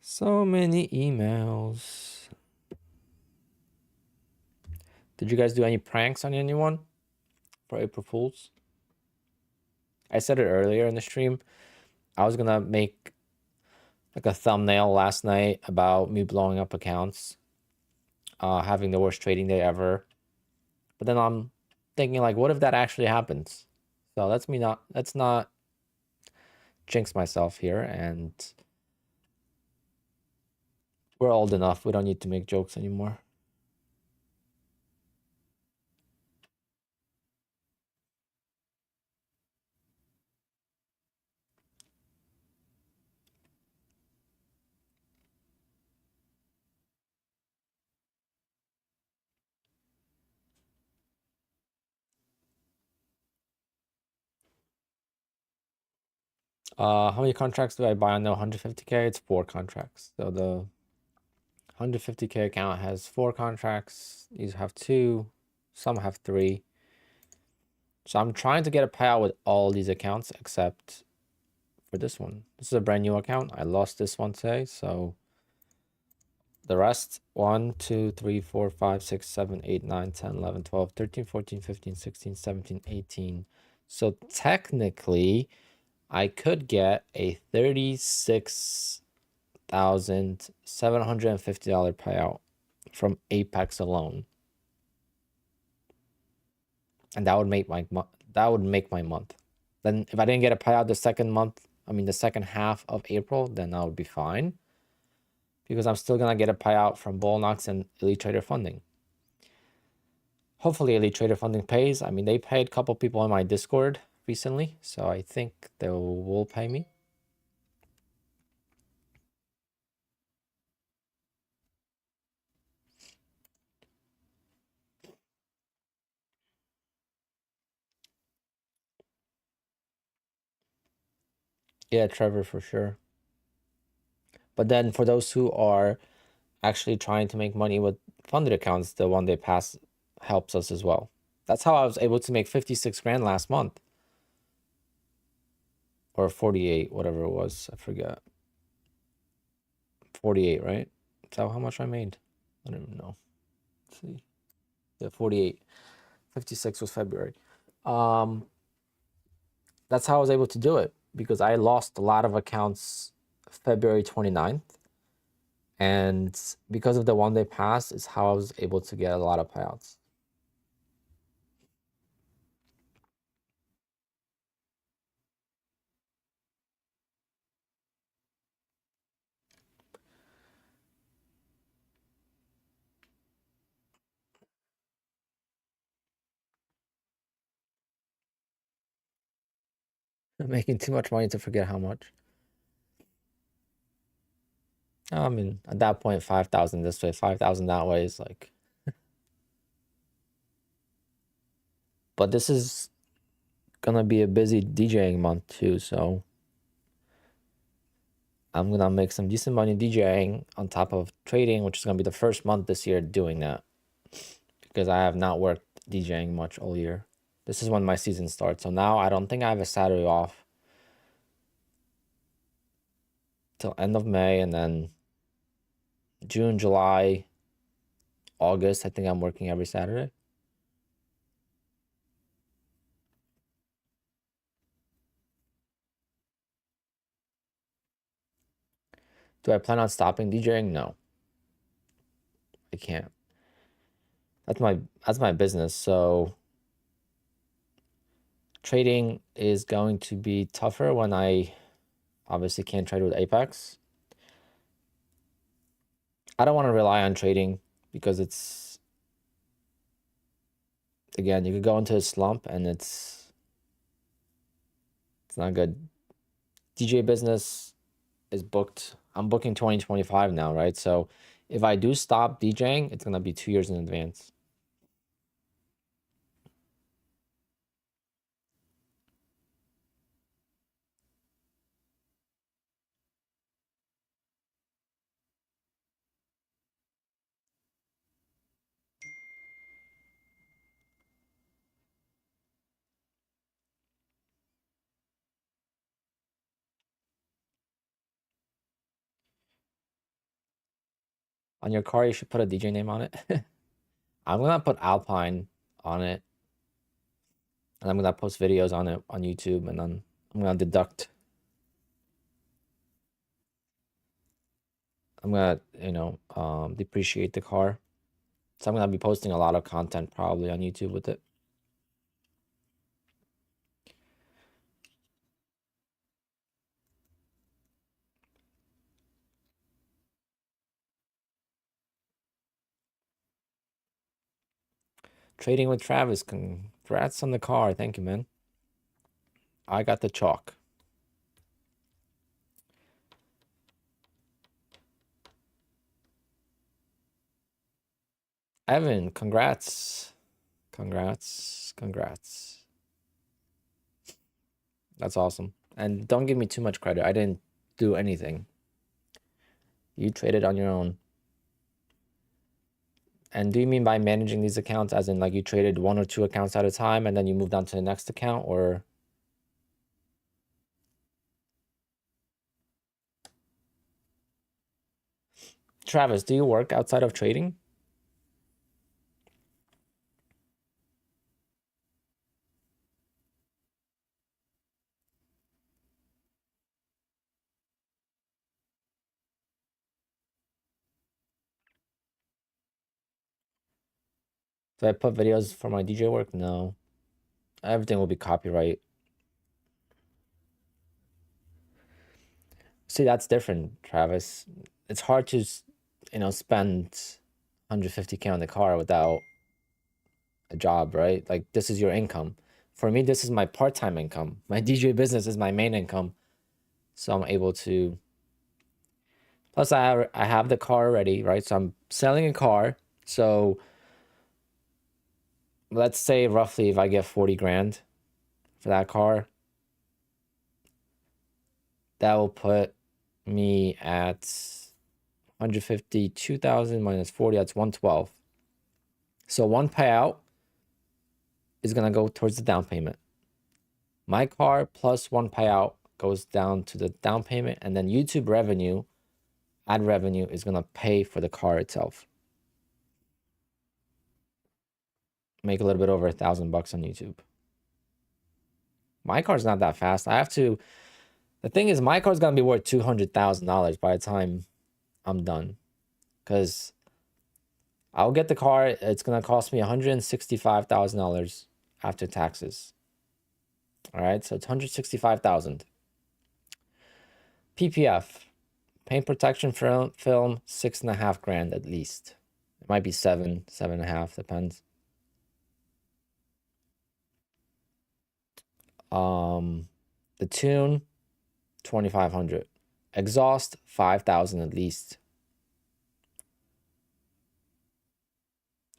So many emails. Did you guys do any pranks on anyone for April Fools? I said it earlier in the stream. I was gonna make like a thumbnail last night about me blowing up accounts, having the worst trading day ever. But then I'm thinking, like, what if that actually happens? So let's not jinx myself here, and we're old enough. We don't need to make jokes anymore. How many contracts do I buy on the 150K? It's 4 contracts. So the 150K account has 4 contracts. These have 2. Some have 3. So I'm trying to get a payout with all these accounts except for this one. This is a brand new account. I lost this one today, so the rest 1, 2, 3, 4, 5, 6, 7, 8, 9, 10, 11, 12, 13, 14, 15, 16, 17, 18. So technically, I could get a $36,750 payout from Apex alone. And that would make my month. Then if I didn't get a payout the second half of April, then I would be fine. Because I'm still gonna get a payout from Bullnox and Elite Trader Funding. Hopefully Elite Trader Funding pays. I mean, they paid a couple people in my Discord recently, so I think they will pay me. Yeah, Trevor for sure. But then for those who are actually trying to make money with funded accounts, the one day pass helps us as well. That's how I was able to make 56 grand last month. Or 48, whatever it was. I forget. 48, right? Is that how much I made? I don't even know. Let's see. Yeah, 48. 56 was February. That's how I was able to do it because I lost a lot of accounts February 29th. And because of the one day pass is how I was able to get a lot of payouts. I'm making too much money to forget how much. I mean, at that point, 5,000 this way, 5,000 that way is like. But this is gonna be a busy DJing month too, so I'm gonna make some decent money DJing on top of trading, which is gonna be the first month this year doing that because I have not worked DJing much all year. This is when my season starts, so now I don't think I have a Saturday off till end of May, and then June, July, August, I think I'm working every Saturday. Do I plan on stopping DJing? No. I can't. That's my business, so trading is going to be tougher when I obviously can't trade with Apex. I don't want to rely on trading because it's, again, you could go into a slump and it's not good. DJ business is booked. I'm booking 2025 now, right? So if I do stop DJing, it's going to be 2 years in advance. On your car, you should put a DJ name on it. I'm gonna put Alpine on it. And I'm gonna post videos on it on YouTube, and then I'm gonna deduct. I'm gonna, depreciate the car. So I'm gonna be posting a lot of content probably on YouTube with it. Trading with Travis, congrats on the car. Thank you, man. I got the chalk. Evan, congrats. Congrats. Congrats. That's awesome. And don't give me too much credit. I didn't do anything. You traded on your own. And do you mean by managing these accounts as in like you traded 1 or 2 accounts at a time and then you moved on to the next account, or? Travis, do you work outside of trading? Do I put videos for my DJ work? No. Everything will be copyright. See, that's different, Travis. It's hard to, spend 150K on the car without a job, right? Like, this is your income. For me, this is my part-time income. My DJ business is my main income. So I'm able to, plus I have the car already, right? So I'm selling a car. So let's say roughly if I get 40 grand for that car, that will put me at 152,000 minus 40, that's 112. So one payout is going to go towards the down payment. My car plus one payout goes down to the down payment, and then YouTube revenue, ad revenue, is going to pay for the car itself. Make a little bit over $1,000 on YouTube. My car's not that fast. The thing is, my car's going to be worth $200,000 by the time I'm done. Because I'll get the car, it's going to cost me $165,000 after taxes. All right, so it's $165,000. PPF, paint protection film, 6.5 grand at least. It might be 7.5, depends. The tune, 2,500. Exhaust, 5,000 at least.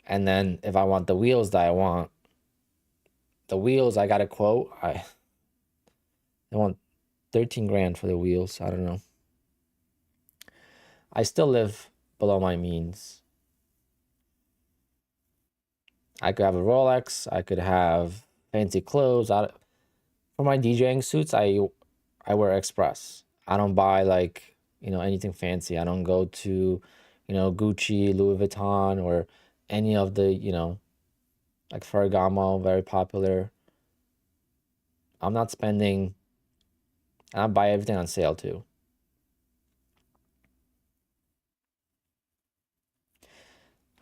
And then if I want the wheels that I want, the wheels I got a quote. I want 13 grand for the wheels. I don't know. I still live below my means. I could have a Rolex. I could have fancy clothes. For my DJing suits, I wear Express. I don't buy like, anything fancy. I don't go to, Gucci, Louis Vuitton, or any of the, like Ferragamo, very popular. I'm not spending, and I buy everything on sale too.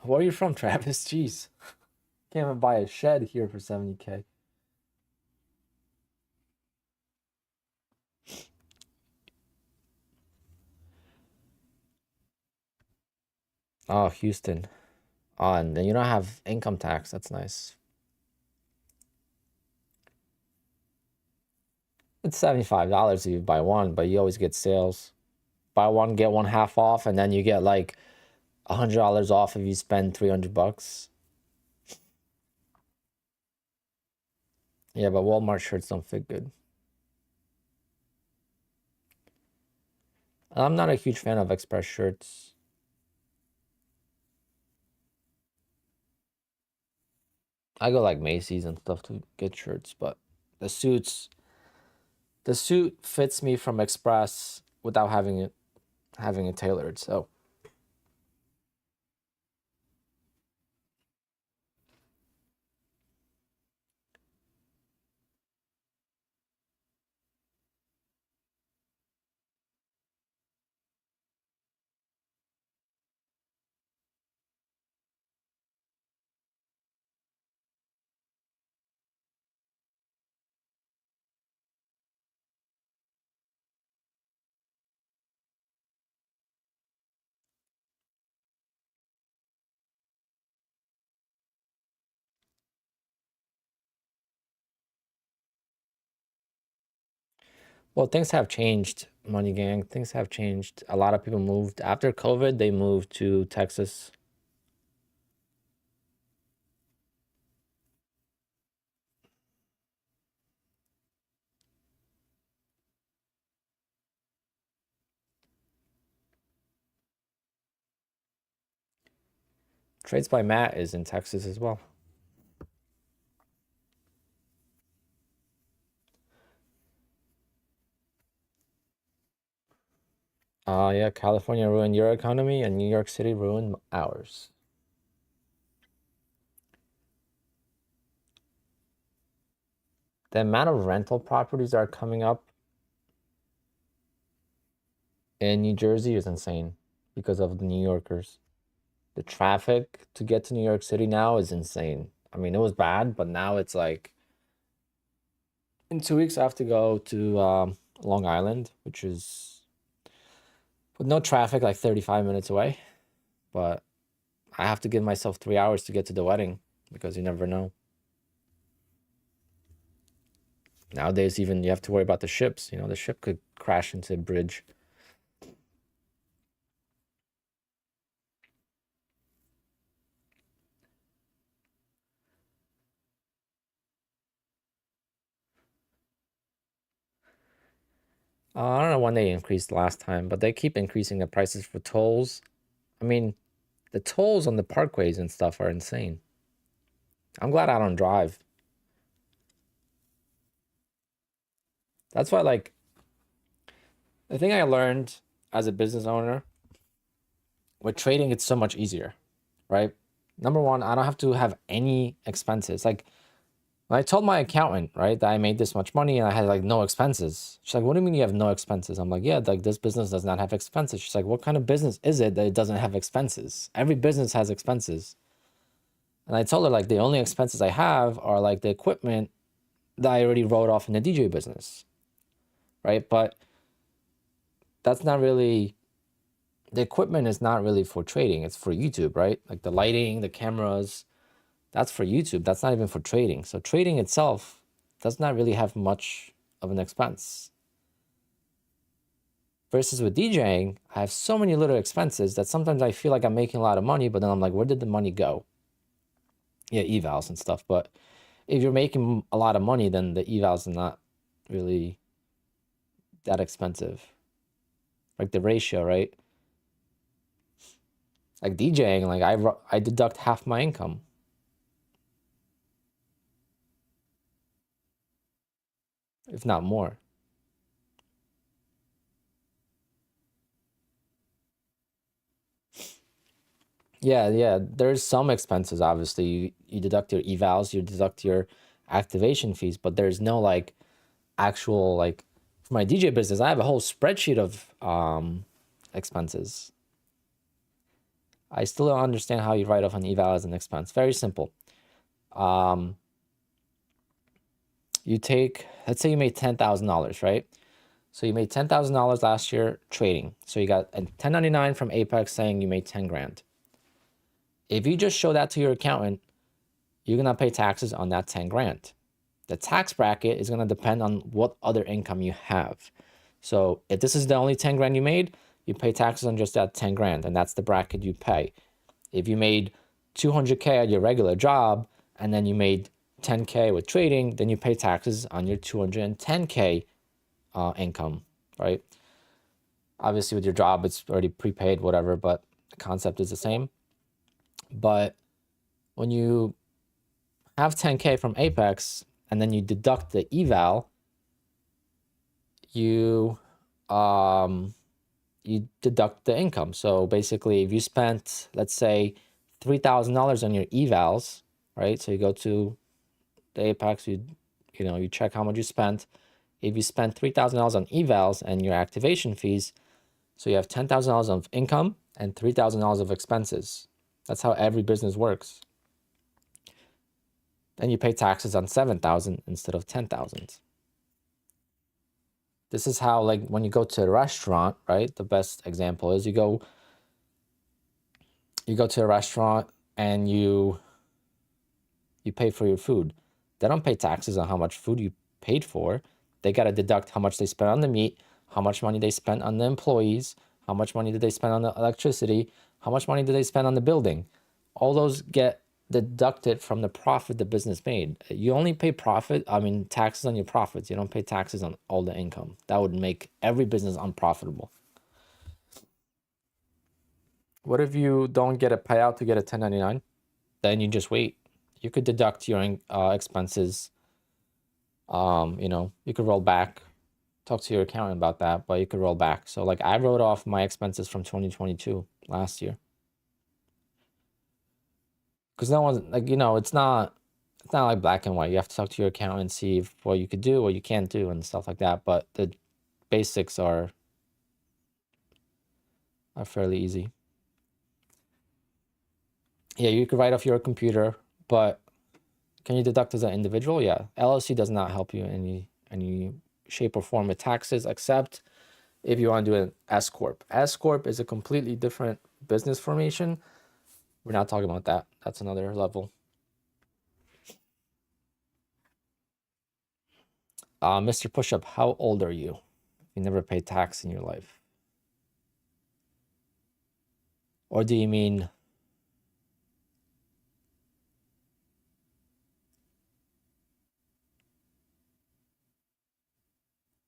Where are you from, Travis? Jeez. Can't even buy a shed here for 70K. Oh, Houston. Oh, and then you don't have income tax. That's nice. It's $75 if you buy one, but you always get sales. Buy one, get one half off, and then you get like $100 off if you spend $300. Yeah, but Walmart shirts don't fit good. I'm not a huge fan of Express shirts. I go like Macy's and stuff to get shirts, but the suit fits me from Express without having it tailored. So Well, things have changed, Money Gang. Things have changed. A lot of people moved. After COVID, they moved to Texas. Trades by Matt is in Texas as well. Yeah, California ruined your economy and New York City ruined ours. The amount of rental properties that are coming up in New Jersey is insane because of the New Yorkers. The traffic to get to New York City now is insane. I mean, it was bad, but now it's like in 2 weeks I have to go to Long Island, which is with no traffic, like 35 minutes away. But I have to give myself 3 hours to get to the wedding because you never know. Nowadays, even you have to worry about the ships. You know, the ship could crash into a bridge. I don't know when they increased last time, but they keep increasing the prices for tolls. I mean, the tolls on the parkways and stuff are insane. I'm glad I don't drive. That's why, like, the thing I learned as a business owner with trading, it's so much easier, right? Number one, I don't have to have any expenses. Like, when I told my accountant, right, that I made this much money and I had like no expenses. She's like, what do you mean you have no expenses? I'm like, yeah, like this business does not have expenses. She's like, what kind of business is it that it doesn't have expenses? Every business has expenses. And I told her, like, the only expenses I have are like the equipment that I already wrote off in the DJ business, right? But that's not really, the equipment is not really for trading. It's for YouTube, right? Like the lighting, the cameras, that's for YouTube. That's not even for trading. So trading itself does not really have much of an expense. Versus with DJing, I have so many little expenses that sometimes I feel like I'm making a lot of money, but then I'm like, where did the money go? Yeah, evals and stuff. But if you're making a lot of money, then the evals are not really that expensive. Like the ratio, right? Like DJing, like I deduct half my income. If not more. Yeah. There's some expenses, obviously. You deduct your evals, you deduct your activation fees, but there's no like actual, like, for my DJ business, I have a whole spreadsheet of expenses. I still don't understand how you write off an eval as an expense. Very simple. You take, let's say you made $10,000, right? So you made $10,000 last year trading. So you got a 1099 from Apex saying you made 10 grand. If you just show that to your accountant, you're gonna pay taxes on that 10 grand. The tax bracket is gonna depend on what other income you have. So if this is the only 10 grand you made, you pay taxes on just that 10 grand, and that's the bracket you pay. If you made 200K at your regular job and then you made 10K with trading, then you pay taxes on your 210K income, right? Obviously with your job, it's already prepaid, whatever, but the concept is the same. But when you have 10K from Apex and then you deduct the eval, you deduct the income. So basically, if you spent, let's say, $3,000 on your evals, right? So you go to the Apex, you check how much you spent. If you spent $3,000 on evals and your activation fees, so you have $10,000 of income and $3,000 of expenses. That's how every business works. Then you pay taxes on 7,000 instead of 10,000. This is how, like, when you go to a restaurant, right? The best example is you go to a restaurant and you pay for your food. They don't pay taxes on how much food you paid for. They got to deduct how much they spent on the meat, how much money they spent on the employees, how much money did they spend on the electricity, how much money did they spend on the building. All those get deducted from the profit the business made. You only pay taxes on your profits. You don't pay taxes on all the income. That would make every business unprofitable. What if you don't get a payout to get a 1099? Then you just wait. You could deduct your expenses. You could roll back. Talk to your accountant about that, but you could roll back. So like I wrote off my expenses from 2022 last year. Because no one's like, it's not like black and white. You have to talk to your accountant and see what you could do or you can't do and stuff like that. But the basics are fairly easy. Yeah, you could write off your computer, but can you deduct as an individual? Yeah. LLC does not help you in any shape or form with taxes, except if you want to do an S Corp. S Corp is a completely different business formation. We're not talking about that. That's another level. Mr. Pushup, how old are you? You never paid tax in your life. Or do you mean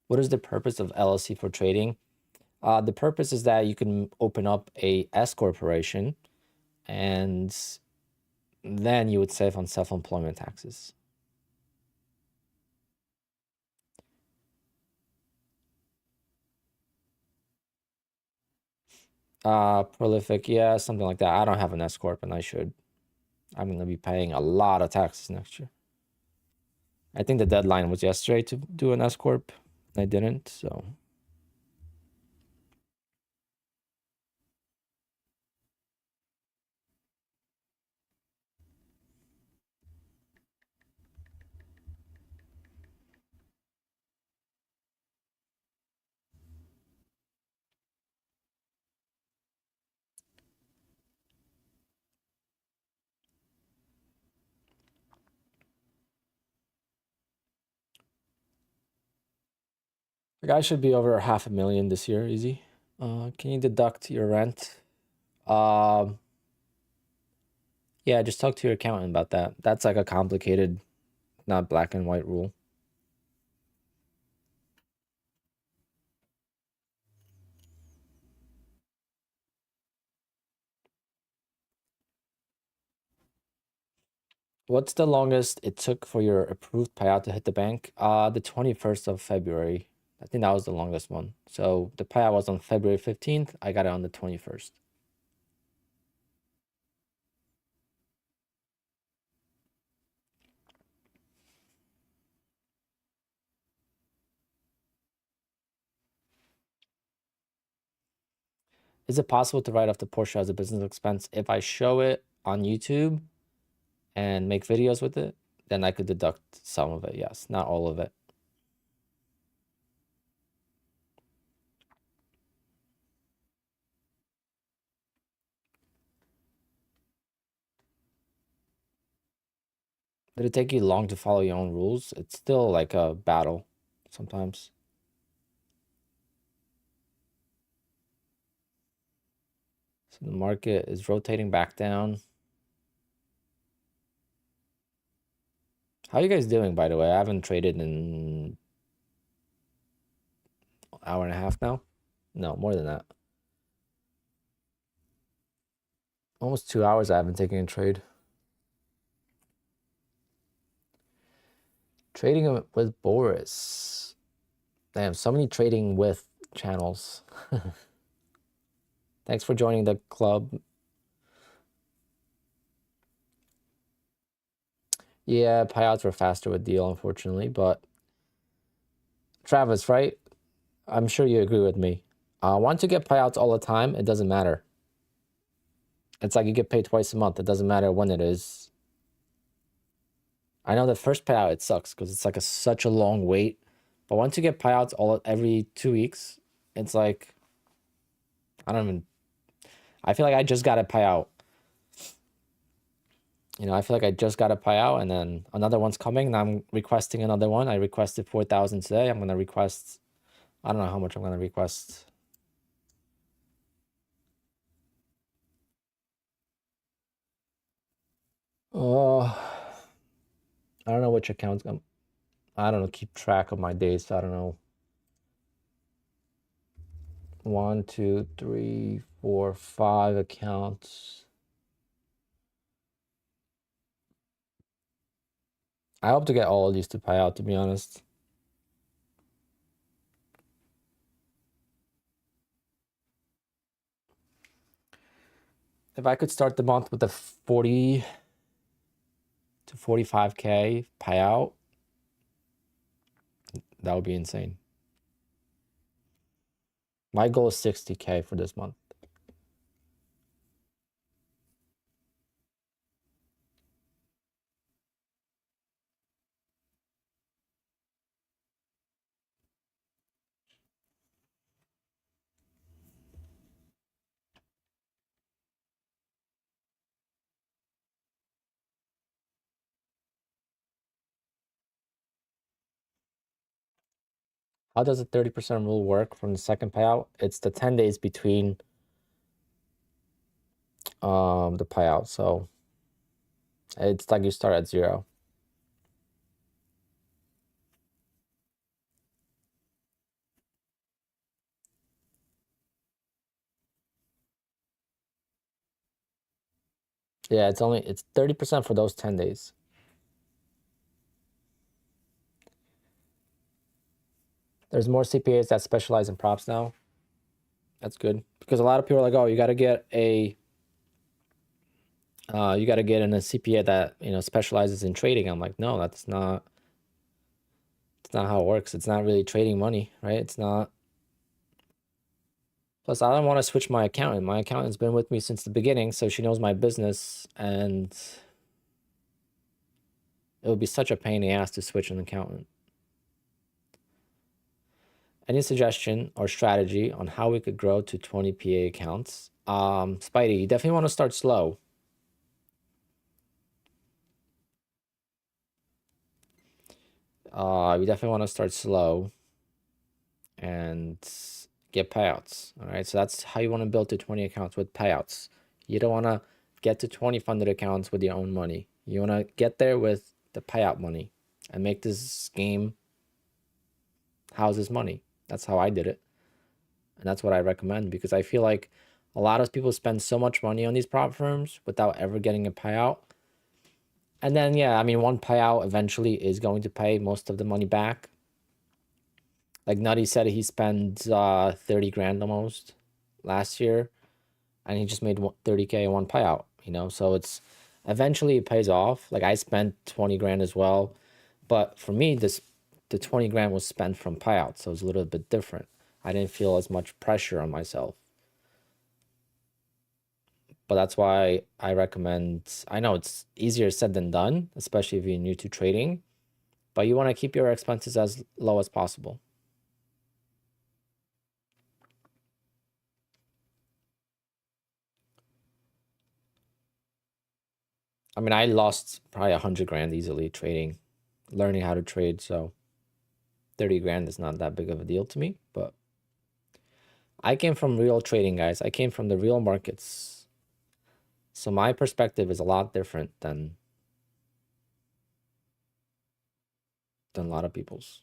what is the purpose of LLC for trading? The purpose is that you can open up a S corporation and then you would save on self-employment taxes. Prolific, yeah, something like that. I don't have an S Corp and I should. I'm going to be paying a lot of taxes next year. I think the deadline was yesterday to do an S Corp. I didn't, so. The guy should be over 500,000 this year, easy. Can you deduct your rent? Yeah, just talk to your accountant about that. That's like a complicated, not black and white rule. What's the longest it took for your approved payout to hit the bank? The 21st of February. I think that was the longest one. So the payout was on February 15th. I got it on the 21st. Is it possible to write off the Porsche as a business expense? If I show it on YouTube and make videos with it, then I could deduct some of it. Yes, not all of it. Did it take you long to follow your own rules? It's still like a battle sometimes. So the market is rotating back down. How are you guys doing, by the way? I haven't traded in an hour and a half now. No, more than that. Almost 2 hours I haven't taken a trade. Trading with Boris. Damn, so many trading with channels. Thanks for joining the club. Yeah, payouts were faster with deal, unfortunately, but Travis, right? I'm sure you agree with me. Once you get payouts all the time, it doesn't matter. It's like you get paid twice a month. It doesn't matter when it is. I know the first payout, it sucks because it's like such a long wait. But once you get payouts every 2 weeks, it's like, I feel like I just got a payout You know, I feel like I just got a payout and then another one's coming and I'm requesting another one. I requested 4,000 today. I'm going to request, I don't know how much I'm going to request. Oh, I don't know which account's going. I don't know, keep track of my days. So I don't know. 1, 2, 3, 4, 5 accounts. I hope to get all of these to pay out, to be honest. If I could start the month with a 40 to 45K payout, that would be insane. My goal is 60K for this month. How does the 30% rule work from the second payout? It's the 10 days between the payout. So it's like you start at 0. Yeah, it's 30% for those 10 days. There's more CPAs that specialize in props now. That's good because a lot of people are like, oh, you got to get in a CPA that, you know, specializes in trading. I'm like, no, it's not how it works. It's not really trading money, right? It's not. Plus, I don't want to switch my accountant. My accountant's been with me since the beginning, so she knows my business, and it would be such a pain in the ass to switch an accountant. Any suggestion or strategy on how we could grow to 20 PA accounts? Spidey, you definitely want to start slow. You definitely want to start slow and get payouts. All right, so that's how you want to build to 20 accounts, with payouts. You don't want to get to 20 funded accounts with your own money. You want to get there with the payout money and make this game houses money. That's how I did it. And that's what I recommend, because I feel like a lot of people spend so much money on these prop firms without ever getting a payout. And then, yeah, I mean, one payout eventually is going to pay most of the money back. Like Nutty said, he spent 30 grand almost last year, and he just made 30K in one payout, you know? So it's eventually it pays off. Like I spent 20 grand as well, but for me, the 20 grand was spent from payout, so it's a little bit different. I didn't feel as much pressure on myself. But that's why I recommend, I know it's easier said than done, especially if you're new to trading, but you want to keep your expenses as low as possible. I mean, I lost probably 100 grand easily trading, learning how to trade. So 30 grand is not that big of a deal to me, but I came from real trading, guys. I came from the real markets. So my perspective is a lot different than a lot of people's.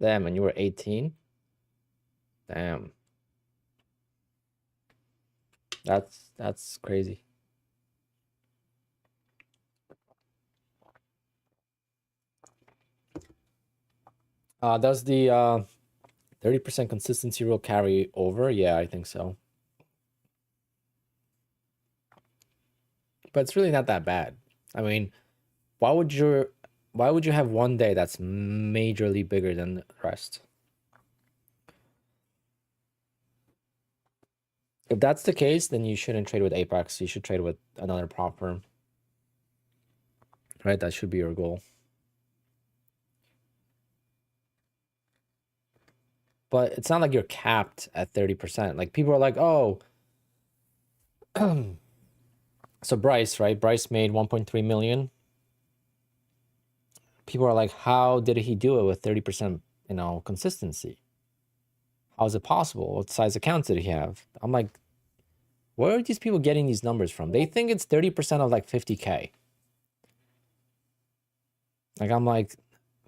Damn, and you were 18? Damn. That's crazy. Does the 30% consistency rule carry over? Yeah, I think so. But it's really not that bad. I mean, why would your Why would you have one day that's majorly bigger than the rest? If that's the case, then you shouldn't trade with Apex. You should trade with another prop firm. Right? That should be your goal. But it's not like you're capped at 30%. Like people are like, oh, so Bryce, right? Bryce made 1.3 million. People are like, how did he do it with 30%, consistency? How is it possible? What size accounts did he have? I'm like, where are these people getting these numbers from? They think it's 30% of like 50K. Like, I'm like,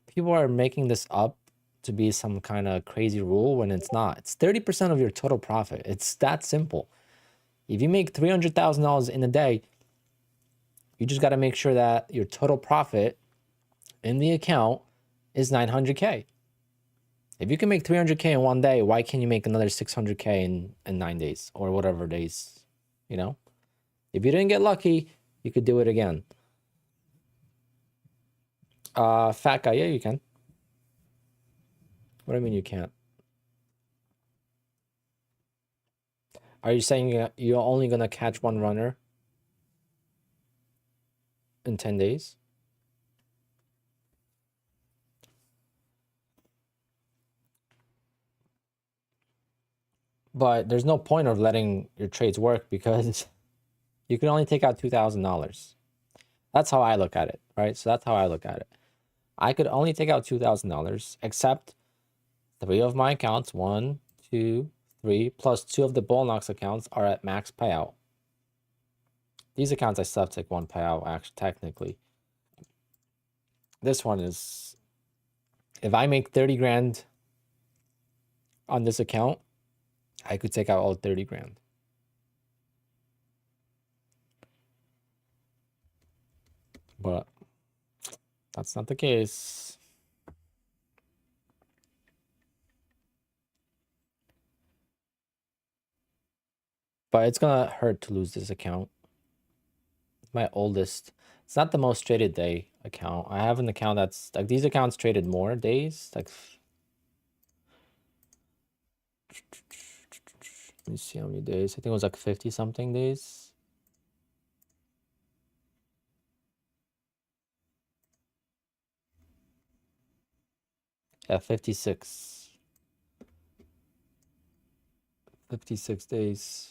people are making this up to be some kind of crazy rule when it's not. It's 30% of your total profit. It's that simple. If you make $300,000 in a day, you just got to make sure that your total profit in the account is 900K. If you can make 300K in one day, why can't you make another 600K in 9 days or whatever days, If you didn't get lucky, you could do it again. Fat guy, yeah, you can. What do you mean you can't? Are you saying you're only going to catch one runner in 10 days? But there's no point of letting your trades work because you can only take out $2,000. That's how I look at it, right? So that's how I look at it. I could only take out $2,000, except 3 of my accounts, 1, 2, 3, plus 2 of the Bullnox accounts are at max payout. These accounts I still have to take 1 payout, actually, technically. This one is, if I make 30 grand on this account, I could take out all 30 grand. But that's not the case. But it's gonna hurt to lose this account. It's my oldest. It's not the most traded day account. I have an account that's like, these accounts traded more days. Like, let me see how many days. I think it was like 50 something days. Yeah, 56. 56 days.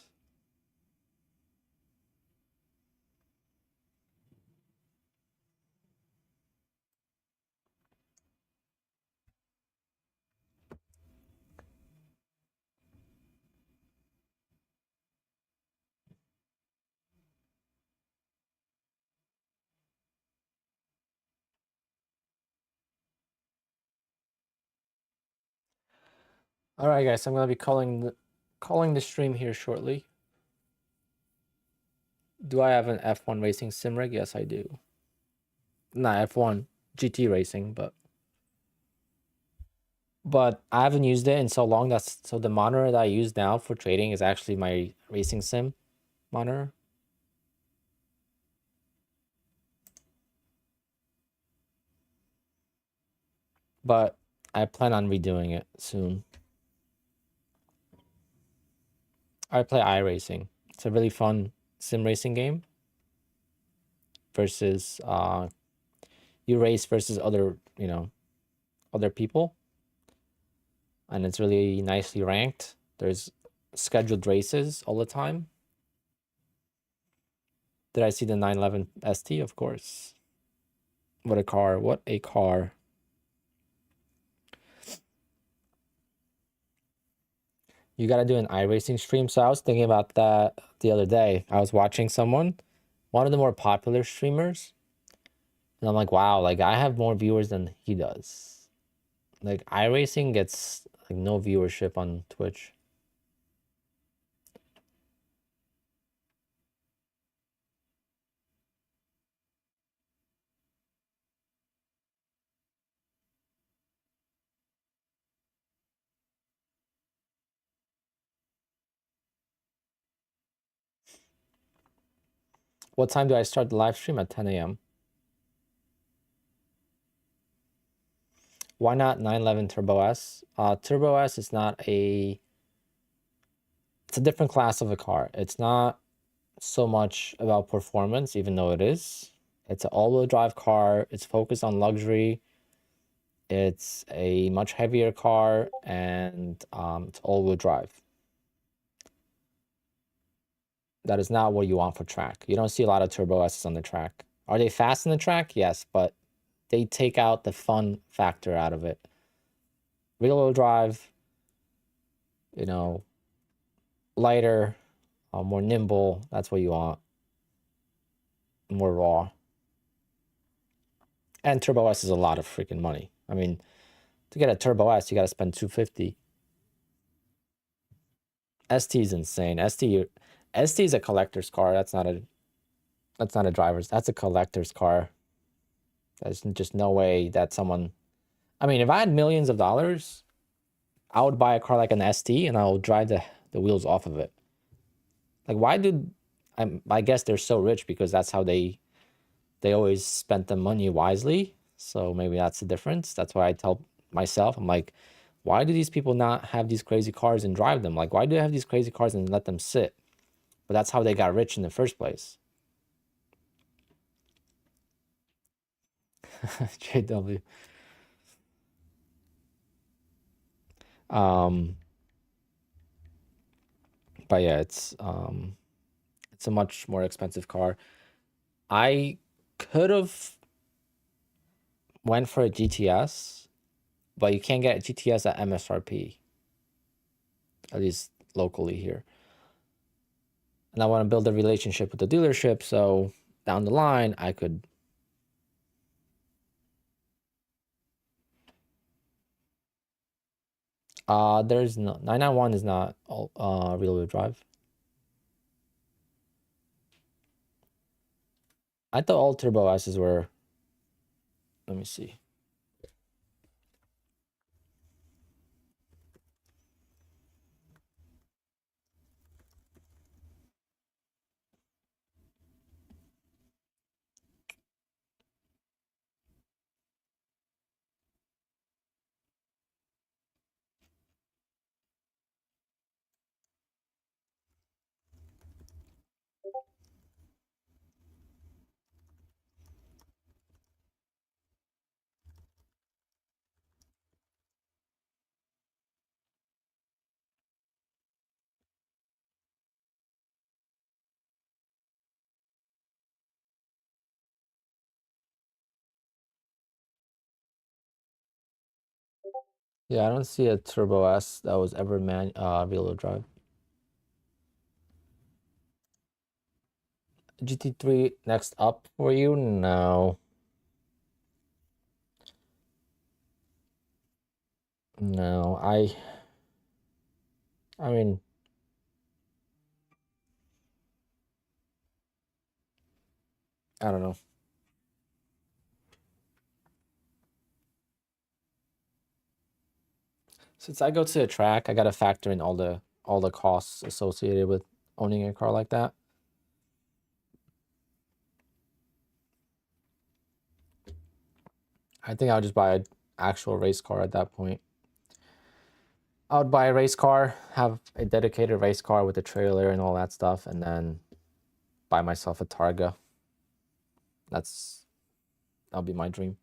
All right, guys, I'm gonna be calling the stream here shortly. Do I have an F1 racing sim rig? Yes, I do. Not F1 GT racing, but I haven't used it in so long. So the monitor that I use now for trading is actually my racing sim monitor. But I plan on redoing it soon. I play iRacing. It's a really fun sim racing game. Versus you race versus other other people, and it's really nicely ranked. There's scheduled races all the time. Did I see the 911 ST? Of course. What a car. What a car. You got to do an iRacing stream. So I was thinking about that the other day. I was watching one of the more popular streamers. And I'm like, wow, like I have more viewers than he does. Like iRacing gets like no viewership on Twitch. What time do I start the live stream? At 10 a.m. Why not 911 Turbo S? Turbo S is not a... It's a different class of a car. It's not so much about performance, even though it is. It's an all-wheel drive car. It's focused on luxury. It's a much heavier car, and it's all-wheel drive. That is not what you want for track. You don't see a lot of Turbo S's on the track. Are they fast on the track? Yes, but they take out the fun factor out of it. Rear-wheel drive, you know, lighter, more nimble. That's what you want. More raw. And Turbo S is a lot of freaking money. I mean, to get a Turbo S, you got to spend $250. ST is insane. ST is a collector's car. That's not a driver's. That's a collector's car. There's just no way that someone... I mean, if I had millions of dollars, I would buy a car like an ST and I will drive the wheels off of it. Like, why do... I guess they're so rich because that's how they always spent the money wisely. So maybe that's the difference. That's why I tell myself, I'm like, why do these people not have these crazy cars and drive them? Like, why do they have these crazy cars and let them sit? But that's how they got rich in the first place. JW. But yeah, it's a much more expensive car. I could have went for a GTS, but you can't get a GTS at MSRP, at least locally here. And I want to build a relationship with the dealership, so down the line I could... There's no... 991 is not all rear-wheel drive. I thought all Turbo S's were... Let me see. Yeah, I don't see a Turbo S that was ever rear-wheel drive. GT3 next up for you? No. No, I mean, I don't know. Since I go to a track, I gotta factor in all the costs associated with owning a car like that. I think I'll just buy an actual race car at that point. I would buy a race car, have a dedicated race car with a trailer and all that stuff, and then buy myself a Targa. That'll be my dream.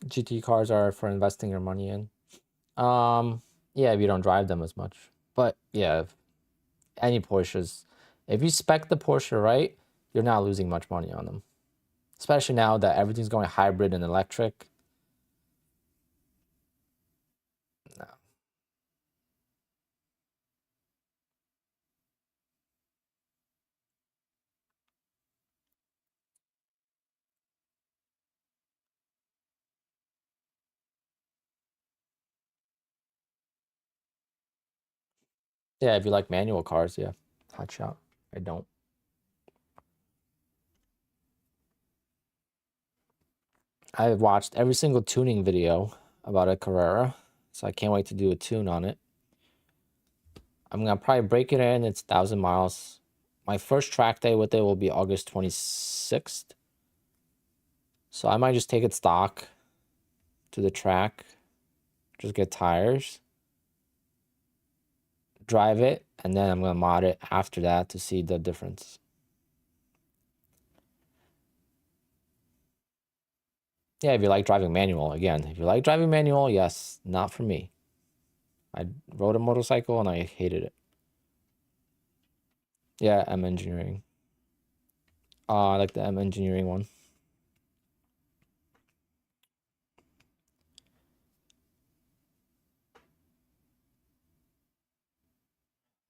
GT cars are for investing your money in. Yeah, if you don't drive them as much. But yeah, any Porsches, if you spec the Porsche right, you're not losing much money on them. Especially now that everything's going hybrid and electric. No. Yeah, if you like manual cars, yeah. Hot shot. I don't. I've watched every single tuning video about a Carrera, so I can't wait to do a tune on it. I'm gonna probably break it in. It's 1,000 miles. My first track day with it will be August 26th. So I might just take it stock to the track, just get tires, drive it, and then I'm gonna mod it after that to see the difference. Yeah, if you like driving manual, again, if you like driving manual, yes, not for me. I rode a motorcycle and I hated it. Yeah, M engineering. I like the M engineering one.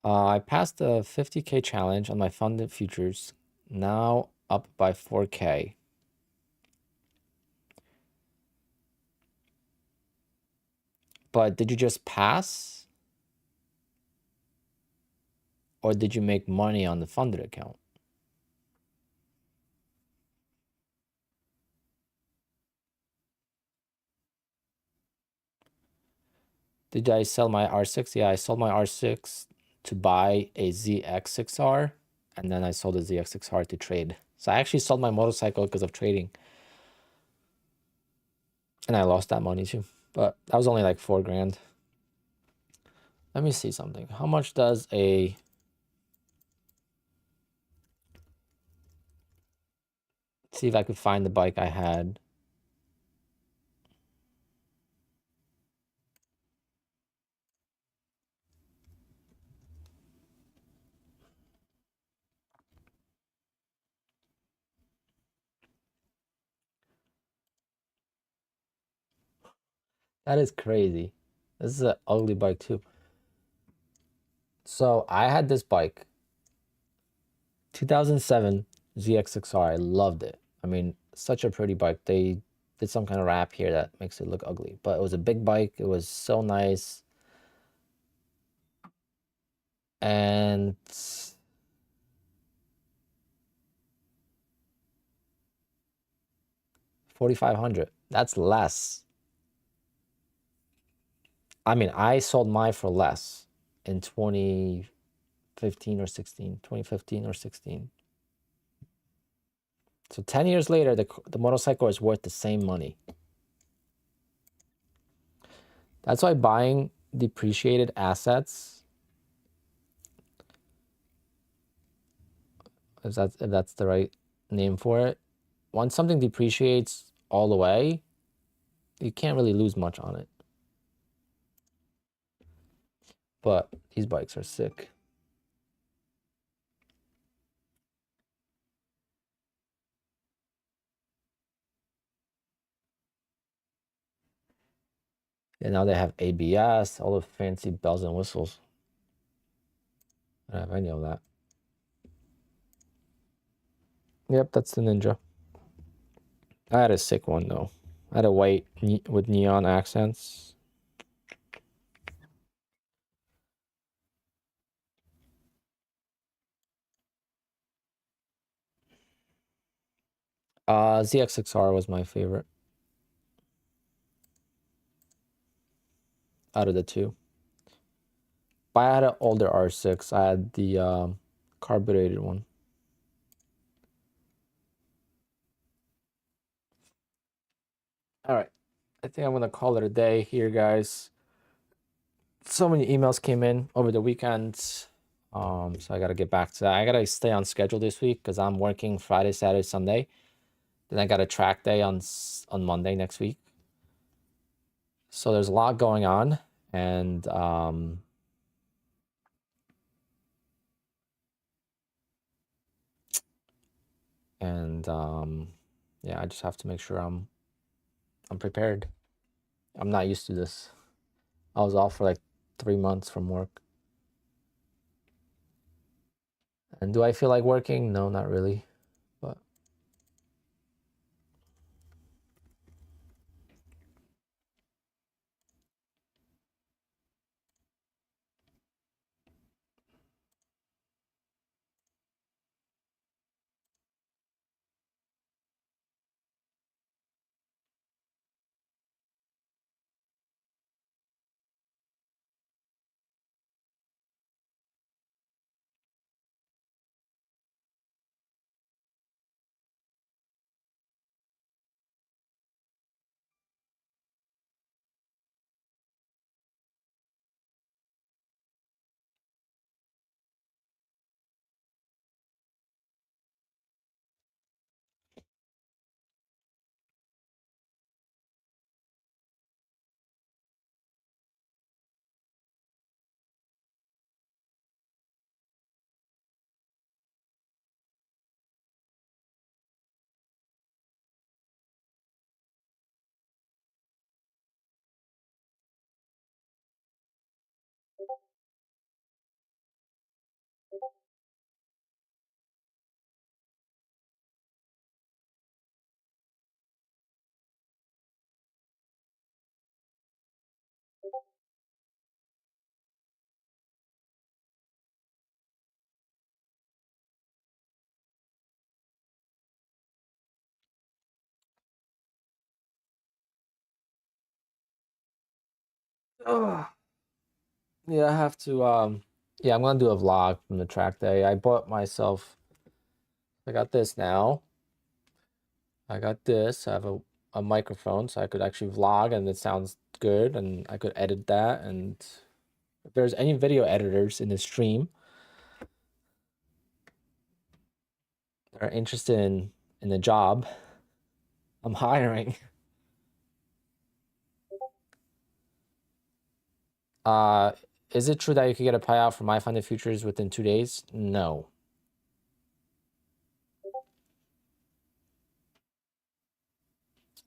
I passed the 50K challenge on my funded futures, now up by 4K. But did you just pass? Or did you make money on the funded account? Did I sell my R6? Yeah, I sold my R6 to buy a ZX6R, and then I sold the ZX6R to trade. So I actually sold my motorcycle because of trading. And I lost that money too. But that was only like 4 grand. Let me see something. How much does a... Let's see if I could find the bike I had. That is crazy. This is an ugly bike too. So I had this bike, 2007 ZX6R. I loved it. I mean, such a pretty bike. They did some kind of wrap here that makes it look ugly, but it was a big bike. It was so nice. And 4,500. That's less. I mean, I sold mine for less in 2015 or 16, 2015 or 16. So 10 years later, the motorcycle is worth the same money. That's why buying depreciated assets, if that's the right name for it, once something depreciates all the way, you can't really lose much on it. But these bikes are sick. And now they have ABS, all the fancy bells and whistles. I don't have any of that. Yep, that's the Ninja. I had a sick one though. I had a white with neon accents. ZX6R was my favorite out of the two. But I had an older R6. I had the carbureted one. All right. I think I'm going to call it a day here, guys. So many emails came in over the weekend. So I got to get back to that. I got to stay on schedule this week because I'm working Friday, Saturday, Sunday. Then I got a track day on Monday next week. So there's a lot going on. And yeah, I just have to make sure I'm prepared. I'm not used to this. I was off for like 3 months from work. And do I feel like working? No, not really. Oh, yeah, I have to. Yeah, I'm gonna do a vlog from the track day. I bought myself. I got this now. I got this. I have a microphone, so I could actually vlog, and it sounds good, and I could edit that. And if there's any video editors in the stream that are interested in the job, I'm hiring. Uh, is it true that you could get a payout from iFunded futures within 2 days? No.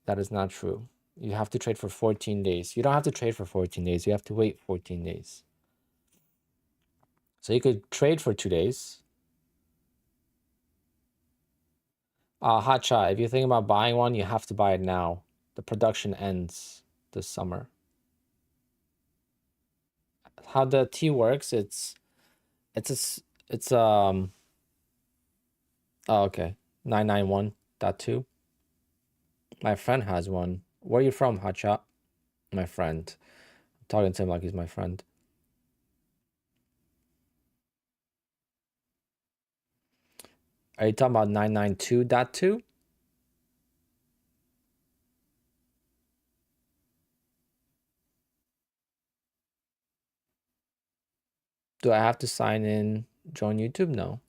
That is not true. You have to trade for 14 days. You don't have to trade for 14 days. You have to wait 14 days. So you could trade for 2 days. Hotshot, if you think about buying one, you have to buy it now. The production ends this summer. How the T works, it's oh, okay, 991.2. My friend has one. Where are you from, Hotshot? My friend. I'm talking to him like he's my friend. Are you talking about 992.2? Do I have to sign in, join YouTube? No.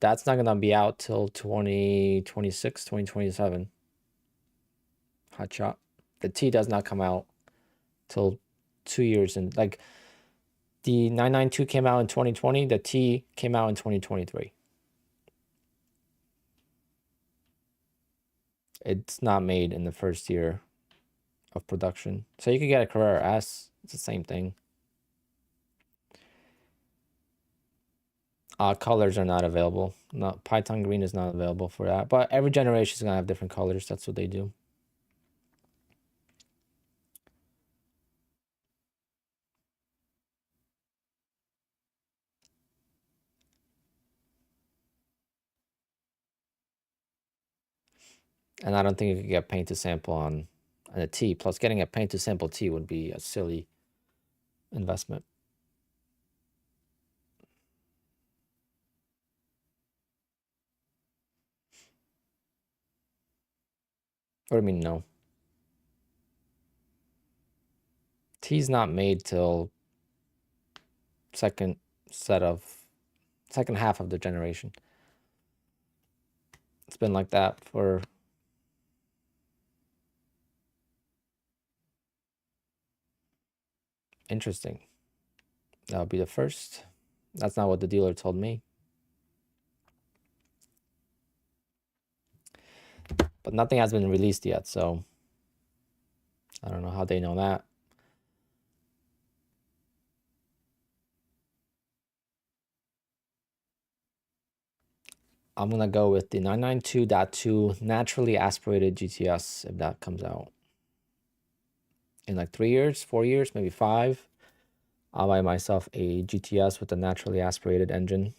That's not gonna be out till 2026, 2027. Hotshot. The T does not come out till 2 years, and like the 992 came out in 2020, the T came out in 2023. It's not made in the first year of production. So you could get a Carrera S, it's the same thing. Colors are not available. No, Python Green is not available for that. But every generation is gonna have different colors. That's what they do. And I don't think you could get paint to sample on a T. Plus, getting a paint to sample T would be a silly investment. What do you mean, no? T's not made till second half of the generation. It's been like that for interesting. That would be the first. That's not what the dealer told me. But nothing has been released yet, so I don't know how they know that. I'm gonna go with the 992.2 naturally aspirated GTS if that comes out. In like 3 years, 4 years, maybe 5. I'll buy myself a GTS with a naturally aspirated engine.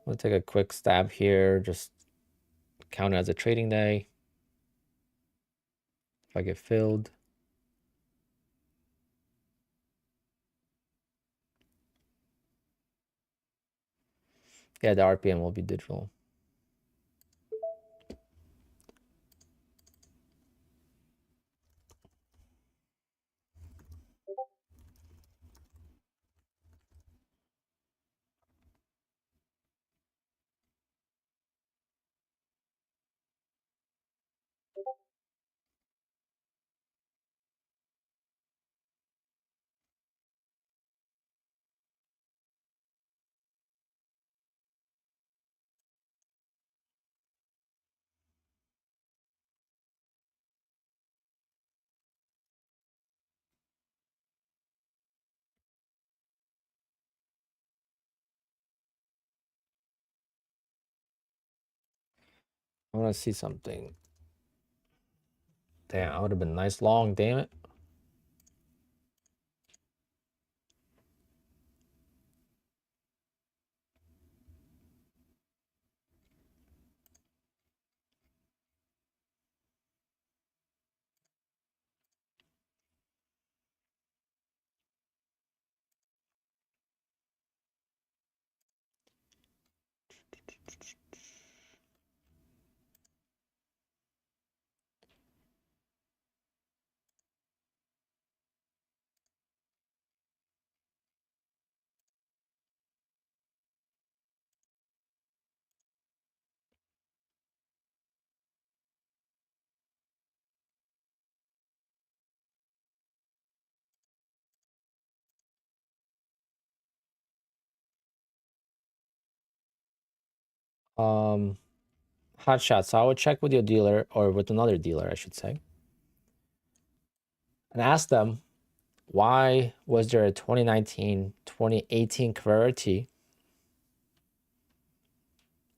We'll take a quick stab here, just count it as a trading day. If I get filled. Yeah, the RPM will be digital. I want to see something. Damn, I would have been nice long, damn it. Hot shot. So I would check with your dealer, or with another dealer, I should say, and ask them, why was there a 2019, 2018 Carrera T,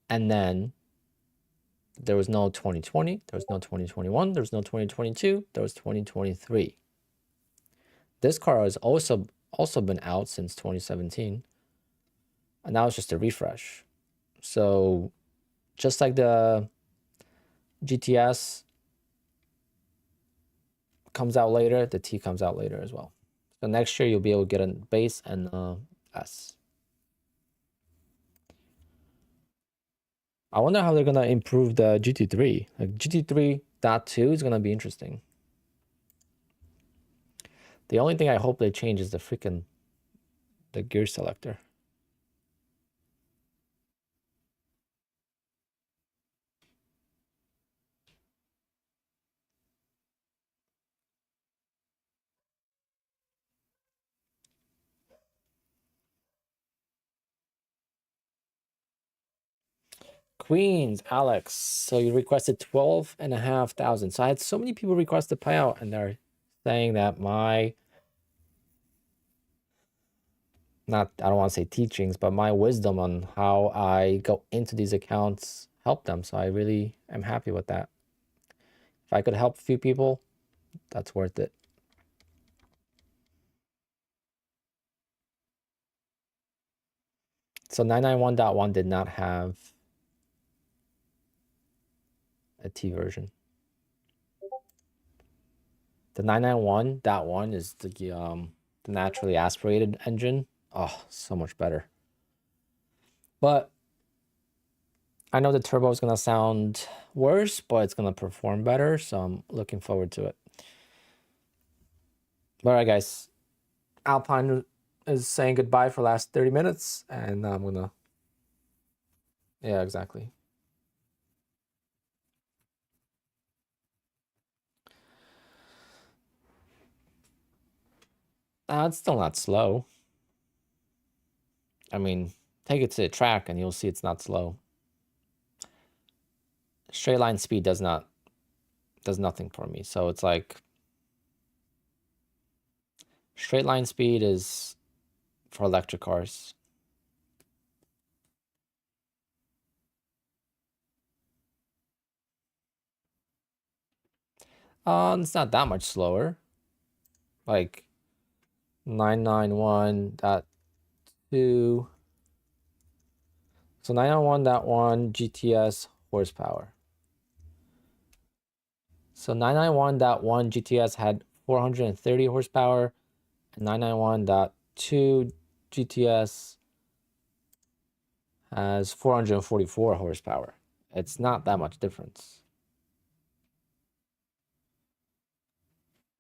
and then there was no 2020, there was no 2021, there was no 2022, there was 2023. This car has also been out since 2017, and that was just a refresh. So just like the GTS comes out later, the T comes out later as well. So next year you'll be able to get a base and S. I wonder how they're gonna improve the GT3. Like GT3.2 is gonna be interesting. The only thing I hope they change is the gear selector. Queens, Alex. So you requested 12,500. So I had so many people request the payout, and they're saying that I don't want to say teachings, but my wisdom on how I go into these accounts help them. So I really am happy with that. If I could help a few people, that's worth it. So 991.1 did not have a T version. The 991.1 is the naturally aspirated engine. Oh, so much better. But I know the turbo is going to sound worse, but it's going to perform better. So I'm looking forward to it. All right, guys. Alpine is saying goodbye for the last 30 minutes. And I'm going to... Yeah, exactly. It's still not slow. I mean, take it to the track and you'll see it's not slow. Straight line speed does nothing for me. So it's like straight line speed is for electric cars. It's not that much slower. Like 991.2. So 991.1 GTS horsepower. So 991.1 GTS had 430 horsepower, and 991.2 GTS has 444 horsepower. It's not that much difference.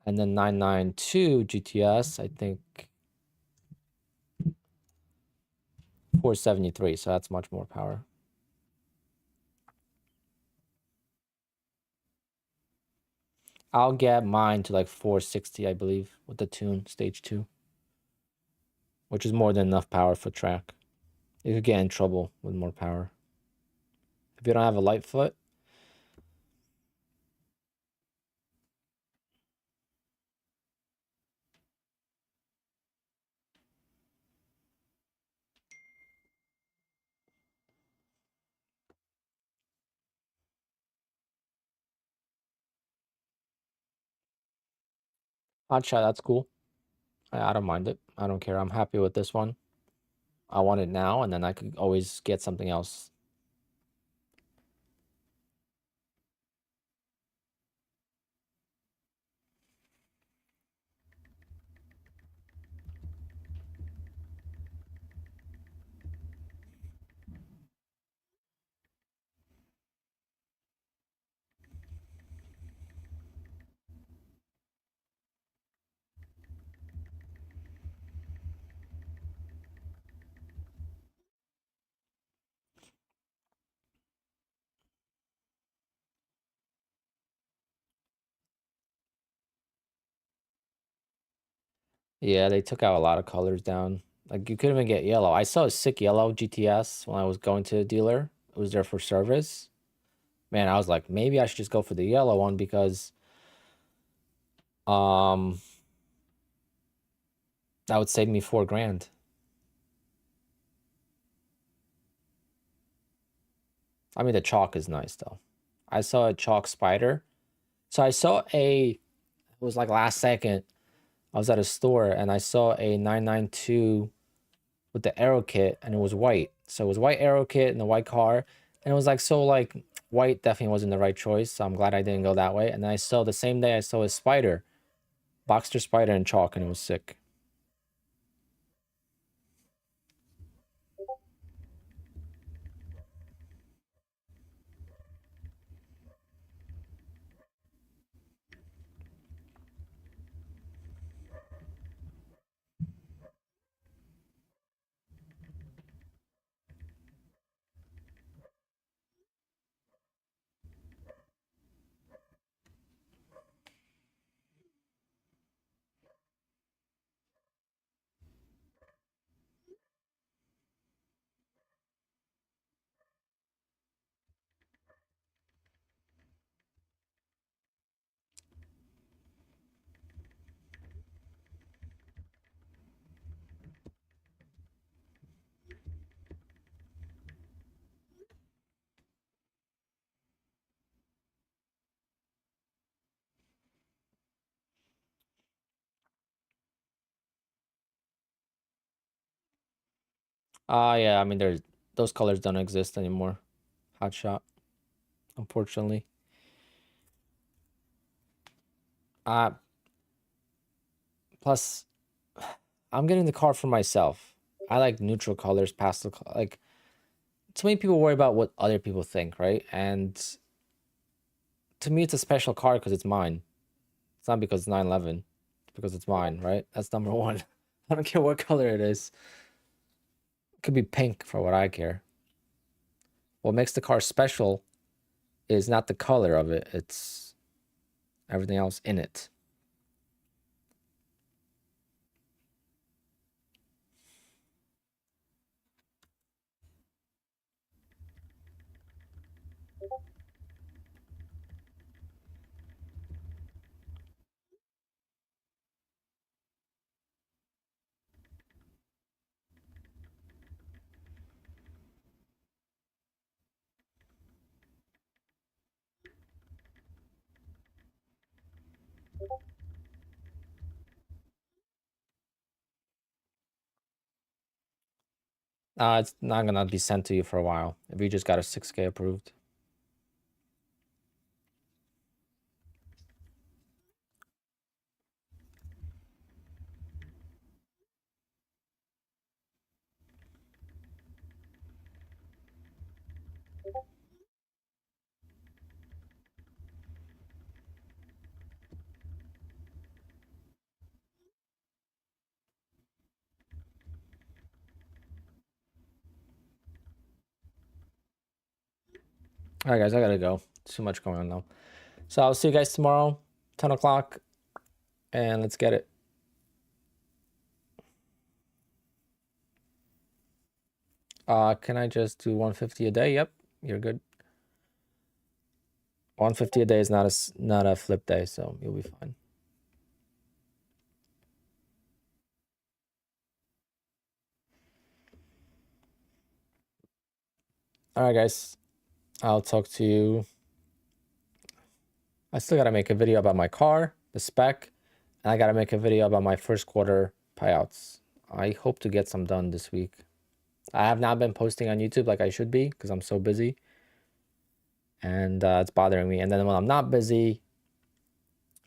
And then 992 GTS, I think 473, so that's much more power. I'll get mine to like 460, I believe, with the tune, stage 2. Which is more than enough power for track. You could get in trouble with more power. If you don't have a light foot. Hot shot, that's cool. I don't mind it. I don't care. I'm happy with this one. I want it now, and then I could always get something else. Yeah, they took out a lot of colors down. Like, you couldn't even get yellow. I saw a sick yellow GTS when I was going to the dealer, It was there for service. Man, I was like, maybe I should just go for the yellow one because that would save me $4,000. I mean, the chalk is nice though. I saw a chalk spider. So I saw it was like last second. I was at a store and I saw a 992 with the arrow kit and it was white. So it was white arrow kit and the white car. And it was like, so like white definitely wasn't the right choice. So I'm glad I didn't go that way. And then I saw the same day I saw a spider, Boxster spider in chalk, and it was sick. Yeah, I mean, those colors don't exist anymore. Hot shot, unfortunately. Plus, I'm getting the car for myself. I like neutral colors, pastel like too many people worry about what other people think, right? And to me, it's a special car because it's mine. It's not because it's 911. It's because it's mine, right? That's number one. I don't care what color it is. It could be pink for what I care. What makes the car special is not the color of it. It's everything else in it. It's not gonna be sent to you for a while if you just got a 6K approved. All right, guys, I gotta go. Too much going on now. So I'll see you guys tomorrow, 10 o'clock, and let's get it. Can I just do 150 a day? Yep, you're good. 150 a day is not a flip day, so you'll be fine. All right, guys, I'll talk to you. I still gotta make a video about my car, the spec, and I gotta make a video about my first quarter payouts. I hope to get some done this week. I have not been posting on YouTube like I should be because I'm so busy, and it's bothering me. And then when I'm not busy,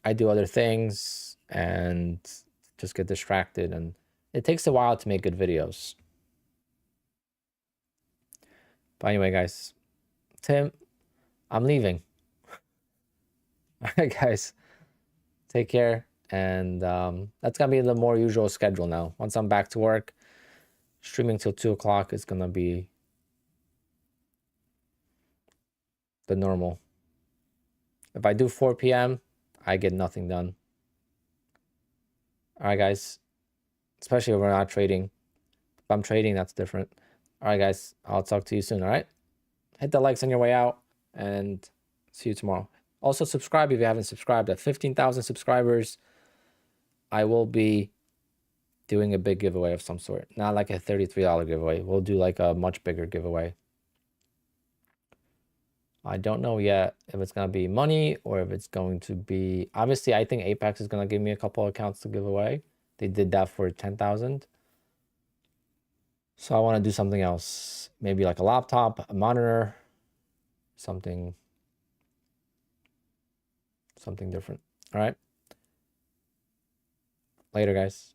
I do other things and just get distracted, and it takes a while to make good videos. But anyway, guys, Tim, I'm leaving. All right, guys, take care. And that's gonna be the more usual schedule now. Once I'm back to work, streaming till 2 o'clock is gonna be the normal. If I do 4 p.m., I get nothing done. All right, guys, especially if we're not trading. If I'm trading, that's different. All right, guys, I'll talk to you soon. All right. hit the likes on your way out, and see you tomorrow. Also, subscribe if you haven't subscribed. At 15,000 subscribers, I will be doing a big giveaway of some sort. Not like a $33 giveaway. We'll do like a much bigger giveaway. I don't know yet if it's going to be money or if it's going to be... Obviously, I think Apex is going to give me a couple accounts to give away. They did that for 10,000. So I want to do something else. Maybe like a laptop, a monitor, something different. All right. Later, guys.